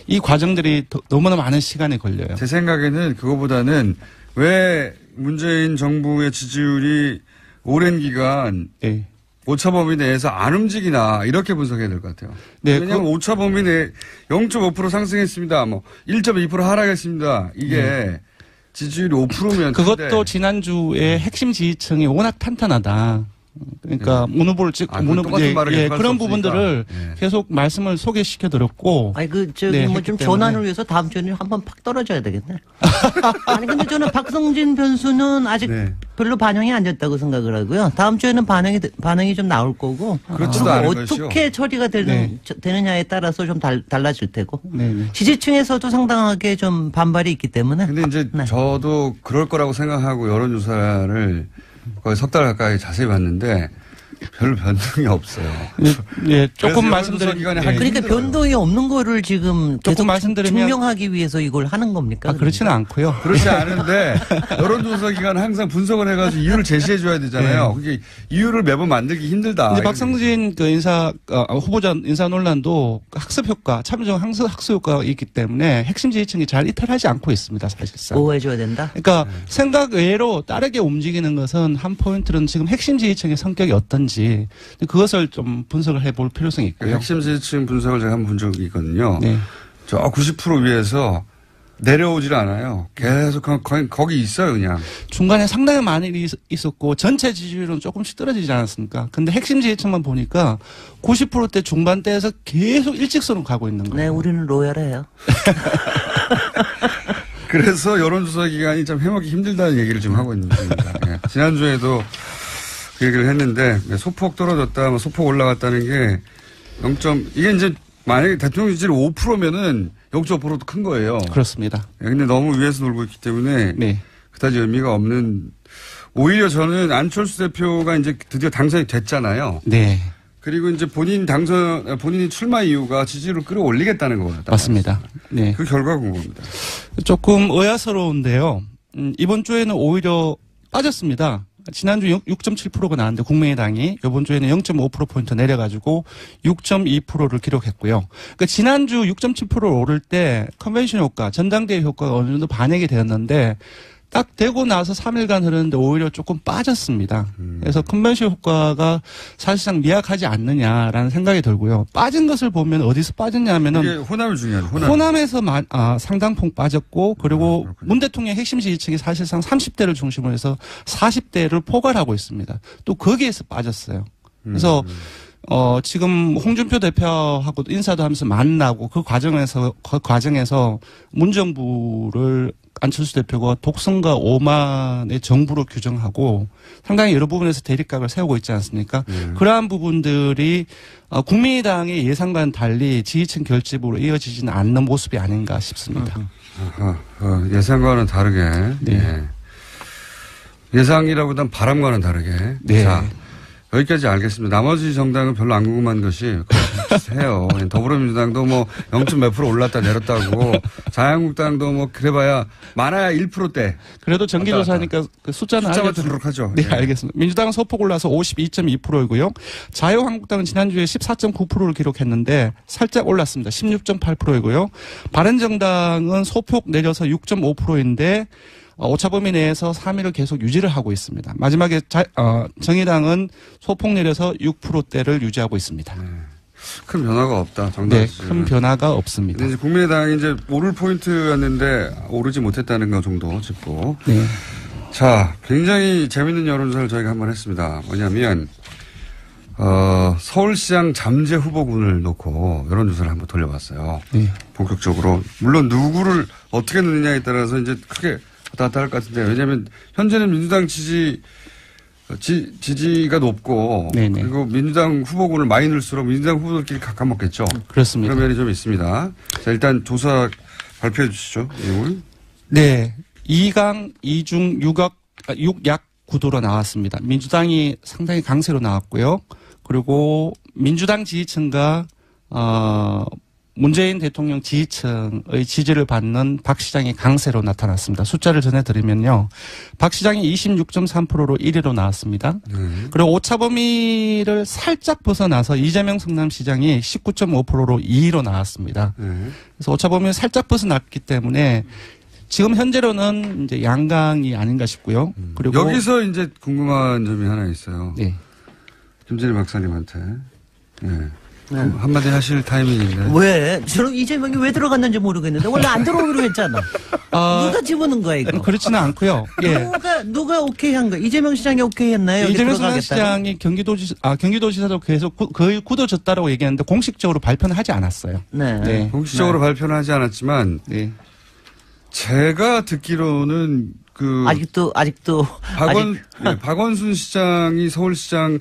이 과정들이 너무나 많은 시간이 걸려요. 제 생각에는 그거보다는 왜 문재인 정부의 지지율이 오랜 기간 네. 오차범위 내에서 안 움직이나 이렇게 분석해야 될 것 같아요. 네, 왜냐하면 오차범위 내 0.5% 상승했습니다. 뭐 1.2% 하락했습니다. 이게 지지율이 5%면 그것도 지난주에 핵심 지지층이 워낙 탄탄하다. 그러니까 문 후보를 찍고 문 후보 그런 부분들을 계속 말씀을 소개시켜 드렸고. 아니 뭐 좀 전환을 위해서 다음 주에는 한번 팍 떨어져야 되겠네. 아니 근데 저는 박성진 변수는 아직 별로 반영이 안 됐다고 생각을 하고요. 다음 주에는 반응이 좀 나올 거고. 그렇지도 않은 어떻게 처리가 되느냐에 따라서 좀 달라질 테고. 지지층에서도 상당하게 좀 반발이 있기 때문에. 근데 이제 저도 그럴 거라고 생각하고 여론조사를 거의 석 달 가까이 자세히 봤는데 별 변동이 없어요. 예, 조금 말씀드리면 그러니까 변동이 없는 거를 지금 계속 증명하기 위해서 이걸 하는 겁니까? 그렇지는 않고요. 그렇지 않은데 여론조사 기관은 항상 분석을 해가지고 이유를 제시해 줘야 되잖아요. 그게 이유를 매번 만들기 힘들다. 이제 박성진 그 후보자 인사 논란도 학습 효과, 참여정 학습 효과가 있기 때문에 핵심 지지층이 잘 이탈하지 않고 있습니다, 사실상. 보호해줘야 된다. 그러니까 생각 외로 빠르게 움직이는 것은 한 포인트는 지금 핵심 지지층의 성격이 어떤지 그것을 좀 분석을 해볼 필요성이 있고요. 핵심 지지층 분석을 제가 한번 본 적이 있거든요. 네. 저 90% 위에서 내려오질 않아요. 계속 거기 있어요, 그냥. 중간에 상당히 많이 있었고 전체 지지율은 조금씩 떨어지지 않았습니까? 근데 핵심 지지층만 보니까 90%대 중반대에서 계속 일직선으로 가고 있는 거예요. 네, 우리는 로열해요. 그래서 여론조사 기관이 참 해먹기 힘들다는 얘기를 지금 하고 있는 겁니다. 네. 지난주에도 그 얘기를 했는데 소폭 떨어졌다, 소폭 올라갔다는 게 이게 이제 만약에 대통령 지지율 5%면은 0.5%도 큰 거예요. 그렇습니다. 근데 너무 위에서 놀고 있기 때문에 그다지 의미가 없는. 오히려 저는 안철수 대표가 이제 드디어 당선이 됐잖아요. 네. 그리고 이제 본인이 출마 이유가 지지율을 끌어올리겠다는 거예요. 맞습니다. 네. 그 결과가 궁금합니다. 조금 의아스러운데요. 이번 주에는 오히려 빠졌습니다. 지난주 6.7%가 나왔는데 국민의당이 이번 주에는 0.5%포인트 내려가지고 6.2%를 기록했고요. 그러니까 지난주 6.7% 오를 때 컨벤션 효과, 전당대회 효과가 어느 정도 반영이 되었는데 딱 되고 나서 3일간 흐르는데 오히려 조금 빠졌습니다. 그래서 컨벤션 효과가 사실상 미약하지 않느냐라는 생각이 들고요. 빠진 것을 보면 어디서 빠졌냐 하면은 이게 호남이 중요하죠. 호남에서 상당폭 빠졌고 그리고 문 대통령 핵심 지지층이 사실상 30대를 중심으로 해서 40대를 포괄하고 있습니다. 또 거기에서 빠졌어요. 그래서 지금 홍준표 대표하고 인사도 하면서 만나고 그 과정에서 문정부를 안철수 대표가 독선과 오만의 정부로 규정하고 상당히 여러 부분에서 대립각을 세우고 있지 않습니까? 그러한 부분들이 국민의당의 예상과는 달리 지지층 결집으로 이어지지는 않는 모습이 아닌가 싶습니다. 예상과는 다르게. 네. 예상이라보단 바람과는 다르게. 네. 자, 여기까지 알겠습니다. 나머지 정당은 별로 안 궁금한 것이 비슷해요. 더불어민주당도 0.몇% 올랐다 내렸다고 자유한국당도 그래봐야 많아야 1%대. 그래도 정기조사니까 그 숫자만 들도록 하죠. 네, 알겠습니다. 민주당은 소폭 올라서 52.2%이고요. 자유한국당은 지난주에 14.9%를 기록했는데 살짝 올랐습니다. 16.8%이고요. 바른정당은 소폭 내려서 6.5%인데 오차범위 내에서 3위를 계속 유지를 하고 있습니다. 마지막에 정의당은 소폭 내려서 6%대를 유지하고 있습니다. 네. 큰 변화가 없다. 네, 큰 변화가 없습니다. 이제 국민의당이 이제 오를 포인트였는데 오르지 못했다는 거 정도 짚고. 네. 자, 굉장히 재밌는 여론조사를 저희가 한번 했습니다. 뭐냐면 서울시장 잠재 후보군을 놓고 여론조사를 한번 돌려봤어요. 네. 본격적으로. 물론 누구를 어떻게 넣느냐에 따라서 이제 크게 왔다 갔다 할 것 같은데, 왜냐하면 현재는 민주당 지지가 높고 네네. 그리고 민주당 후보군을 많이 넣을수록 민주당 후보들끼리 가까먹겠죠. 그렇습니다. 그런 면이 좀 있습니다. 자, 일단 조사 발표해 주시죠. 내용을. 네. 2강, 2중, 6약 구도로 나왔습니다. 민주당이 상당히 강세로 나왔고요. 그리고 민주당 지지층과 문재인 대통령 지지층의 지지를 받는 박 시장이 강세로 나타났습니다. 숫자를 전해드리면요. 박 시장이 26.3%로 1위로 나왔습니다. 그리고 오차범위를 살짝 벗어나서 이재명 성남시장이 19.5%로 2위로 나왔습니다. 그래서 오차범위를 살짝 벗어났기 때문에 지금 현재로는 이제 양강이 아닌가 싶고요. 그리고 여기서 이제 궁금한 점이 하나 있어요. 네. 김진애 박사님한테. 네. 한마디 하실 타이밍인데. 왜? 저는 이재명이 왜 들어갔는지 모르겠는데 원래 안 들어오기로 했잖아. 누가 집어넣은 거야 이거? 그렇지는 않고요. 예. 누가 오케이 한 거야? 이재명 시장이 오케이 했나요? 이재명 시장이 경기도지사도 계속 거의 굳어졌다라고 얘기했는데 공식적으로 발표는 하지 않았어요. 네. 네. 공식적으로 발표는 하지 않았지만. 네. 제가 듣기로는 아직도 박원순 시장이 서울시장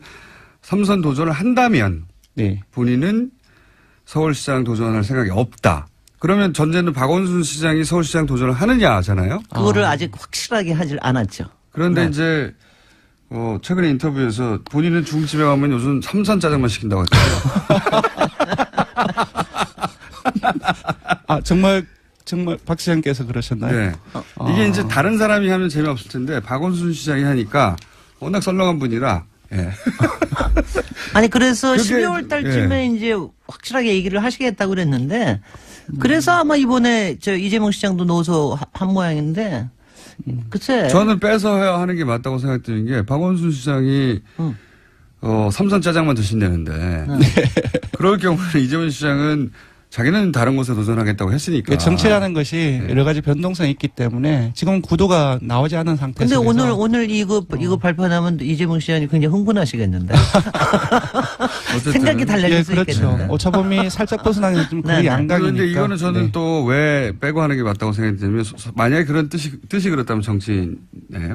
3선 도전을 한다면. 네. 본인은 서울시장 도전할 생각이 없다. 그러면 전제는 박원순 시장이 서울시장 도전을 하느냐 하잖아요. 그거를 아직 확실하게 하질 않았죠. 그런데 이제 최근에 인터뷰에서 본인은 중국집에 가면 요즘 삼선 짜장만 시킨다고 했거든요. 아, 정말 박 시장께서 그러셨나요? 네. 이게 이제 다른 사람이 하면 재미없을 텐데 박원순 시장이 하니까 워낙 썰렁한 분이라. 예. 아니 그래서 12월 달쯤에 이제 확실하게 얘기를 하시겠다고 그랬는데 그래서 아마 이번에 이재명 시장도 노소 한 모양인데 글쎄. 저는 뺏어야 하는 게 맞다고 생각드는 게 박원순 시장이 삼선 짜장만 드신다는데 그럴 경우는 이재명 시장은 자기는 다른 곳에 도전하겠다고 했으니까. 정치라는 것이 여러 가지 변동성이 있기 때문에 지금 구도가 나오지 않은 상태에서. 근데 오늘 이거 발표하면 이재명 시장이 굉장히 흥분하시겠는데. 생각이 달라질 수 그렇죠. 있겠는데. 오차범위 살짝 벗어나는 좀 그 양강이니까. 그런데 이거는 저는 또 왜 빼고 하는 게 맞다고 생각되냐면 만약에 그런 뜻이 그렇다면 정치인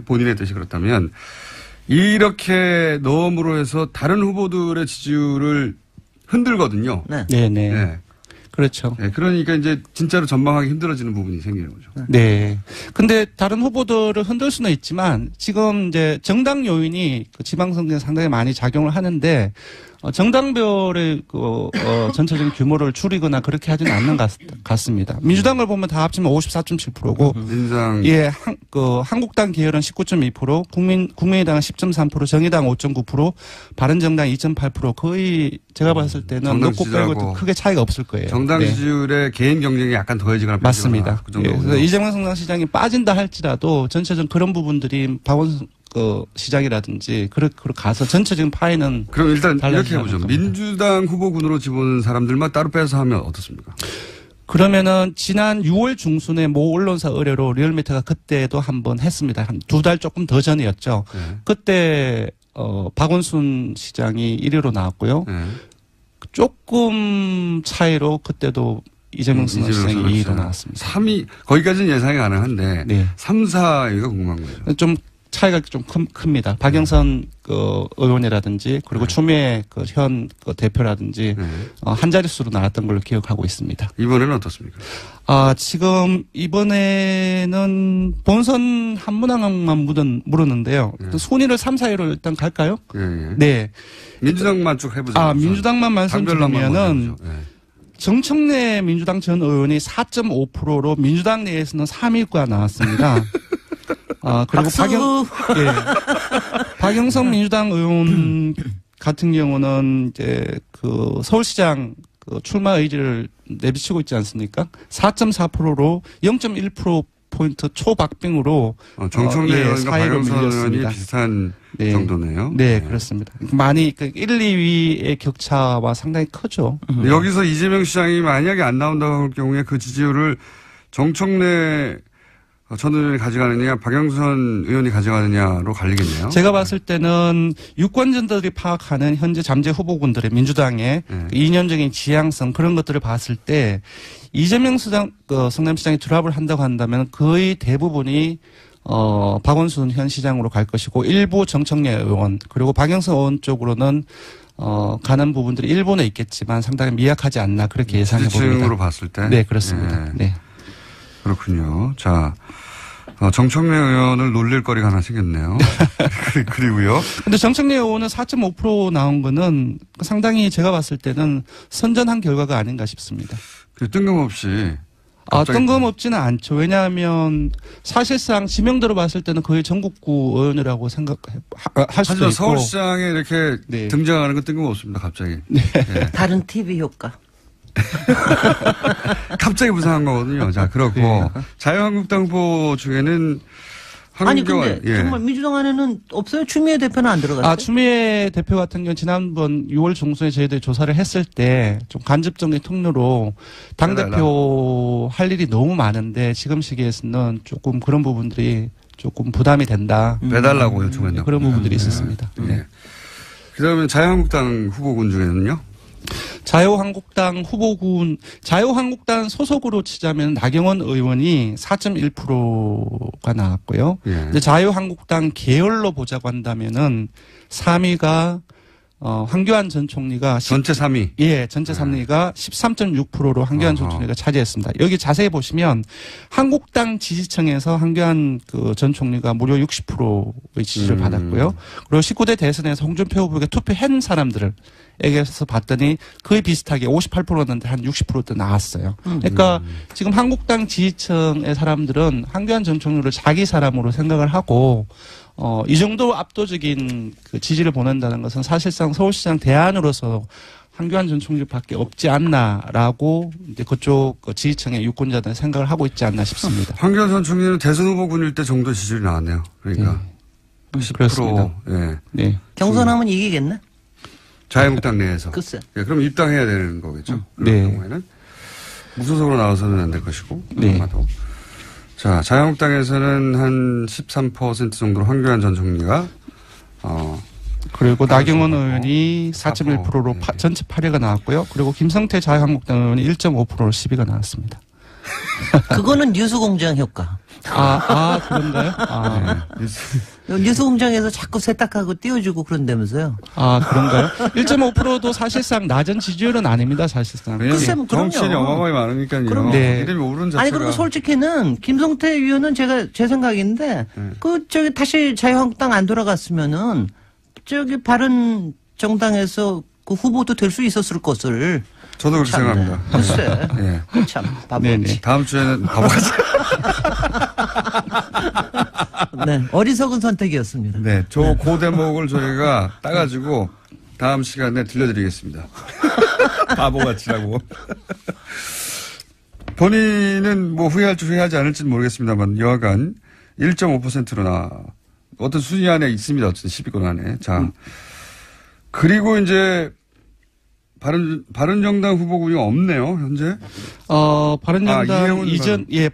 본인의 뜻이 그렇다면 이렇게 넣음으로 해서 다른 후보들의 지지율을 흔들거든요. 네. 그렇죠. 네, 그러니까 이제 진짜로 전망하기 힘들어지는 부분이 생기는 거죠. 네. 근데 다른 후보들을 흔들 수는 있지만 지금 이제 정당 요인이 그 지방선거에 상당히 많이 작용을 하는데 정당별의 전체적인 규모를 줄이거나 그렇게 하지는 않는 것 같습니다. 민주당을 보면 다 합치면 54.7%고, 민주당 한국당 계열은 19.2%, 국민의당은 10.3%, 정의당 5.9%, 바른정당 2.8% 거의 제가 봤을 때는 놓고 빼고 크게 차이가 없을 거예요. 정당 지지율에 개인 경쟁이 약간 더해지거나 맞습니다. 그 정도. 그래서 이재명 성남시장이 빠진다 할지라도 전체적인 그런 부분들이 박원순 시장이라든지 그렇게 가서 전체적인 파이는 그럼 일단 이렇게 해보죠. 민주당 후보군으로 집어넣은 사람들만 따로 빼서 하면 어떻습니까? 그러면은 지난 6월 중순에 모 언론사 의뢰로 리얼미터가 그때도 한번 했습니다. 한 2달 조금 더 전이었죠. 네. 그때 박원순 시장이 1위로 나왔고요. 네. 조금 차이로 그때도 이재명 시장이 2위로 나왔습니다. 3위 거기까지는 예상이 가능한데 3, 4위가 궁금한 거죠. 좀 차이가 좀 큽니다. 박영선 의원이라든지 그리고 추미애 현 대표라든지 한 자릿수로 나왔던 걸로 기억하고 있습니다. 이번에는 어떻습니까? 지금 이번에는 본선 한 문항만 물었는데요. 순위를 3, 4위로 일단 갈까요? 네. 민주당만 쭉 해보죠. 민주당만 말씀드리면은 정청래 민주당 전 의원이 4.5%로 민주당 내에서는 3위가 나왔습니다. 그리고 박영선 민주당 의원 같은 경우는 이제 서울시장 출마 의지를 내비치고 있지 않습니까? 4.4%로 0.1%포인트 초박빙으로 정청래 의원과 박영선 의원이 비슷한 정도네요. 네, 그렇습니다. 많이 1, 2위의 격차와 상당히 크죠. 여기서 이재명 시장이 만약에 안 나온다고 할 경우에 그 지지율을 정청래 전 의원이 가져가느냐, 박영선 의원이 가져가느냐로 갈리겠네요. 제가 봤을 때는 유권자들이 파악하는 현재 잠재 후보군들의 민주당의 이념적인 지향성 그런 것들을 봤을 때 이재명 성남시장이 드랍을 한다고 한다면 거의 대부분이 박원순 현 시장으로 갈 것이고 일부 정청래 의원 그리고 박영선 의원 쪽으로는 가는 부분들이 일본에 있겠지만 상당히 미약하지 않나 그렇게 예상해 봅니다. 지지층으로 봤을 때? 네, 그렇습니다. 네. 그렇군요. 자, 정청래 의원을 놀릴 거리가 하나 생겼네요. 그리고요. 근데 정청래 의원은 4.5% 나온 거는 상당히 제가 봤을 때는 선전한 결과가 아닌가 싶습니다. 뜬금없이. 뜬금없지는 않죠. 왜냐하면 사실상 지명도로 봤을 때는 거의 전국구 의원이라고 생각할 수도 있고. 서울시장에 이렇게 등장하는 건 뜬금없습니다. 갑자기. 네. 다른 TV 효과. 갑자기 부상한 거거든요. 자, 그렇고 자유한국당 후보 중에는 아니 근데 정말 민주당 안에는 없어요? 추미애 대표는 안 들어갔어요? 추미애 대표 같은 경우 지난번 6월 중순에 저희들이 조사를 했을 때 좀 간접적인 통로로 당대표 할 일이 너무 많은데 지금 시기에서는 조금 그런 부분들이 조금 부담이 된다. 빼달라고 요청했나 그런 부분들이 있었습니다. 그다음에 자유한국당 후보군 중에는요? 자유한국당 소속으로 치자면 나경원 의원이 4.1%가 나왔고요. 근데 자유한국당 계열로 보자고 한다면은 3위가 황교안 전 총리가 전체 3위. 예, 전체 3위가 13.6%로 황교안 전 총리가 차지했습니다. 여기 자세히 보시면 한국당 지지층에서 황교안 전 총리가 무려 60%의 지지를 받았고요. 그리고 19대 대선에서 홍준표 후보에게 투표한 사람들에게서 봤더니 거의 비슷하게 58%였는데 한 60%도 나왔어요. 그러니까 지금 한국당 지지층의 사람들은 황교안 전 총리를 자기 사람으로 생각을 하고 이 정도 압도적인 그 지지를 보낸다는 것은 사실상 서울시장 대안으로서 황교안 전 총리밖에 없지 않나라고 이제 그쪽 지지층의 유권자들은 생각을 하고 있지 않나 싶습니다. 황교안 전 총리는 대선 후보군일 때 정도 지지율이 나왔네요. 그러니까 10%. 예. 네. 경선하면 이기겠네. 자유한국당 내에서. 글쎄. 예, 그럼 입당해야 되는 거겠죠. 네. 그런 경우에는 무소속으로 나와서는 안 될 것이고. 네. 아마도. 자, 자유한국당에서는 한 13% 정도로 황교안 전 총리가 그리고 나경원 의원이 4.1%로 네. 전체 8위가 나왔고요. 그리고 김성태 자유한국당 의원이 1.5%로 10위가 나왔습니다. 그거는 뉴스공장 효과. 그런가요? 뉴스공장에서 자꾸 세탁하고 띄워주고 그런다면서요. 그런가요? 1.5%도 사실상 낮은 지지율은 아닙니다, 사실상. 글쎄, 뭐 그럼요. 정치인이 어마어마하게 많으니까요. 그럼요. 네. 이름이 오른 자체가. 아니, 그리고 솔직히는 김성태 의원은 제 생각인데, 다시 자유한국당 안 돌아갔으면은, 바른 정당에서 그 후보도 될 수 있었을 것을. 저도 그렇게 생각합니다. 글쎄. 네. 참, 바보지. 다음 주에는 바보같이. 네. 어리석은 선택이었습니다. 네. 그 대목을 저희가 따가지고 다음 시간에 들려드리겠습니다. 바보같이라고. 본인은 뭐 후회할지 후회하지 않을지는 모르겠습니다만 여하간 1.5%로 어떤 순위 안에 있습니다. 어쨌든 10위권 안에. 자. 그리고 이제 바른정당 후보군이 없네요, 현재. 바른정당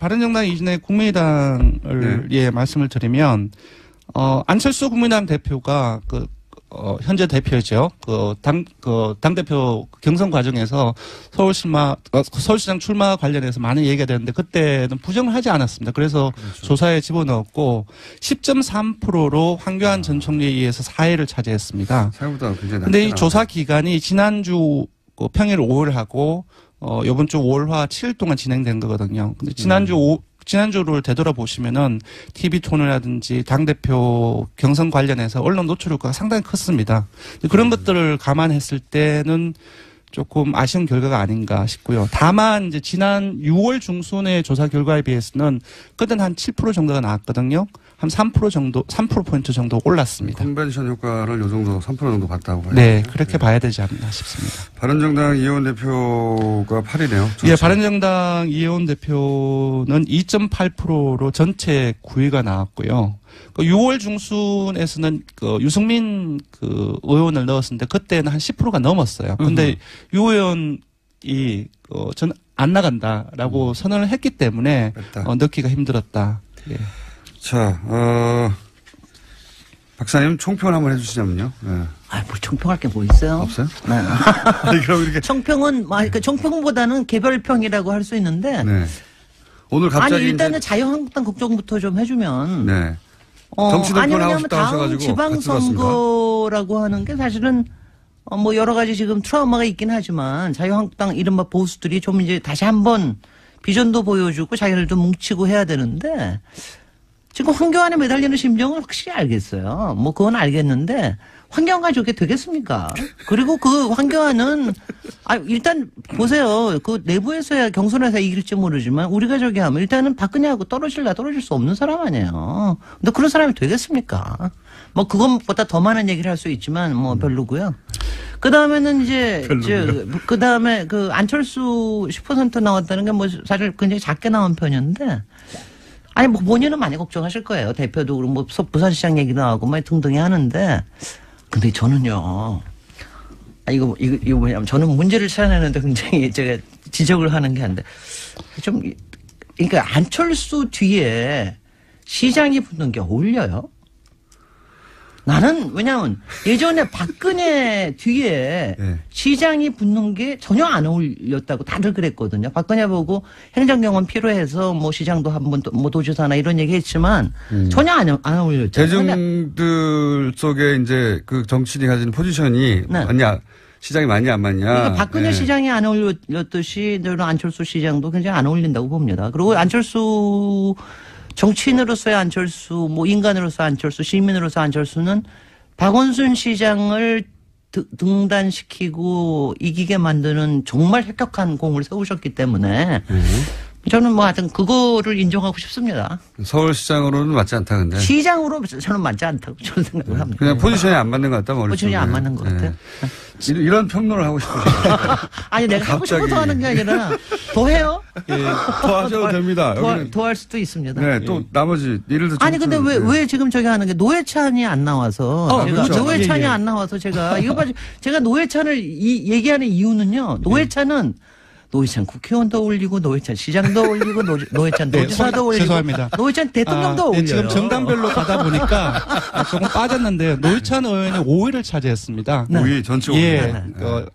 바른정당 이전에 국민의당을 말씀을 드리면, 안철수 국민의당 대표가 현재 대표죠. 당대표 경선 과정에서 서울시장 출마 관련해서 많은 얘기가 되는데 그때는 부정을 하지 않았습니다. 그래서 그렇죠. 조사에 집어넣었고 10.3%로 황교안 전 총리에 의해서 4위를 차지했습니다. 생각보다 굉장히 낮게 근데 이 조사 기간이 지난주 평일 5일 하고 이번 주 5월화 7일 동안 진행된 거거든요. 근데 지난주를 되돌아보시면은 TV토론이라든지 당대표 경선 관련해서 언론 노출 효과가 상당히 컸습니다. 그런 것들을 감안했을 때는 조금 아쉬운 결과가 아닌가 싶고요. 다만 이제 지난 6월 중순의 조사 결과에 비해서는 그때는 한 7% 정도가 나왔거든요. 한 3%포인트 정도 올랐습니다. 컨벤션 효과를 요 정도, 3% 정도 봤다고 봐요. 네, 그렇게 봐야 되지 않나 싶습니다. 바른정당 이혜원 대표가 8위네요. 예, 바른정당 이혜원 대표는 2.8%로 전체 9위가 나왔고요. 6월 중순에서는 유승민 의원을 넣었는데 그때는 한 10%가 넘었어요. 근데 유 의원이 전 안 나간다라고 선언을 했기 때문에 넣기가 힘들었다. 예. 자, 박사님 총평을 한번 해주시자면요. 네. 뭘 총평할 게 뭐 있어요? 없어요? 네. 아니, 그럼 이렇게. 총평은, 총평보다는 개별평이라고 할 수 있는데. 네. 오늘 갑자기. 일단은 자유한국당 걱정부터 좀 해주면. 네. 왜냐면 다음 지방선거라고 하는 게 사실은, 여러 가지 지금 트라우마가 있긴 하지만 자유한국당 이른바 보수들이 좀 이제 다시 한번 비전도 보여주고 자기들도 뭉치고 해야 되는데 지금 황교안에 매달리는 심정을 확실히 알겠어요. 그건 알겠는데 황교안 가족이 되겠습니까? 그리고 그 황교안은 일단 보세요. 그 내부에서야 경선에서 이길지 모르지만 우리가 저기 하면 일단은 박근혜하고 떨어질 수 없는 사람 아니에요. 근데 그런 사람이 되겠습니까? 그것보다 더 많은 얘기를 할 수 있지만 별로고요. 그 다음에는 그 다음에 안철수 10% 나왔다는 게 사실 굉장히 작게 나온 편이었는데 본인은 많이 걱정하실 거예요. 대표도 그렇고 부산시장 얘기도 하고 등등히 하는데 근데 저는요. 이거 뭐냐면 저는 문제를 찾아내는데 굉장히 제가 지적을 하는 게 한데 그러니까 안철수 뒤에 시장이 붙는 게 어울려요? 나는 왜냐하면 예전에 박근혜 뒤에 네. 시장이 붙는 게 전혀 안 어울렸다고 다들 그랬거든요. 박근혜 보고 행정경험 필요해서 뭐 시장도 한번 뭐 도지사나 이런 얘기했지만 전혀 안 어울렸죠. 대중들 속에 이제 그 정치인이 가지는 포지션이 네. 맞냐, 시장이 맞냐 안 맞냐. 그러니까 박근혜 네. 시장이 안 어울렸듯이 저는 안철수 시장도 굉장히 안 어울린다고 봅니다. 그리고 안철수 정치인으로서의 안철수, 뭐 인간으로서 안철수, 시민으로서 안철수는 박원순 시장을 등단시키고 이기게 만드는 정말 혁혁한 공을 세우셨기 때문에 저는 뭐 하여튼 그거를 인정하고 싶습니다. 서울시장으로는 맞지 않다 근데. 시장으로 저는 맞지 않다고 저는 생각을 합니다. 그냥 포지션이 안 맞는 것 같다 머릿속에. 포지션이 안 맞는 것 같아요. 이런 평론을 하고 싶으시죠. 아니 내가 하고 싶어서 하는 게 아니라 더 해요? 예, 더 하셔도 됩니다. 더 할 수도 있습니다. 네, 또 나머지 예를 들어. 아니 근데 왜 지금 저기 하는 게 노회찬이 안 나와서 제가 그렇죠. 노회찬이 안 나와서 제가 이거 봐 제가 노회찬을 얘기하는 이유는요. 노회찬 국회의원도 올리고 노회찬 시장도 올리고 노회찬 도지사도 올리고 죄송합니다. 노회찬 대통령도 올려요. 지금 정당별로 가다 보니까 조금 빠졌는데요. 노회찬 의원이 5위를 차지했습니다. 5위 전체 5위. 예,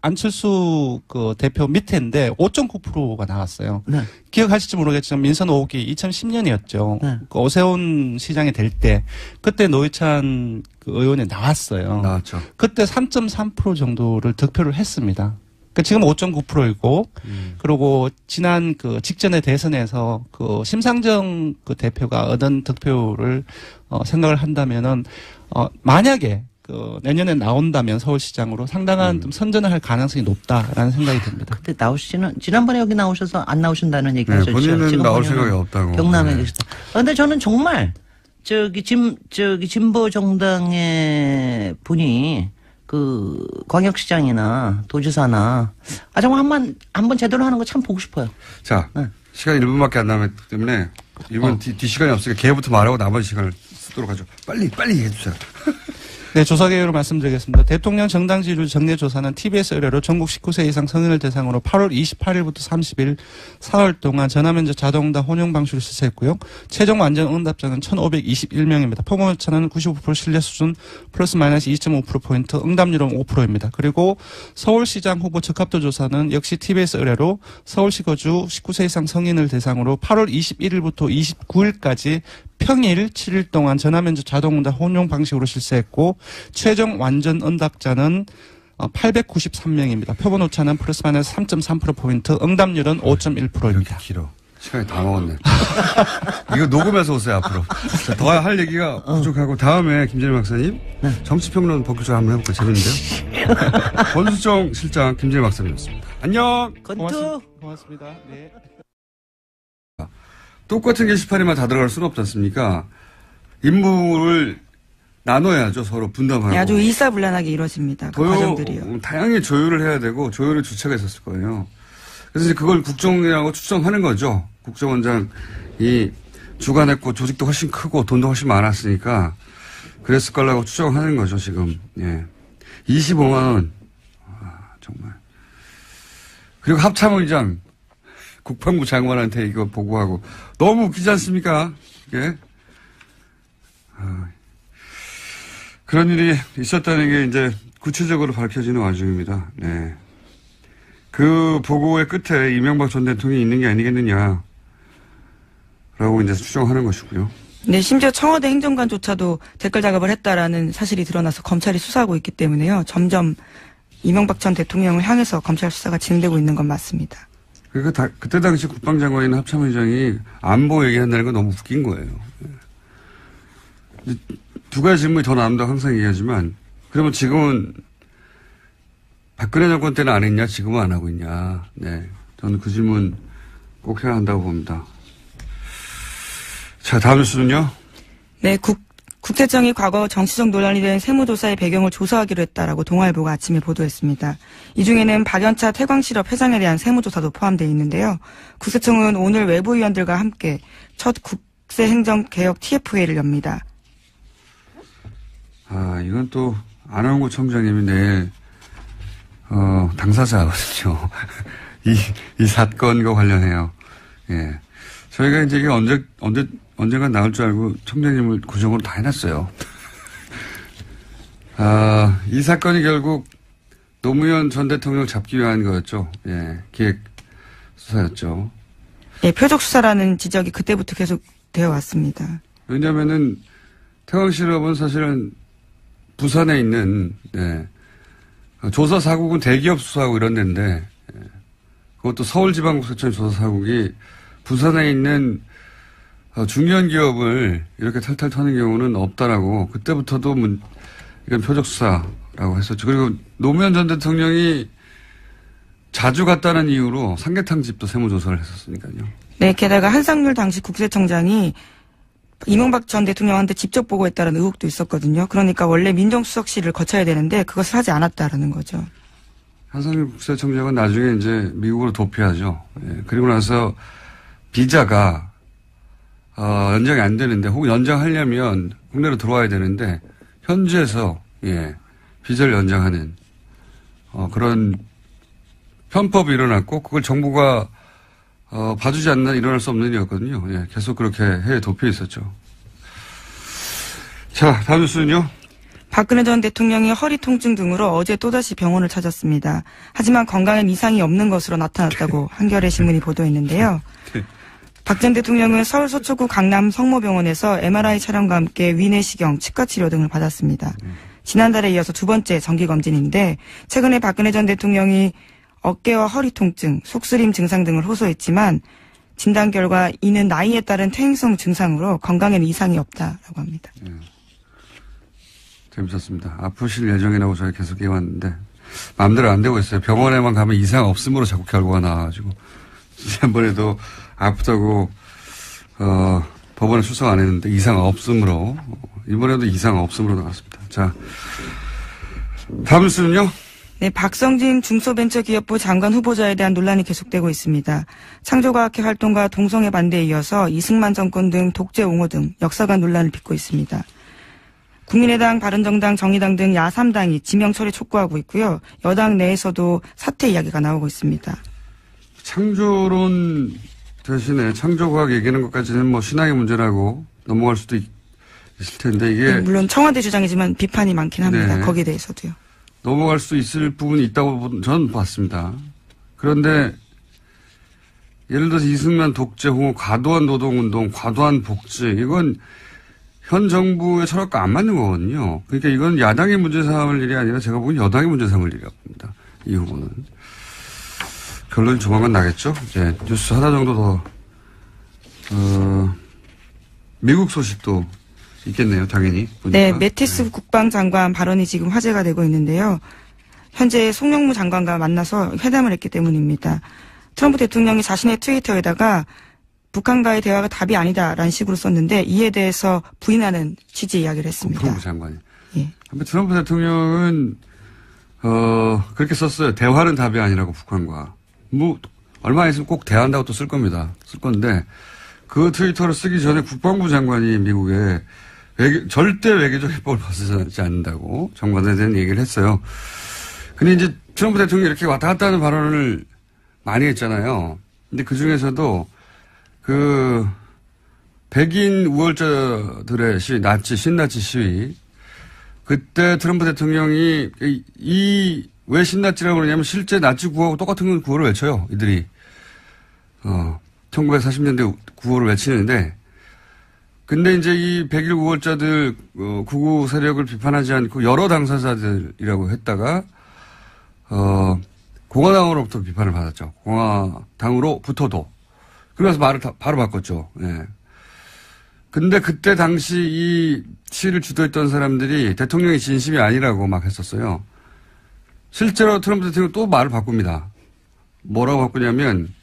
안철수 그 대표 밑에인데 5.9%가 나왔어요. 네. 기억하실지 모르겠지만 민선 5기 2010년이었죠. 네. 그 오세훈 시장이 될 때 그때 노회찬 그 의원이 나왔어요. 나왔죠. 그때 3.3% 정도를 득표를 했습니다. 그 지금 5.9%이고 그리고 지난 그 직전의 대선에서 그 심상정 그 대표가 얻은 득표를 생각을 한다면은 만약에 그 내년에 나온다면 서울시장으로 상당한 좀 선전을 할 가능성이 높다라는 생각이 듭니다. 그때 지난번에 여기 나오셔서 안 나오신다는 얘기 하셨죠. 본인은 지금 나올 생각이 없다고. 경남에 계시다. 근데 저는 정말 진보 정당의 분이 그 광역시장이나 도지사나 정말 한번 제대로 하는 거 참 보고 싶어요. 자, 시간이 1분밖에 안 남았기 때문에 이번 뒷시간이 없으니까 걔부터 말하고 나머지 시간을 쓰도록 하죠. 빨리 얘기해 주세요. 네, 조사 개요를 말씀드리겠습니다. 대통령 정당 지지율 정례 조사는 TBS 의뢰로 전국 19세 이상 성인을 대상으로 8월 28일부터 30일 사흘 동안 전화면접 자동응답 혼용 방식으로 실시했고요. 최종 완전 응답자는 1,521명입니다. 포괄 오차는 95% 신뢰 수준 플러스 마이너스 2.5%포인트, 응답률은 5%입니다. 그리고 서울시장 후보 적합도 조사는 역시 TBS 의뢰로 서울시 거주 19세 이상 성인을 대상으로 8월 21일부터 29일까지 평일 7일 동안 전화면접 자동응답 혼용 방식으로 실시했고 최종 완전 응답자는 893명입니다. 표본 오차는 플러스 마이너스 3.3%포인트, 응답률은 5.1%입니다. 이렇게 길어. 시간이 다 먹었네. 이거 녹음해서 오세요, 앞으로. 더 할 얘기가 부족하고 다음에 김재림 박사님 정치평론 본격적으로 한번 해볼까요? 재밌는데요? 권수정 실장 김재림 박사님이었습니다. 안녕. 고맙습니다. 네. 똑같은 게시판에만 다 들어갈 수는 없지 않습니까? 임무를 나눠야죠. 서로 분담하고. 아주 일사불란하게 이루어집니다. 그 과정들이요. 다양하게 조율을 해야 되고 조율의 주체가 있었을 거예요. 그래서 이제 그걸 국정이라고 추정하는 거죠. 국정원장이 주관했고 조직도 훨씬 크고 돈도 훨씬 많았으니까 그랬을 거라고 추정하는 거죠. 지금. 예. 25만 원. 정말. 그리고 합참의장. 국방부 장관한테 이거 보고하고 너무 웃기지 않습니까? 이게 그런 일이 있었다는 게 이제 구체적으로 밝혀지는 와중입니다. 네. 그 보고의 끝에 이명박 전 대통령이 있는 게 아니겠느냐라고 이제 추정하는 것이고요. 네, 심지어 청와대 행정관조차도 댓글 작업을 했다라는 사실이 드러나서 검찰이 수사하고 있기 때문에요. 점점 이명박 전 대통령을 향해서 검찰 수사가 진행되고 있는 건 맞습니다. 그러니까 그때 당시 국방장관이나 합참의장이 안보 얘기한다는 건 너무 웃긴 거예요. 두 가지 질문이 더 나온다고 항상 얘기하지만 그러면 지금은 박근혜 정권 때는 안 했냐 지금은 안 하고 있냐. 네, 저는 그 질문 꼭 해야 한다고 봅니다. 자, 다음 뉴스는요. 네, 국세청이 과거 정치적 논란이 된 세무조사의 배경을 조사하기로 했다라고 동아일보가 아침에 보도했습니다. 이 중에는 박연차 태광실업 회장에 대한 세무조사도 포함되어 있는데요. 국세청은 오늘 외부위원들과 함께 첫 국세행정개혁 TF회의를 엽니다. 이건 또 안원구 청장님이 내일 당사자거든요. 이 사건과 관련해요. 예, 저희가 이제 이게 언젠가 나올 줄 알고 청장님을 구정으로 다 해놨어요. 이 사건이 결국 노무현 전 대통령 잡기 위한 거였죠. 예, 기획 수사였죠. 예, 표적 수사라는 지적이 그때부터 계속 되어 왔습니다. 왜냐면은 태광실업은 사실은 부산에 있는, 예, 조사사국은 대기업 수사하고 이런 데인데, 예, 그것도 서울지방국세청 조사사국이 부산에 있는 중견 기업을 이렇게 탈탈 터는 경우는 없다라고 그때부터도 이건 표적 수사라고 했었죠. 그리고 노무현 전 대통령이 자주 갔다는 이유로 삼계탕 집도 세무조사를 했었으니까요. 네, 게다가 한상률 당시 국세청장이 이명박 전 대통령한테 직접 보고했다는 의혹도 있었거든요. 그러니까 원래 민정수석실을 거쳐야 되는데 그것을 하지 않았다라는 거죠. 한상률 국세청장은 나중에 이제 미국으로 도피하죠. 예, 그리고 나서 비자가 연장이 안 되는데 혹은 연장하려면 국내로 들어와야 되는데 현지에서 예, 비자를 연장하는 그런 편법이 일어났고 그걸 정부가 봐주지 않는 한 일어날 수 없는 일이었거든요. 예, 계속 그렇게 해외에 도피해 있었죠. 자, 다음 뉴스는요. 박근혜 전 대통령이 허리 통증 등으로 어제 또다시 병원을 찾았습니다. 하지만 건강엔 이상이 없는 것으로 나타났다고 한겨레 신문이 보도했는데요. 박 전 대통령은 서울 서초구 강남 성모병원에서 MRI 촬영과 함께 위내시경, 치과치료 등을 받았습니다. 지난달에 이어서 두 번째 정기검진인데 최근에 박근혜 전 대통령이 어깨와 허리 통증, 속쓰림 증상 등을 호소했지만 진단 결과 이는 나이에 따른 퇴행성 증상으로 건강에는 이상이 없다라고 합니다. 재밌었습니다. 아프실 예정이라고 저희 계속 해왔는데 마음대로 안 되고 있어요. 병원에만 가면 이상 없음으로 자꾸 결과가 나와가지고 지난번에도 아프다고 법원에 출석 안 했는데 이상 없음으로 이번에도 이상 없음으로 나왔습니다. 자, 다음 뉴스는요. 네, 박성진 중소벤처기업부 장관 후보자에 대한 논란이 계속되고 있습니다. 창조과학회 활동과 동성애 반대에 이어서 이승만 정권 등 독재 옹호 등 역사관 논란을 빚고 있습니다. 국민의당, 바른정당, 정의당 등 야3당이 지명 처리 촉구하고 있고요. 여당 내에서도 사퇴 이야기가 나오고 있습니다. 창조론 대신에 창조과학 얘기하는 것까지는 뭐 신앙의 문제라고 넘어갈 수도 있을 텐데 이게. 네, 물론 청와대 주장이지만 비판이 많긴 합니다. 네. 거기에 대해서도요. 넘어갈 수 있을 부분이 있다고 저는 봤습니다. 그런데 예를 들어서 이승만 독재 옹호, 과도한 노동운동, 과도한 복지 이건 현 정부의 철학과 안 맞는 거거든요. 그러니까 이건 야당의 문제 삼을 일이 아니라 제가 보기엔 여당의 문제 삼을 일이라고 봅니다. 이 후보는. 결론이 조만간 나겠죠. 이제 뉴스 하나 정도 더 미국 소식도 있겠네요. 당연히. 보니까. 네, 매티스 국방장관 발언이 지금 화제가 되고 있는데요. 현재 송영무 장관과 만나서 회담을 했기 때문입니다. 트럼프 대통령이 자신의 트위터에다가 북한과의 대화가 답이 아니다라는 식으로 썼는데 이에 대해서 부인하는 취지 이야기를 했습니다. 트럼프 장관이. 예. 트럼프 대통령은 그렇게 썼어요. 대화는 답이 아니라고 북한과. 뭐 얼마 있으면 꼭 대화한다고 또 쓸 겁니다. 쓸 건데 그 트위터를 쓰기 전에 국방부 장관이 미국에 절대 외교적 해법을 벗어나지 않는다고 장관에 대한 얘기를 했어요. 근데 이제 트럼프 대통령이 이렇게 왔다 갔다 하는 발언을 많이 했잖아요. 근데 그 중에서도 그 백인 우월자들의 시위, 신나치 시위. 그때 트럼프 대통령이 왜 신나치라고 그러냐면 실제 나치 구호하고 똑같은 구호를 외쳐요. 이들이. 1940년대 구호를 외치는데 근데 이제 이 백일 우월자들 구구 세력을 비판하지 않고 여러 당사자들이라고 했다가 공화당으로부터 비판을 받았죠. 공화당으로부터도. 그래서 말을 바로 바꿨죠. 예. 근데 그때 당시 이 시위를 주도했던 사람들이 대통령의 진심이 아니라고 막 했었어요. 실제로 트럼프 대통령이 또 말을 바꿉니다. 뭐라고 바꾸냐면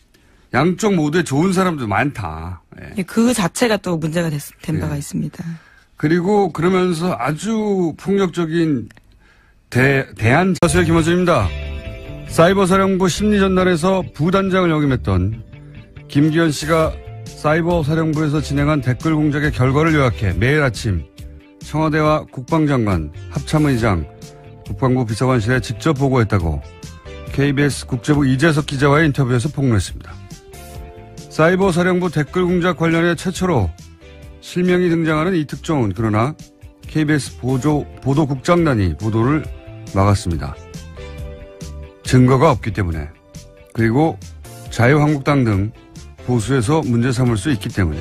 양쪽 모두에 좋은 사람도 많다. 예. 그 자체가 또 문제가 된 바가 예. 있습니다. 그리고 그러면서 아주 폭력적인 대한 자수의 김어준입니다. 사이버사령부 심리전단에서 부단장을 역임했던 김기현 씨가 사이버사령부에서 진행한 댓글 공작의 결과를 요약해 매일 아침 청와대와 국방장관, 합참의장, 국방부 비서관실에 직접 보고했다고 KBS 국제부 이재석 기자와의 인터뷰에서 폭로했습니다. 사이버사령부 댓글 공작 관련해 최초로 실명이 등장하는 이 특종은 그러나 KBS 보도국장단이 보도를 막았습니다. 증거가 없기 때문에, 그리고 자유한국당 등 보수에서 문제 삼을 수 있기 때문에,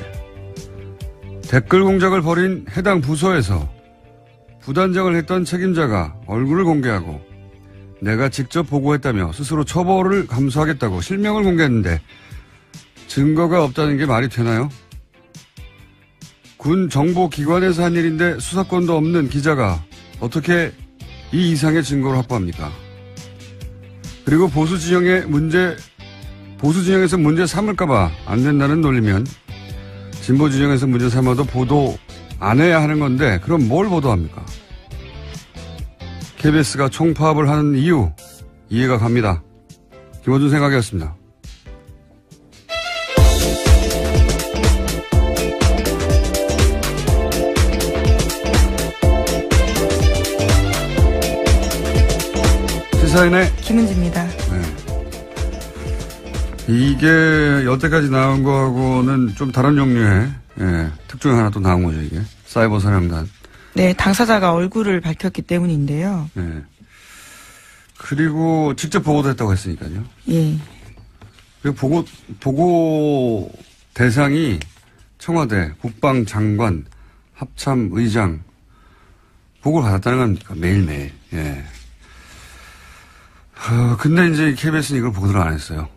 댓글 공작을 벌인 해당 부서에서 부단장을 했던 책임자가 얼굴을 공개하고 내가 직접 보고했다며 스스로 처벌을 감수하겠다고 실명을 공개했는데 증거가 없다는 게 말이 되나요? 군 정보기관에서 한 일인데 수사권도 없는 기자가 어떻게 이 이상의 증거를 확보합니까? 그리고 보수 진영에서 문제 삼을까봐 안 된다는 논리면 진보 진영에서 문제 삼아도 보도 안 해야 하는 건데 그럼 뭘 보도합니까? KBS가 총파업을 하는 이유 이해가 갑니다. 김어준 생각이었습니다. 시사인의 김은지입니다. 네. 이게 여태까지 나온 거하고는 좀 다른 종류의 특종이 하나 또 나온 거죠, 이게. 사이버 사령단. 네, 당사자가 얼굴을 밝혔기 때문인데요. 네. 그리고 직접 보고도 했다고 했으니까요. 예. 그리고 보고 대상이 청와대, 국방장관, 합참의장, 보고를 받았다는 겁니까? 매일매일. 예. 근데 이제 KBS는 이걸 보도를 안 했어요.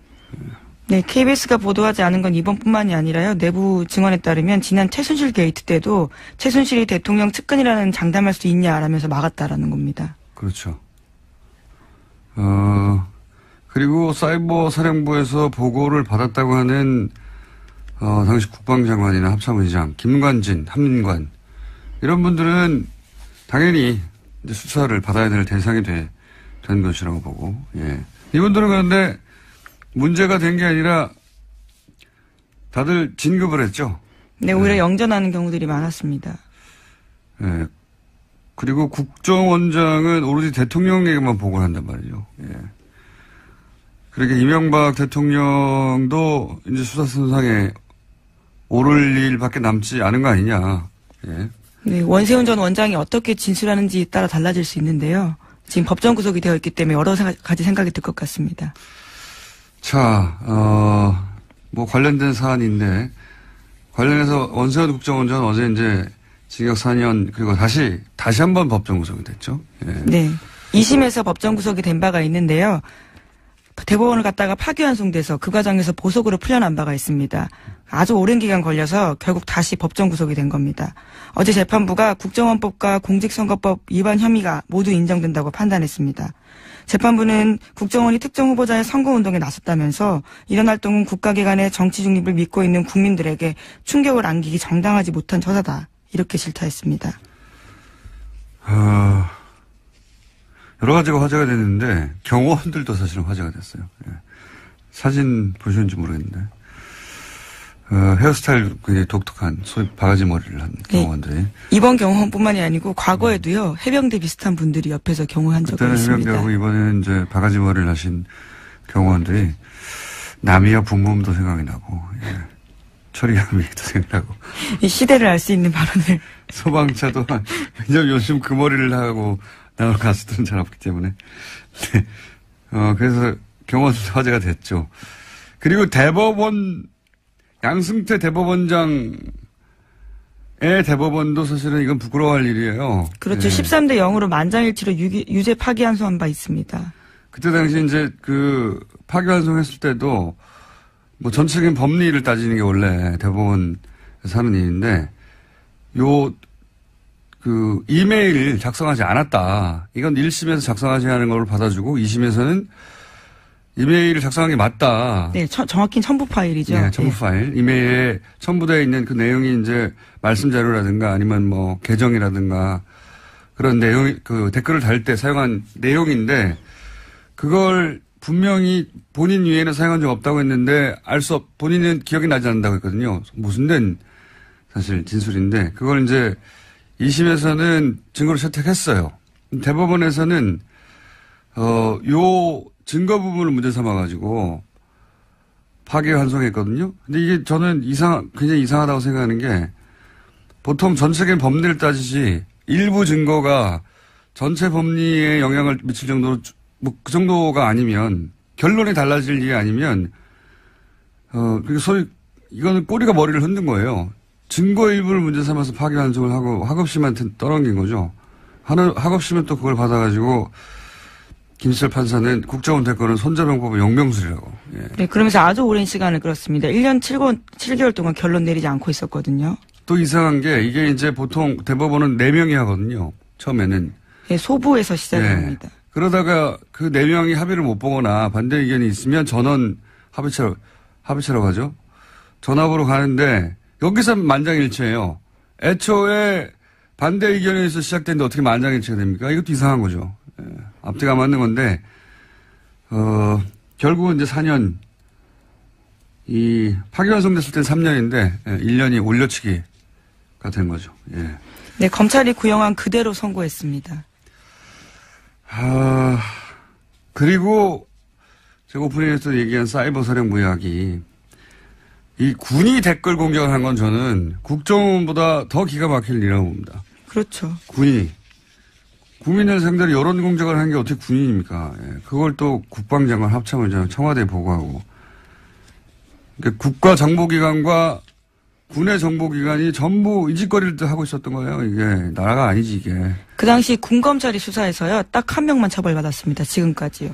네, KBS가 보도하지 않은 건 이번뿐만이 아니라요. 내부 증언에 따르면 지난 최순실 게이트 때도 최순실이 대통령 측근이라는 장담할 수 있냐라면서 막았다라는 겁니다. 그렇죠. 그리고 사이버 사령부에서 보고를 받았다고 하는 당시 국방장관이나 합참의장, 김관진, 한민관 이런 분들은 당연히 이제 수사를 받아야 될 대상이 된 것이라고 보고, 예. 이분들은 그런데 문제가 된 게 아니라 다들 진급을 했죠. 네, 오히려 영전하는 경우들이 많았습니다. 예. 그리고 국정원장은 오로지 대통령에게만 보고를 한단 말이죠. 예. 그러니까 이명박 대통령도 이제 수사선상에 오를 일밖에 남지 않은 거 아니냐. 예. 네, 원세훈 전 원장이 어떻게 진술하는지에 따라 달라질 수 있는데요. 지금 법정 구속이 되어 있기 때문에 여러 가지 생각이 들 것 같습니다. 자, 뭐 관련된 사안인데 관련해서 원세훈 국정원장은 어제 이제 징역 4년 그리고 다시 한번 법정 구속이 됐죠. 예. 네. 2심에서 법정 구속이 된 바가 있는데요. 대법원을 갔다가 파기환송돼서 그 과정에서 보석으로 풀려난 바가 있습니다. 아주 오랜 기간 걸려서 결국 다시 법정 구속이 된 겁니다. 어제 재판부가 국정원법과 공직선거법 위반 혐의가 모두 인정된다고 판단했습니다. 재판부는 국정원이 특정 후보자의 선거운동에 나섰다면서 이런 활동은 국가기관의 정치 중립을 믿고 있는 국민들에게 충격을 안기기 정당하지 못한 처사다. 이렇게 질타했습니다. 여러 가지가 화제가 됐는데 경호원들도 사실은 화제가 됐어요. 예. 사진 보셨는지 모르겠는데 헤어스타일 굉장히 독특한 소위 바가지 머리를 한 경호원들이. 네. 이번 경호원뿐만이 아니고 과거에도요. 해병대 비슷한 분들이 옆에서 경호한 적이 있습니다. 그때는 해병대하고 이번에는 이제 바가지 머리를 하신 경호원들이 남이야 부모님도 생각이 나고 처리감이도 생각나고. 이 시대를 알 수 있는 발언을. 소방차도 왜냐면 요즘 그 머리를 하고 나올 가수들은 잘 없기 때문에. 네. 그래서 경호원도 화제가 됐죠. 그리고 양승태 대법원장의 대법원도 사실은 이건 부끄러워할 일이에요. 그렇죠. 네. 13대 0으로 만장일치로 유죄 파기환송한 바 있습니다. 그때 당시 이제 그 파기환송했을 때도 뭐 전체적인 법리를 따지는 게 원래 대법원에서 하는 일인데 그 이메일 작성하지 않았다. 이건 1심에서 작성하지 않은 걸 받아주고 2심에서는 이메일을 작성한 게 맞다. 네, 정확히 첨부 파일이죠. 네, 첨부 파일. 이메일에 첨부되어 있는 그 내용이 이제 말씀 자료라든가 아니면 뭐 계정이라든가 그런 내용, 그 댓글을 달 때 사용한 내용인데 그걸 분명히 본인 위에는 사용한 적 없다고 했는데 본인은 기억이 나지 않는다고 했거든요. 무슨 된 사실 진술인데 그걸 이제 2심에서는 증거로 채택했어요. 대법원에서는 요 증거 부분을 문제 삼아가지고 파기환송했거든요. 근데 이게 저는 굉장히 이상하다고 생각하는 게 보통 전체적인 법리를 따지지 일부 증거가 전체 법리에 영향을 미칠 정도로 뭐 그 정도가 아니면 결론이 달라질 일이 아니면 그리고 소위 이거는 꼬리가 머리를 흔든 거예요. 증거 일부를 문제 삼아서 파기환송을 하고 학업심한테 떠넘긴 거죠. 학업심은 또 그걸 받아가지고 김시철 판사는 국정원 대권은 손자병법의 용명술이라고. 예. 네, 그러면서 아주 오랜 시간을 끌었습니다. 1년 7개월 동안 결론 내리지 않고 있었거든요. 또 이상한 게 이게 이제 보통 대법원은 4명이 하거든요. 처음에는. 네, 소부에서 시작을 합니다. 그러다가 그 4명이 합의를 못 보거나 반대 의견이 있으면 전원 합의체라고 하죠. 전압으로 가는데 여기서 만장일치예요. 애초에 반대 의견에서 시작됐는데 어떻게 만장일치가 됩니까? 이것도 이상한 거죠. 예. 앞뒤가 맞는 건데 결국은 이제 4년 이 파기환송됐을 땐 3년인데 1년이 올려치기가 된 거죠. 예. 네, 검찰이 구형한 그대로 선고했습니다. 그리고 제가 오프닝에서 얘기한 사이버 사령부 이야기 이 군이 댓글 공격을 한 건 저는 국정원보다 더 기가 막힐 일이라고 봅니다. 그렇죠. 군이 국민을 상대로 여론 공작을 한 게 어떻게 군인입니까? 예. 그걸 또 국방장관 합참의장 청와대에 보고하고 그러니까 국가정보기관과 군의 정보기관이 전부 이 짓거리를 하고 있었던 거예요. 이게 나라가 아니지 이게. 그 당시 군검찰이 수사해서요. 딱 한 명만 처벌받았습니다. 지금까지요.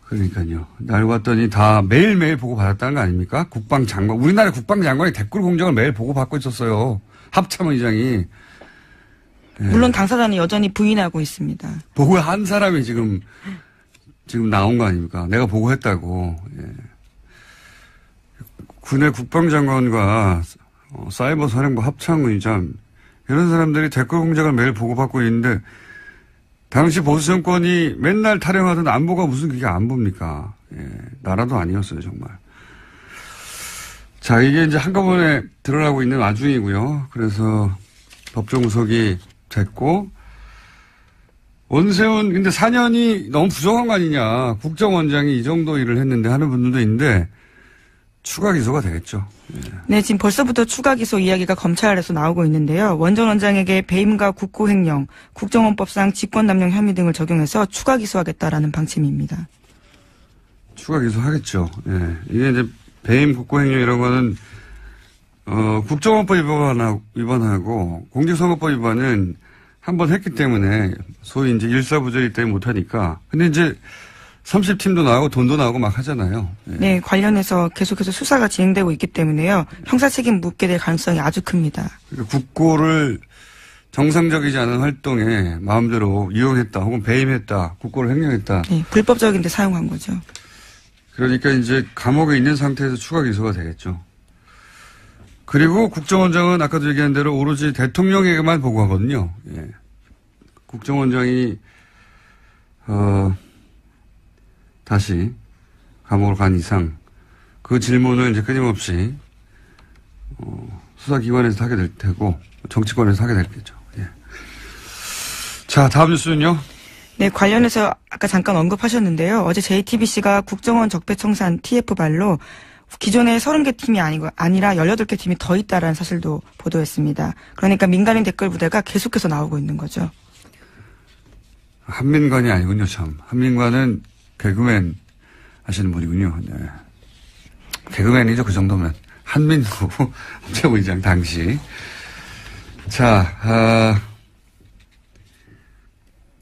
그러니까요. 알고 봤더니 다 매일매일 보고받았다는 거 아닙니까? 국방장관. 우리나라 국방장관이 댓글 공작을 매일 보고받고 있었어요. 합참의장이. 예. 물론 당사자는 여전히 부인하고 있습니다. 보고한 사람이 지금 나온 거 아닙니까? 내가 보고했다고. 예. 군의 국방장관과 사이버 사령부 합참의장 이런 사람들이 댓글 공작을 매일 보고받고 있는데 당시 보수 정권이 맨날 타령하던 안보가 무슨 그게 안보입니까? 예. 나라도 아니었어요 정말. 자 이게 이제 한꺼번에 드러나고 있는 와중이고요. 그래서 법정 구속이 됐고 원세훈 근데 4년이 너무 부족한 거 아니냐. 국정원장이 이 정도 일을 했는데 하는 분들도 있는데 추가 기소가 되겠죠. 예. 네, 지금 벌써부터 추가 기소 이야기가 검찰에서 나오고 있는데요. 원 전 원장에게 배임과 국고횡령, 국정원법상 직권남용 혐의 등을 적용해서 추가 기소하겠다라는 방침입니다. 추가 기소하겠죠. 예. 이게 이제 배임, 국고횡령 이런 거는 국정원법 위반하고 공직선거법 위반은 한번 했기 때문에 소위 이제 일사부조리 때문에 못하니까. 근데 이제 30팀도 나오고 돈도 나오고 막 하잖아요. 예. 네, 관련해서 계속해서 수사가 진행되고 있기 때문에요. 형사 책임 묻게 될 가능성이 아주 큽니다. 그러니까 국고를 정상적이지 않은 활동에 마음대로 이용했다 혹은 배임했다, 국고를 횡령했다. 네, 불법적인 데 사용한 거죠. 그러니까 이제 감옥에 있는 상태에서 추가 기소가 되겠죠. 그리고 국정원장은 아까도 얘기한 대로 오로지 대통령에게만 보고하거든요. 예. 국정원장이 다시 감옥으로 간 이상 그 질문을 이제 끊임없이 수사기관에서 하게 될 테고 정치권에서 하게 되겠죠. 예. 자, 다음 뉴스는요. 네, 관련해서 아까 잠깐 언급하셨는데요. 어제 JTBC가 국정원 적폐청산 TF발로 기존에 30개 팀이 아니라 18개 팀이 더 있다라는 사실도 보도했습니다. 그러니까 민간인 댓글 부대가 계속해서 나오고 있는 거죠. 한민관이 아니군요, 참. 한민관은 개그맨 하시는 분이군요. 네. 개그맨이죠, 그 정도면. 한민구 합참의장 당시. 자,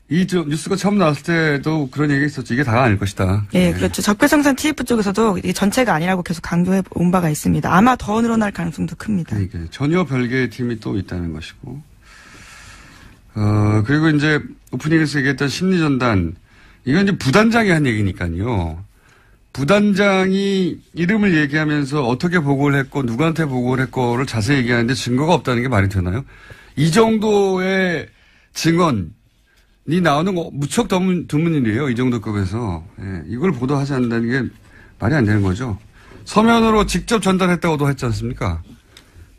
이 뉴스가 처음 나왔을 때도 그런 얘기가 있었죠. 이게 다가 아닐 것이다. 네, 그렇죠. 적폐청산 TF 쪽에서도 이게 전체가 아니라고 계속 강조해 온 바가 있습니다. 아마 더 늘어날 가능성도 큽니다. 그러니까 전혀 별개의 팀이 또 있다는 것이고. 그리고 이제 오프닝에서 얘기했던 심리전단. 이건 이제 부단장이 한 얘기니까요. 부단장이 이름을 얘기하면서 어떻게 보고를 했고 누구한테 보고를 했고를 자세히 얘기하는데 증거가 없다는 게 말이 되나요? 이 정도의 증언이 나오는 거 무척 드문 일이에요. 이 정도 급에서. 예, 이걸 보도하지 않는다는 게 말이 안 되는 거죠. 서면으로 직접 전달했다고도 했지 않습니까?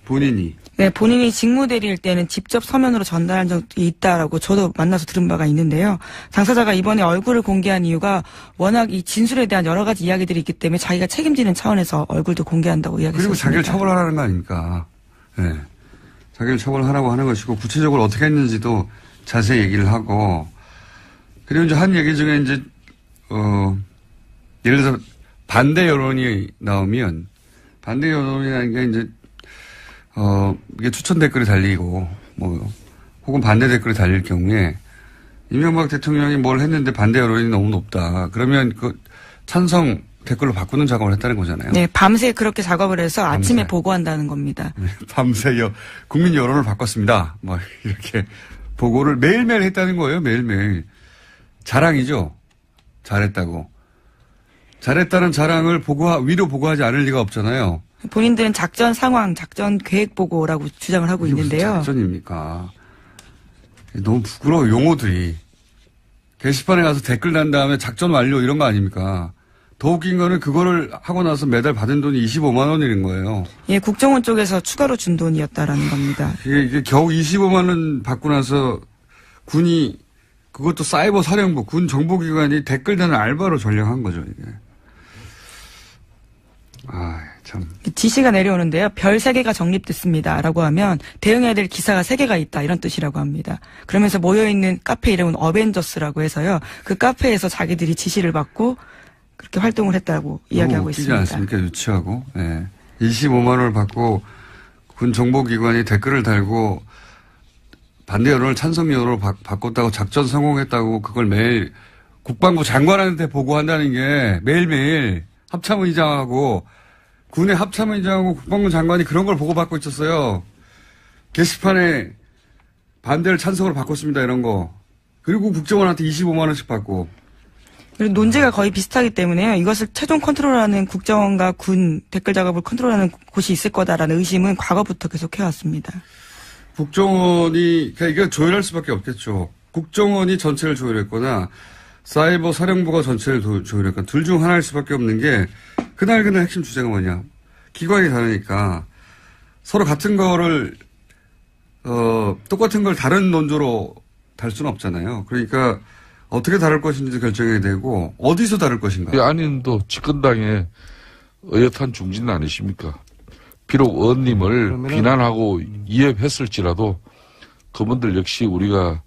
본인이. 네, 본인이 직무대리일 때는 직접 서면으로 전달한 적이 있다라고 저도 만나서 들은 바가 있는데요. 당사자가 이번에 얼굴을 공개한 이유가 워낙 이 진술에 대한 여러 가지 이야기들이 있기 때문에 자기가 책임지는 차원에서 얼굴도 공개한다고 이야기했습니다. 그리고 자기를 처벌하라는 거 아닙니까? 네. 자기를 처벌하라고 하는 것이고 구체적으로 어떻게 했는지도 자세히 얘기를 하고, 그리고 이제 한 얘기 중에 이제, 예를 들어서 반대 여론이 나오면, 반대 여론이라는 게 이제, 이게 추천 댓글이 달리고, 뭐, 혹은 반대 댓글이 달릴 경우에, 이명박 대통령이 뭘 했는데 반대 여론이 너무 높다. 그러면 그 찬성 댓글로 바꾸는 작업을 했다는 거잖아요. 네, 밤새 그렇게 작업을 해서 밤새. 아침에 보고한다는 겁니다. 밤새 국민 여론을 바꿨습니다. 뭐 이렇게 보고를 매일매일 했다는 거예요. 매일매일. 자랑이죠. 잘했다고. 잘했다는 자랑을 위로 보고하지 않을 리가 없잖아요. 본인들은 작전 상황, 작전 계획 보고라고 주장을 하고 있는데요. 무슨 작전입니까? 너무 부끄러워, 용어들이. 게시판에 가서 댓글 난 다음에 작전 완료 이런 거 아닙니까? 더 웃긴 거는 그거를 하고 나서 매달 받은 돈이 25만 원이는 거예요. 예, 국정원 쪽에서 추가로 준 돈이었다라는 겁니다. 이게 겨우 25만 원 받고 나서 군이, 그것도 사이버 사령부, 군 정보기관이 댓글 다는 알바로 전략한 거죠, 이게. 참. 지시가 내려오는데요. 별 3개가 정립됐습니다. 라고 하면 대응해야 될 기사가 3개가 있다. 이런 뜻이라고 합니다. 그러면서 모여있는 카페 이름은 어벤져스라고 해서요. 그 카페에서 자기들이 지시를 받고 그렇게 활동을 했다고 이야기하고 웃기지 있습니다. 않습니까? 유치하고. 네. 25만 원을 받고 군 정보기관이 댓글을 달고 반대 여론을 찬성 여론으로 바꿨다고 작전 성공했다고 그걸 매일 국방부 장관한테 보고한다는 게 매일매일 합참의장하고 군의 합참의장하고 국방부 장관이 그런 걸 보고받고 있었어요. 게시판에 반대를 찬성으로 바꿨습니다. 이런 거. 그리고 국정원한테 25만 원씩 받고. 그리고 논제가 거의 비슷하기 때문에요. 이것을 최종 컨트롤하는 국정원과 군 댓글 작업을 컨트롤하는 곳이 있을 거다라는 의심은 과거부터 계속 해왔습니다. 국정원이, 그러니까 이거 조율할 수밖에 없겠죠. 국정원이 전체를 조율했거나 사이버 사령부가 전체를 조율했거나 둘 중 하나일 수밖에 없는 게 그날 핵심 주제가 뭐냐. 기관이 다르니까 서로 같은 거를, 똑같은 걸 다른 논조로 달 수는 없잖아요. 그러니까 어떻게 다룰 것인지 결정해야 되고 어디서 다룰 것인가. 아닌도 집권당의 어엿한 중진 아니십니까? 비록 의원님을 비난하고 이협했을지라도 그분들 역시 우리가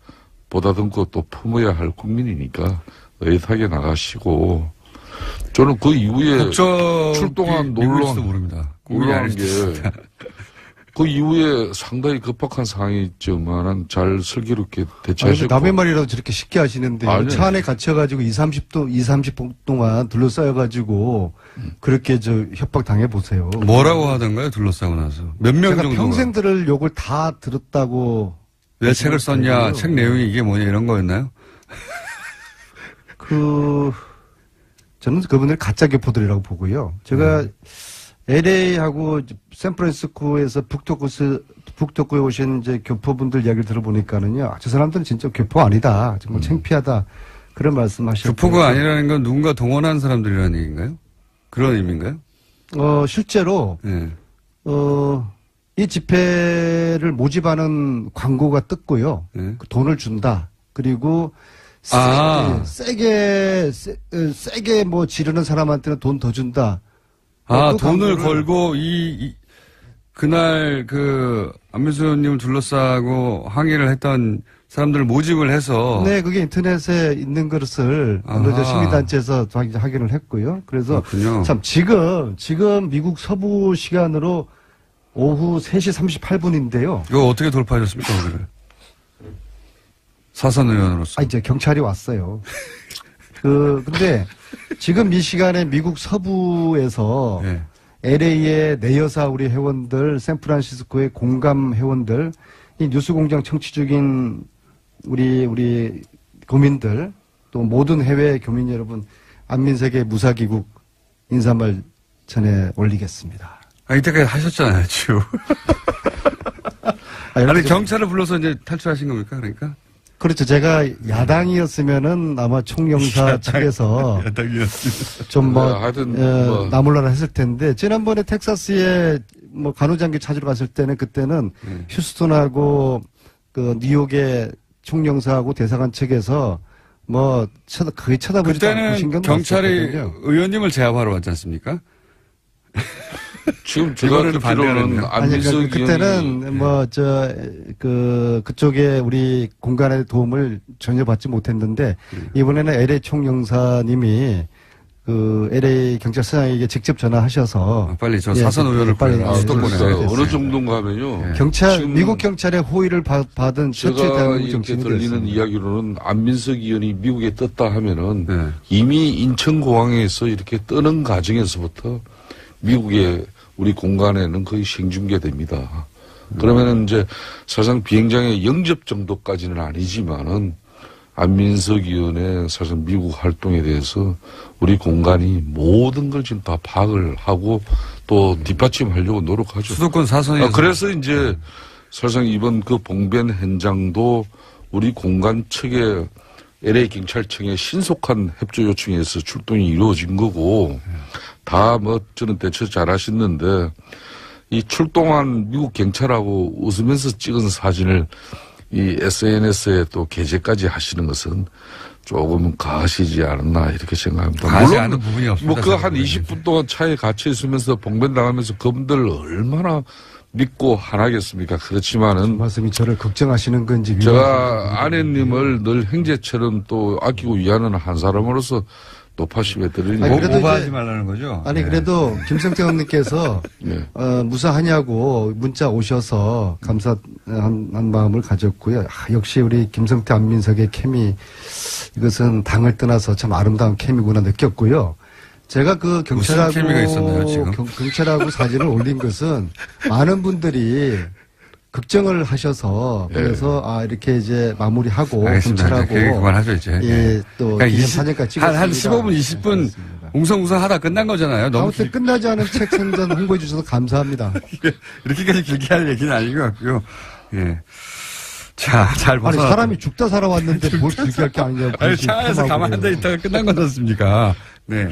보다듬고 또 품어야 할 국민이니까 어엿하게 나가시고 저는 그 이후에 출동한 놀라운 모릅니다. 게 그 이후에 상당히 급박한 상황이 있지만은 잘 슬기롭게 대처하셨고. 남의 말이라도 저렇게 쉽게 하시는데 차 안에 갇혀가지고 30분 동안 둘러싸여가지고 그렇게 협박 당해 보세요. 뭐라고 하던가요? 둘러싸고 나서 몇 명 정도? 평생 들을 욕을 다 들었다고. 왜 책을 썼냐? 책 내용이 이게 뭐냐 이런 거였나요? 저는 그분들 가짜 교포들이라고 보고요. 제가 LA하고 샌프란시스코에서 북토크에 오신 이제 교포분들 이야기를 들어보니까는요. 저 사람들은 진짜 교포 아니다. 정말 창피하다. 그런 말씀 하셨고. 교포가 아니라는 건 누군가 동원한 사람들이라는 얘기인가요? 그런 의미인가요? 실제로, 네. 이 집회를 모집하는 광고가 떴고요. 네. 돈을 준다. 그리고 세게 뭐 지르는 사람한테는 돈 더 준다. 돈을 걸고 그날 안민수 의원님을 둘러싸고 항의를 했던 사람들을 모집을 해서. 네, 그게 인터넷에 있는 것을 시민단체에서 확인을 했고요. 그래서 그렇군요. 참 지금 미국 서부 시간으로 오후 3시 38분인데요. 이거 어떻게 돌파하셨습니까, 오늘? 사선 의원으로서. 이제 경찰이 왔어요. 근데 지금 이 시간에 미국 서부에서 네. LA의 내여사 우리 회원들, 샌프란시스코의 공감 회원들, 이 뉴스공장 청취 중인 우리 교민들, 또 모든 해외 교민 여러분, 안민석의 무사귀국 인사말 전해 올리겠습니다. 이때까지 하셨잖아요, 지금. 아니, 경찰을 불러서 이제 탈출하신 겁니까, 그러니까? 그렇죠. 제가 야당이었으면은 아마 총영사 측에서 좀 나몰라라 했을 텐데, 지난번에 텍사스에 간호장교 찾으러 갔을 때는 그때는 휴스턴하고 뉴욕의 총영사하고 대사관 측에서 거의 쳐다보지도 않고 신경도 그때는 경찰이 의원님을 제압하러 왔지 않습니까? 지금 제가 듣기로는 안민석 그때는 그쪽에 우리 공간의 도움을 전혀 받지 못했는데 이번에는 LA 총영사님이 그 LA 경찰서장에게 직접 전화하셔서 빨리 저 사선 의원을 빨리 수도권에 어느 정도인가 하면요. 미국 경찰의 호의를 받은 제가 이렇게 들리는 이야기로는 안민석 의원이 미국에 떴다 하면은 이미 인천공항에서 이렇게 뜨는 과정에서부터 미국의 우리 공간에는 거의 생중계됩니다. 그러면은 이제 사실상 비행장의 영접 정도까지는 아니지만은 안민석 의원의 사실 미국 활동에 대해서 우리 공간이 모든 걸 지금 다 파악을 하고 또 뒷받침하려고 노력하죠. 수도권 사선에서. 그래서 이제 사실상 이번 그 봉변 현장도 우리 공간 측에 LA 경찰청의 신속한 협조 요청에서 출동이 이루어진 거고 다 저는 대처 잘 하셨는데 이 출동한 미국 경찰하고 웃으면서 찍은 사진을 이 SNS에 또 게재까지 하시는 것은 조금 가시지 않았나 이렇게 생각합니다. 가시 않은 부분이 없습니다. 그 한 20분 동안 차에 갇혀 있으면서 봉변당하면서 그분들 얼마나 믿고 하나겠습니까? 그렇지만은 말씀이 저를 걱정하시는 건지 제가 아내님을 늘 형제처럼 또 아끼고 위하는 한 사람으로서 높아심에 드리는 오버하지 말라는 거죠. 아니 그래도 김성태 의원님께서 무사하냐고 문자 오셔서 감사한 마음을 가졌고요. 역시 우리 김성태 안민석의 케미 이것은 당을 떠나서 참 아름다운 케미구나 느꼈고요. 제가 그 경찰하고 케미가 있었나요, 지금? 경찰하고 사진을 올린 것은 많은 분들이 걱정을 하셔서 그래서 이렇게 이제 마무리하고 경찰하고 그만하죠 이제. 예, 또 그러니까 사진까지 찍었습니다. 한 15분 20분 웅성웅성하다 끝난 거잖아요. 너무 아무튼 끝나지 않은 책 선전 홍보해 주셔서 감사합니다. 이렇게까지 길게 할 얘기는 아닌 것 같고요. 예. 자, 잘 벗어나. 아니 사람이 죽다 살아왔는데 뭘 길게 할 게 아니냐고. 아니 차 안에서 가만히 앉아 있다가 끝난 거지 않습니까? 네.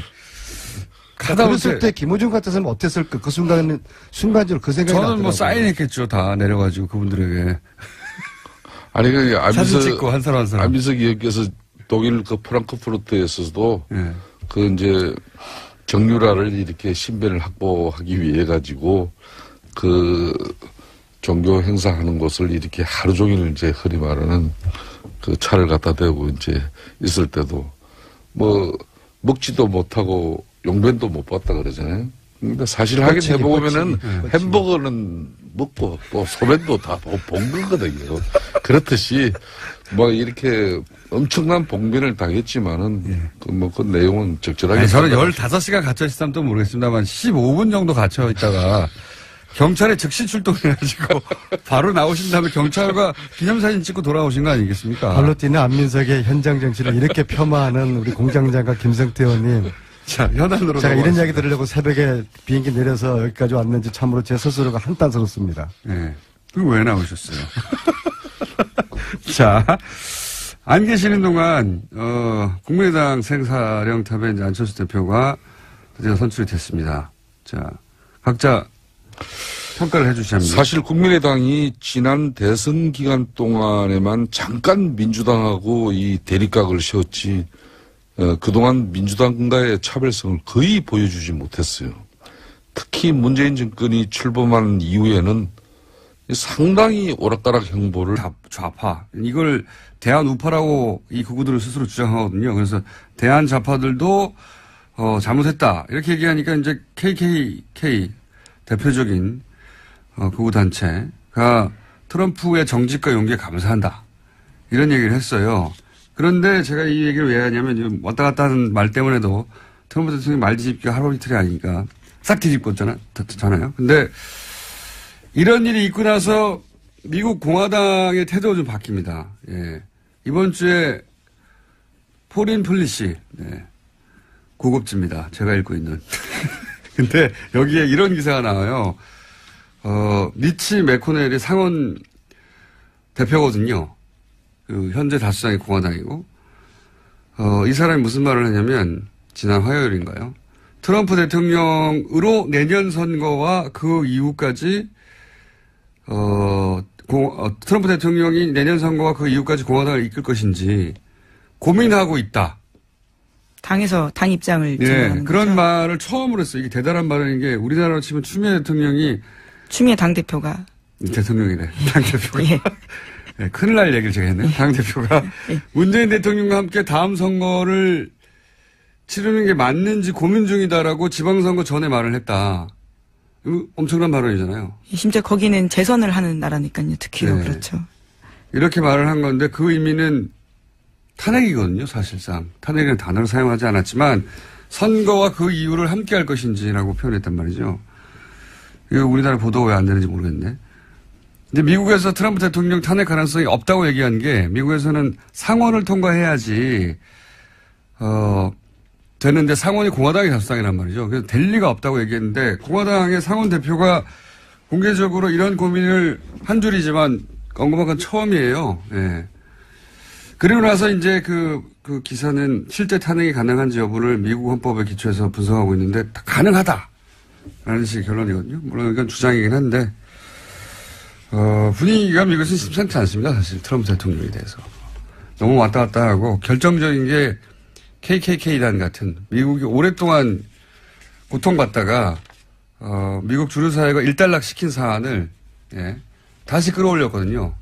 그랬을 때 김호중 같았으면 어땠을까? 그 순간적으로 그 생각이 저는 나더라고요. 사인했겠죠. 다 내려가지고 그분들에게. 아니, 그 사진 찍고 한 사람 한 사람. 안민석 의원께서 독일 그 프랑크푸르트에서도 그 이제 정유라를 이렇게 신변을 확보하기 위해 가지고 그 종교 행사하는 곳을 이렇게 하루 종일 이제 흔히 말하는 그 차를 갖다 대고 이제 있을 때도 먹지도 못하고 용변도 못 봤다 그러잖아요. 근데 사실 확인해 보면은 햄버거는 먹고 또 소변도 다 본 거거든요. 그렇듯이 이렇게 엄청난 봉변을 당했지만은 그 내용은 적절하게. 저는 15시간 갇혀 있었다면 또 모르겠습니다만 15분 정도 갇혀 있다가 경찰에 즉시 출동해가지고 바로 나오신 다음에 경찰과 기념사진 찍고 돌아오신 거 아니겠습니까? 발로 뛰는 안민석의 현장 정치를 이렇게 겸하는 우리 공장장과 김성태 의원님. 자, 현안으로. 제가 이런 이야기 들으려고 새벽에 비행기 내려서 여기까지 왔는지 참으로 제 스스로가 한탄스럽습니다. 네. 그거 왜 나오셨어요? 자, 안 계시는 동안, 국민의당 생사령탑에 이제 안철수 대표가 드디어 선출이 됐습니다. 자, 각자 평가를 해주셔야 합니다. 사실 국민의당이 지난 대선 기간 동안에만 잠깐 민주당하고 이 대립각을 세웠지, 그동안 민주당과의 차별성을 거의 보여주지 못했어요. 특히 문재인 정권이 출범한 이후에는 상당히 오락가락 행보를. 좌파. 이걸 대한 우파라고 이 극우들을 스스로 주장하거든요. 그래서 대한 좌파들도, 잘못했다. 이렇게 얘기하니까 이제 KKK 대표적인, 극우단체가 트럼프의 정직과 용기에 감사한다. 이런 얘기를 했어요. 그런데 제가 이 얘기를 왜 하냐면 왔다 갔다 하는 말 때문에도 트럼프 대통령이 말 뒤집기가 하루 이틀이 아니니까 싹 뒤집었잖아요. 근데 이런 일이 있고 나서 미국 공화당의 태도가 좀 바뀝니다. 예. 이번 주에 포린 플리시, 네. 고급집니다. 제가 읽고 있는. 근데 여기에 이런 기사가 나와요. 미치 매코넬이 상원 대표거든요. 그 현재 다수당이 공화당이고, 이 사람이 무슨 말을 하냐면, 지난 화요일인가요? 트럼프 대통령으로 내년 선거와 그 이후까지, 트럼프 대통령이 내년 선거와 그 이후까지 공화당을 이끌 것인지 고민하고 있다. 당에서 당 입장을 예, 그런 말을 처음으로 했어요. 이게 대단한 말인 게 우리나라로 치면 추미애 대통령이 추미애 당대표가 대통령이래. 당대표가. 예. 네, 큰일 날 얘기를 제가 했네요. 당대표가 예. 문재인 대통령과 함께 다음 선거를 치르는 게 맞는지 고민 중이다라고 지방선거 전에 말을 했다. 이거 엄청난 발언이잖아요. 심지어 거기는 재선을 하는 나라니까요. 특히요. 네. 그렇죠. 이렇게 말을 한 건데 그 의미는 탄핵이거든요. 사실상. 탄핵이라는 단어를 사용하지 않았지만 선거와 그 이유를 함께 할 것인지라고 표현했단 말이죠. 이거 우리나라 보도가 왜 안 되는지 모르겠네. 근데 미국에서 트럼프 대통령 탄핵 가능성이 없다고 얘기한 게 미국에서는 상원을 통과해야지 되는데 상원이 공화당이 다수당이란 말이죠. 그래서 될 리가 없다고 얘기했는데 공화당의 상원 대표가 공개적으로 이런 고민을 한 줄이지만 언급한 건 처음이에요. 예. 그리고 나서 이제 그 기사는 실제 탄핵이 가능한지 여부를 미국 헌법에 기초해서 분석하고 있는데 가능하다라는 식의 결론이거든요. 물론 이건 주장이긴 한데 분위기가 미국에서는 심상치 않습니다. 사실 트럼프 대통령에 대해서. 너무 왔다 갔다 하고 결정적인 게 KKK단 같은 미국이 오랫동안 고통받다가 미국 주류사회가 일단락시킨 사안을 다시 끌어올렸거든요.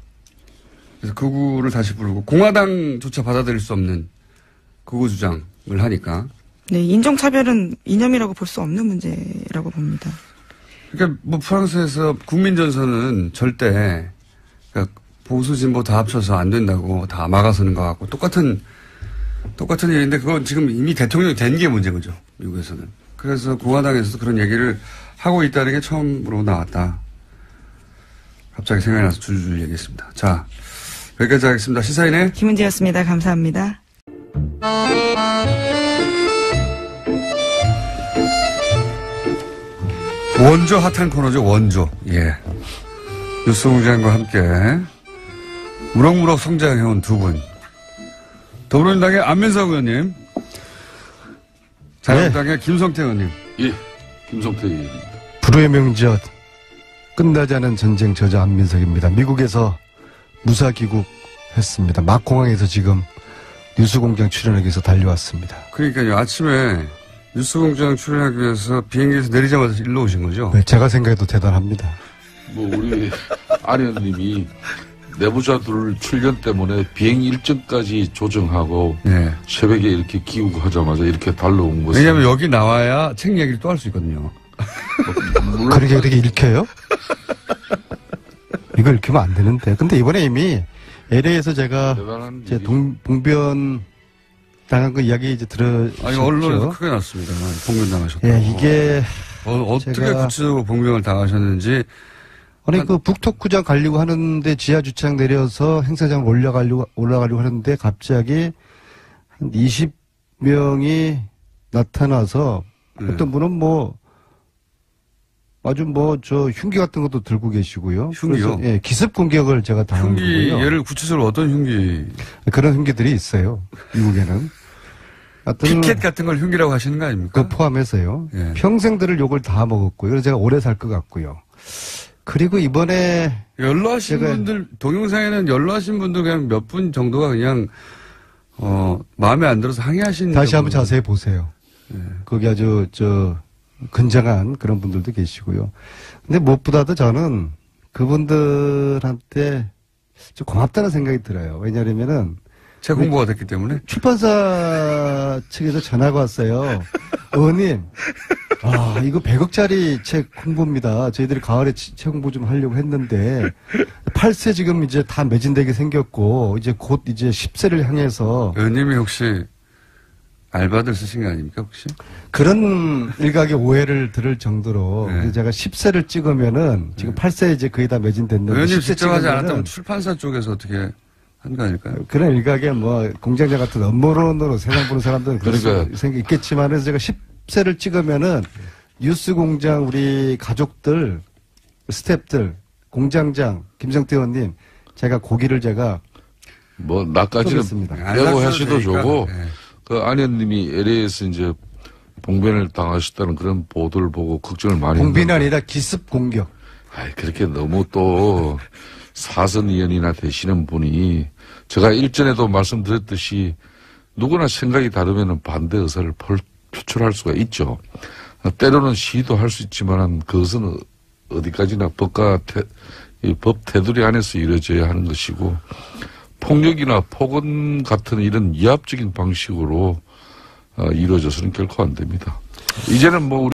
그래서 극우를 다시 부르고 공화당조차 받아들일 수 없는 극우 주장을 하니까. 네, 인종차별은 이념이라고 볼 수 없는 문제라고 봅니다. 그러니까 뭐 프랑스에서 국민전선은 절대 그러니까 보수 진보 다 합쳐서 안 된다고 다 막아서는 것 같고 똑같은 일인데 그건 지금 이미 대통령이 된 게 문제인 거죠. 미국에서는. 그래서 공화당에서도 그런 얘기를 하고 있다는 게 처음으로 나왔다. 갑자기 생각이 나서 줄줄 얘기했습니다. 자, 여기까지 하겠습니다. 시사인의 김은지였습니다. 감사합니다. 원조 핫한 코너죠. 원조. 예. 뉴스공장과 함께 무럭무럭 성장해온 두 분. 더불어민주당의 안민석 의원님, 자유한국당의 김성태 의원님. 예, 김성태 의원입니다. 불후의 명절, 끝나지 않은 전쟁 저자 안민석입니다. 미국에서 무사 귀국했습니다. 막공항에서 지금 뉴스공장 출연하기 위해서 달려왔습니다. 그러니까요. 아침에 뉴스공장 출연하기 위해서 비행기에서 내리자마자 일로 오신 거죠? 네, 제가 생각해도 대단합니다. 뭐 우리 안 의원님이 내부자들 출연 때문에 비행 일정까지 조정하고 네. 새벽에 이렇게 귀국하자마자 이렇게 달려온 것은 왜냐하면 여기 나와야 책 얘기를 또 할 수 있거든요. 그렇게 읽혀요? 이거 읽히면 안 되는데. 근데 이번에 이미 LA에서 제가 제 봉변 당한 그 이야기 이제 들으셨죠? 아니 언론에서 크게 났습니다. 봉변 당하셨다고. 예, 이게 어떻게 구체적으로 봉변을 당하셨는지. 아니 그 북토크장 가려고 하는데 지하 주차장 내려서 행사장 올라가려고 하는데 갑자기 한 20명이 나타나서 어떤 분은 뭐 아주 뭐 저 흉기 같은 것도 들고 계시고요. 흉기요? 예, 기습 공격을 제가 당한 흉기 거고요. 예를 구체적으로 어떤 흉기? 그런 흉기들이 있어요. 미국에는. 피켓 같은 걸 흉기라고 하시는 거 아닙니까? 그 포함해서요. 예. 평생들을 욕을 다 먹었고요. 그래서 제가 오래 살 것 같고요. 그리고 이번에 연로하신 분들 동영상에는 연로하신 분들 그냥 몇 분 정도가 그냥 마음에 안 들어서 항의하신 다시 정도. 한번 자세히 보세요. 예. 거기 아주 근장한 그런 분들도 계시고요. 근데 무엇보다도 저는 그분들한테 좀 고맙다는 생각이 들어요. 왜냐하면은 책 홍보가 됐기 때문에 출판사 측에서 전화가 왔어요. 의원님, 이거 100억짜리 책 홍보입니다. 저희들이 가을에 책 홍보 좀 하려고 했는데 8세 지금 이제 다 매진되게 생겼고 이제 곧 이제 10세를 향해서 의원님이 혹시 알바들 쓰신 거 아닙니까 혹시? 그런 일각의 오해를 들을 정도로 네. 제가 10세를 찍으면은 지금 8세 이제 거의 다 매진됐는데 의원님 10세 직접 하지 찍으면은 않았다면 출판사 쪽에서 어떻게 한 거 아닐까요? 그런 일각의 뭐 공장장 같은 업무론으로 세상 보는 사람들은 그럴 수 있겠지만 그래서 제가 10세를 찍으면은 뉴스 공장 우리 가족들, 스태프들, 공장장, 김성태 의원님 제가 고기를 제가 뭐 나까지는 빼고 하셔도 좋고 네. 그 안 의원님이 LA에서 이제 봉변을 당하셨다는 그런 보도를 보고 걱정을 많이 봉변이 아니라 기습 공격. 그렇게 너무 또 사선 의원이나 되시는 분이 제가 일전에도 말씀드렸듯이 누구나 생각이 다르면 반대 의사를 표출할 수가 있죠. 때로는 시위도 할 수 있지만 그것은 어디까지나 법 테두리 안에서 이루어져야 하는 것이고 폭력이나 폭언 같은 이런 위압적인 방식으로 이루어져서는 결코 안 됩니다. 이제는 뭐